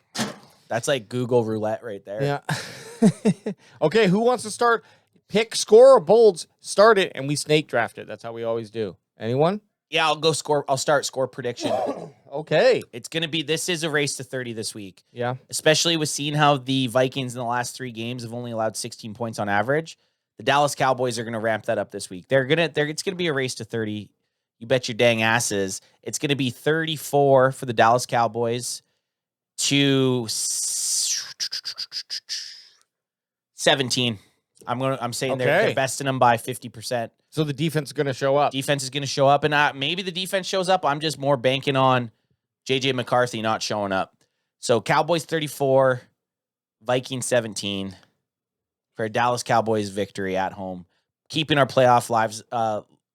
That's like Google roulette right there. Yeah. Okay, who wants to start? Pick, score, or bolds. Start it, and we snake draft it. That's how we always do. Anyone? Yeah, I'll go score. I'll start score prediction. Okay. It's going to be, this is a race to 30 this week, Yeah. especially with seeing how the Vikings in the last 3 games have only allowed 16 points on average. The Dallas Cowboys are going to ramp that up this week. It's going to be a race to 30. You bet your dang asses. It's going to be 34 for the Dallas Cowboys to 17. I'm saying they're besting them by 50%. So the defense is going to show up. Defense is going to show up, and maybe the defense shows up. I'm just more banking on J.J. McCarthy not showing up. So Cowboys 34, Vikings 17 for a Dallas Cowboys victory at home, keeping our playoff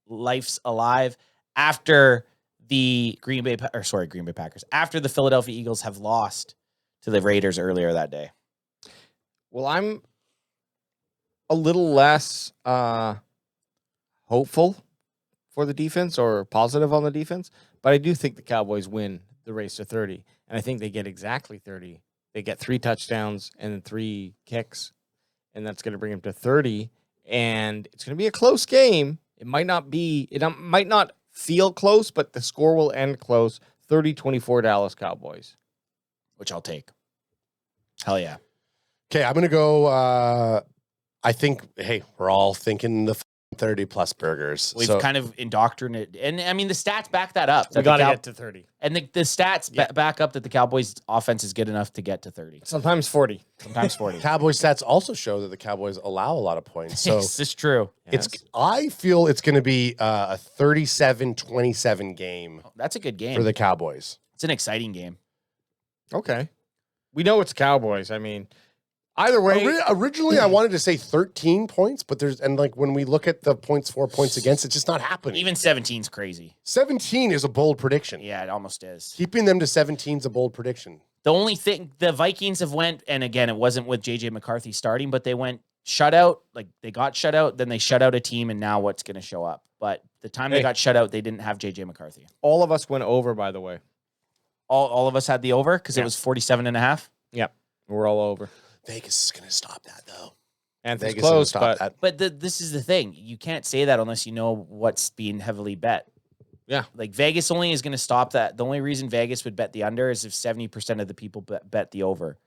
lives alive after the Green Bay Packers, after the Philadelphia Eagles have lost to the Raiders earlier that day. Well, I'm a little less hopeful for the defense or positive on the defense, but I do think the Cowboys win the race to 30, and I think they get exactly 30. They get 3 touchdowns and 3 kicks, and that's going to bring them to 30, and it's going to be a close game. It might not feel close, but the score will end close. 30-24 Dallas Cowboys. Which I'll take. Hell yeah. Okay, I'm going to go. I think, hey, we're all thinking the 30-plus burgers. We've kind of indoctrinated. And, I mean, the stats back that up. We got to get to 30. And the stats back up that the Cowboys' offense is good enough to get to 30. Sometimes 40. Sometimes 40. Cowboys stats also show that the Cowboys allow a lot of points. So This is true. I feel it's going to be a 37-27 game That's a good game. for the Cowboys. It's an exciting game. Okay. We know it's Cowboys. I mean, either way. Originally, I wanted to say 13 points, but when we look at the points for, points against, it's just not happening. Even 17's crazy. 17 is a bold prediction. Yeah, it almost is. Keeping them to 17 is a bold prediction. The only thing, the Vikings have went, and again, it wasn't with J.J. McCarthy starting, but they went shutout. Like, they got shut out, then they shut out a team, and now what's going to show up? But the time they got shut out, they didn't have J.J. McCarthy. All of us went over, by the way. All of us had the over because it was 47.5. Yep. We're all over. Vegas is going to stop that, though. And Vegas it's close, is gonna but stop that. But this is the thing. You can't say that unless you know what's being heavily bet. Yeah. Like, Vegas only is going to stop that. The only reason Vegas would bet the under is if 70% of the people bet the over.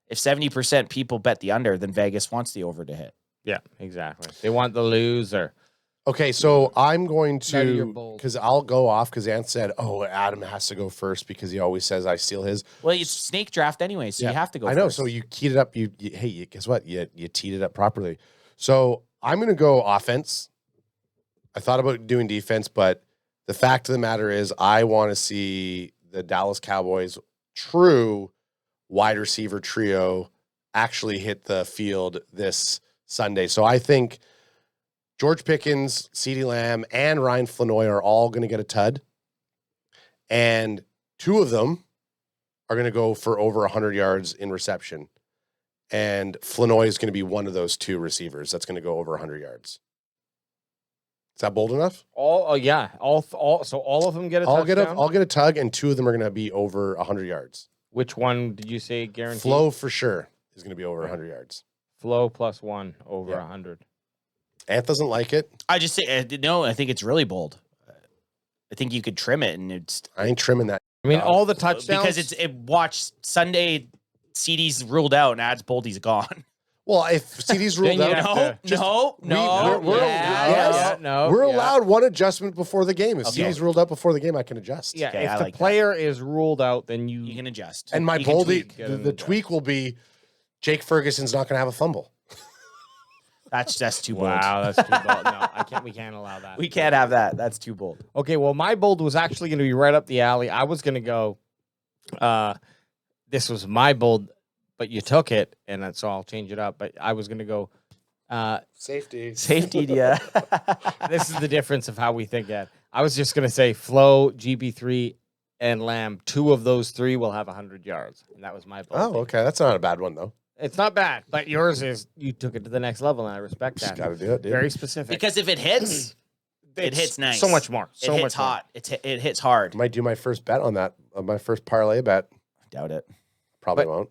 If 70% people bet the under, then Vegas wants the over to hit. yeah, exactly. They want the loser. Okay, so I'm going None of your to, bolds. because I'll go off because Ant said, Adam has to go first because he always says I steal his. Well, it's snake draft anyway, so you have to go I know, first. so you keyed it up. Guess what? You teed it up properly. So I'm going to go offense. I thought about doing defense, but the fact of the matter is I want to see the Dallas Cowboys true wide receiver trio actually hit the field this Sunday. So I think George Pickens, CeeDee Lamb, and Ryan Flanoy are all going to get a tud. And 2 of them are going to go for over 100 yards in reception. And Flanoy is going to be one of those 2 receivers that's going to go over 100 yards. Is that bold enough? Yeah. So all of them get a touchdown? I'll get a tug, and 2 of them are going to be over 100 yards. Which one did you say guaranteed? Flo for sure is going to be over 100 yards. Flo plus 1 over 100. Anth doesn't like it. I just say no. I think it's really bold. I think you could trim it, and it's. I ain't trimming that. I mean, all the touchdowns because watch Sunday. CD's ruled out, and Ad's Boldy's gone. Well, if CD's ruled Then you out, have No. we're allowed one adjustment before the game. If Okay. CD's ruled out before the game, I can adjust. Yeah, Okay, if I the like that. player is ruled out, then You can adjust. And my You can boldy, tweak. the tweak will be Jake Ferguson's not going to have a fumble. That's too bold. Wow, that's too bold. No, we can't allow that. We can't have that. That's too bold. Okay, well, my bold was actually going to be right up the alley. I was going to go, this was my bold, but you took it, and so I'll change it up. But I was going to go, Safety. Safety, yeah. this is the difference of how we think, Ed. I was just going to say Flo, GB3, and Lamb. 2 of those 3 will have 100 yards, and that was my bold. Oh, okay. That's not a bad one, though. It's not bad, but yours is, you took it to the next level, and I respect Just that. got to do it, dude. Very specific. Because if it hits, it It's hits nice. So much more. It hits hot. It hits hard. Might do my first bet on that, my first parlay bet. Doubt it. Probably But- won't.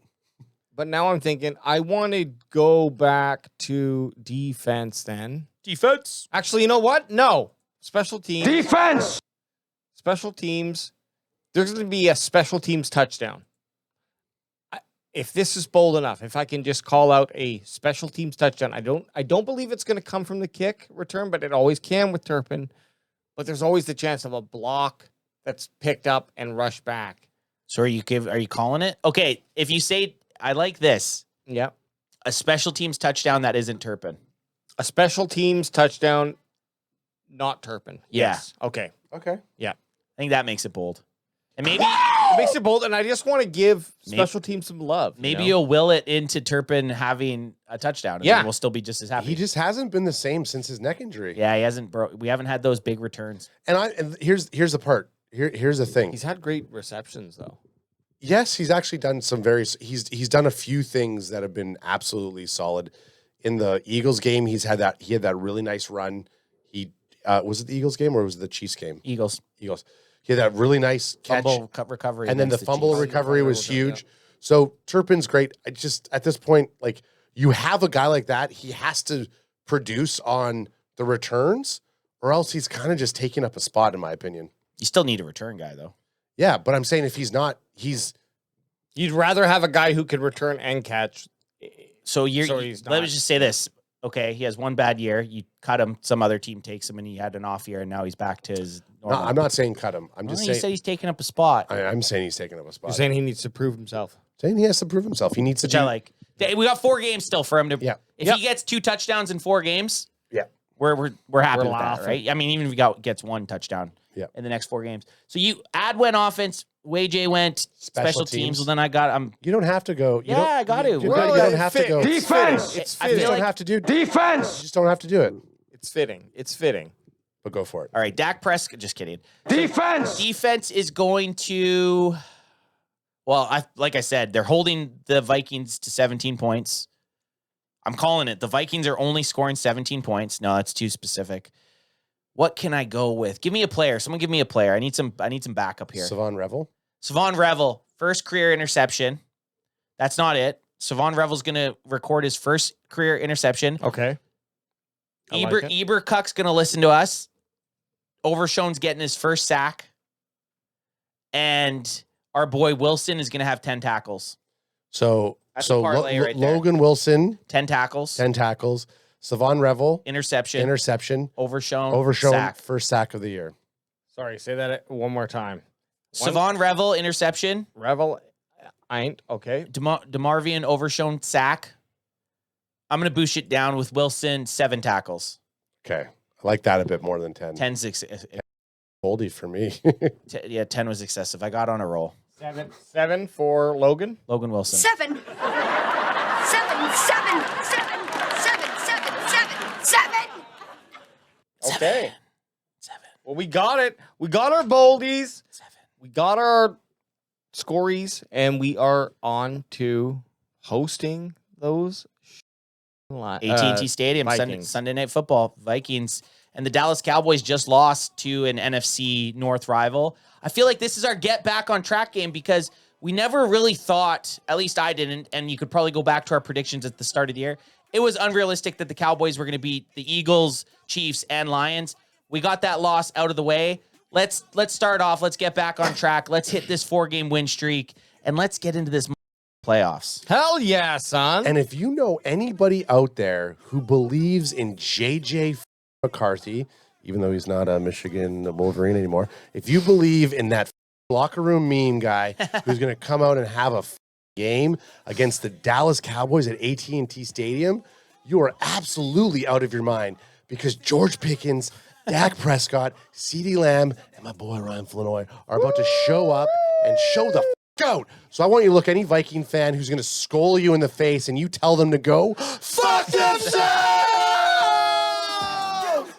But now I'm thinking I want to go back to defense then. Defense. Actually, you know what? No. Special teams. Defense! Special teams. There's going to be a special teams touchdown. If this is bold enough, if I can just call out a special teams touchdown, I don't believe it's going to come from the kick return, but it always can with Turpin. But there's always the chance of a block that's picked up and rushed back. So are you calling it? Okay, if you say I like this, Yep. a special teams touchdown that isn't Turpin. A special teams touchdown, not Turpin. Yeah. Yes. Okay. Okay. I think that makes it bold. And maybe It makes it bold, and I just want to give special teams some love. maybe you know? you'll will it into Turpin having a touchdown. And Yeah. then we'll still be just as happy. He just hasn't been the same since his neck injury. yeah, he hasn't we haven't had those big returns. And here's the part. Here's the thing. He's had great receptions though. Yes, he's actually done some he's done a few things that have been absolutely solid. In the Eagles game, he had that really nice run. He was it the Eagles game or was it the Chiefs game? Eagles. He had that really nice catch, Fumble recovery. and then the against fumble Chiefs. recovery was huge. So Turpin's great. I just at this point, like you have a guy like that, he has to produce on the returns, or else he's kind of just taking up a spot, in my opinion. You still need a return guy though. Yeah, but I'm saying if he's not, You'd rather have a guy who could return and catch. So he's let not. me just say this. Okay, he has one bad year. You cut him, some other team takes him, and he had an off year, and now he's back to his no, normal. I'm not saying cut him. I'm Well, just you saying said he's taking up a spot. I'm saying he's taking up a spot. You're saying he needs to prove himself. Saying he has to prove himself. He needs to Which I do- like. We got 4 games still for him to. Yeah. If he gets 2 touchdowns in 4 games, Yeah. we're happy We're with that, laughing. right? I mean, even if he gets 1 touchdown, Yeah. in the next 4 games. So Ad went offense, Wayjay went special teams. Well, then I got You don't have to go. You Yeah, don't, I got to. You, Well, you don't have to go. You Defense! It's I fitting. feel don't like- have to do. Defense! You just don't have to do it. It's fitting. It's fitting. But go for it. All right, Dak Prescott. Just kidding. Defense! Defense is going to. Well, like I said, they're holding the Vikings to 17 points. I'm calling it. The Vikings are only scoring 17 points. No, that's too specific. What can I go with? Give me a player. Someone give me a player. I need some backup here. Savon Revel. Savon Revel, first career interception. That's not it. Savon Revel's going to record his first career interception. Okay. I like it. Ebercuck's going to listen to us. Overshown's getting his first sack. And our boy Wilson is going to have 10 tackles. So That's a parlay right there. Logan Wilson, 10 tackles. 10 tackles. Savon Revel, Interception. Overshown, Sack. first sack of the year. Sorry, say that one more time. Savon Revel, interception. Revel, ain't okay. DeMarvian, Overshown, sack. I'm going to boost it down with Wilson, 7 tackles. Okay. I like that a bit more than 10. 10, 6. Oldie for me. 10 was excessive. I got on a roll. 7 for Logan. Logan Wilson. 7. 7, 7, 7, 7, 7, 7, 7. Okay. 7. Well, we got it. We got our boldies. 7. We got our scories, and we are on to hosting those AT&T Stadium, Vikings. Sunday Night Football. Vikings. and the Dallas Cowboys just lost to an NFC North rival. I feel like this is our get back on track game because we never really thought, at least I didn't, and you could probably go back to our predictions at the start of the year. It was unrealistic that the Cowboys were going to beat the Eagles, Chiefs, and Lions. We got that loss out of the way. Let's start off. Let's get back on track. Let's hit this 4-game win streak, and let's get into this playoffs. Hell yeah, son. And if you know anybody out there who believes in JJ McCarthy, even though he's not a Michigan Wolverine anymore, if you believe in that locker room meme guy who's going to come out and have a game against the Dallas Cowboys at AT&T Stadium, you are absolutely out of your mind because George Pickens, Dak Prescott, CeeDee Lamb, and my boy Ryan Flanoy are about to show up and show the out. So I want you to look any Viking fan who's going to scold you in the face and you tell them to go fuck themselves.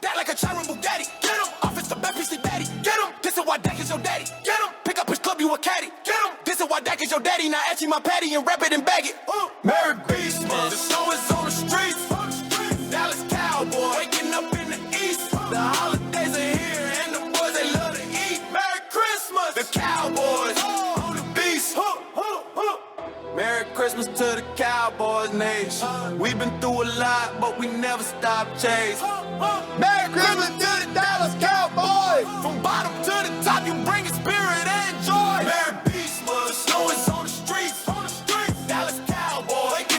That like a Chiron Bugatti. Get him. Office the best piece of daddy. Get him. This is why Dak is your daddy. Get him. Pick up his club, you a caddy. Get him. This is why Dak is your daddy. Now empty my patty and wrap it and bag it. Merry Christmas. The snow is on the streets. Dallas Cowboys waking up in the east. The holidays are here and the boys they love to eat. Merry Christmas. The Cowboys. Merry Christmas to the Cowboys nation. We've been through a lot, but we never stop chasing. Merry Christmas to the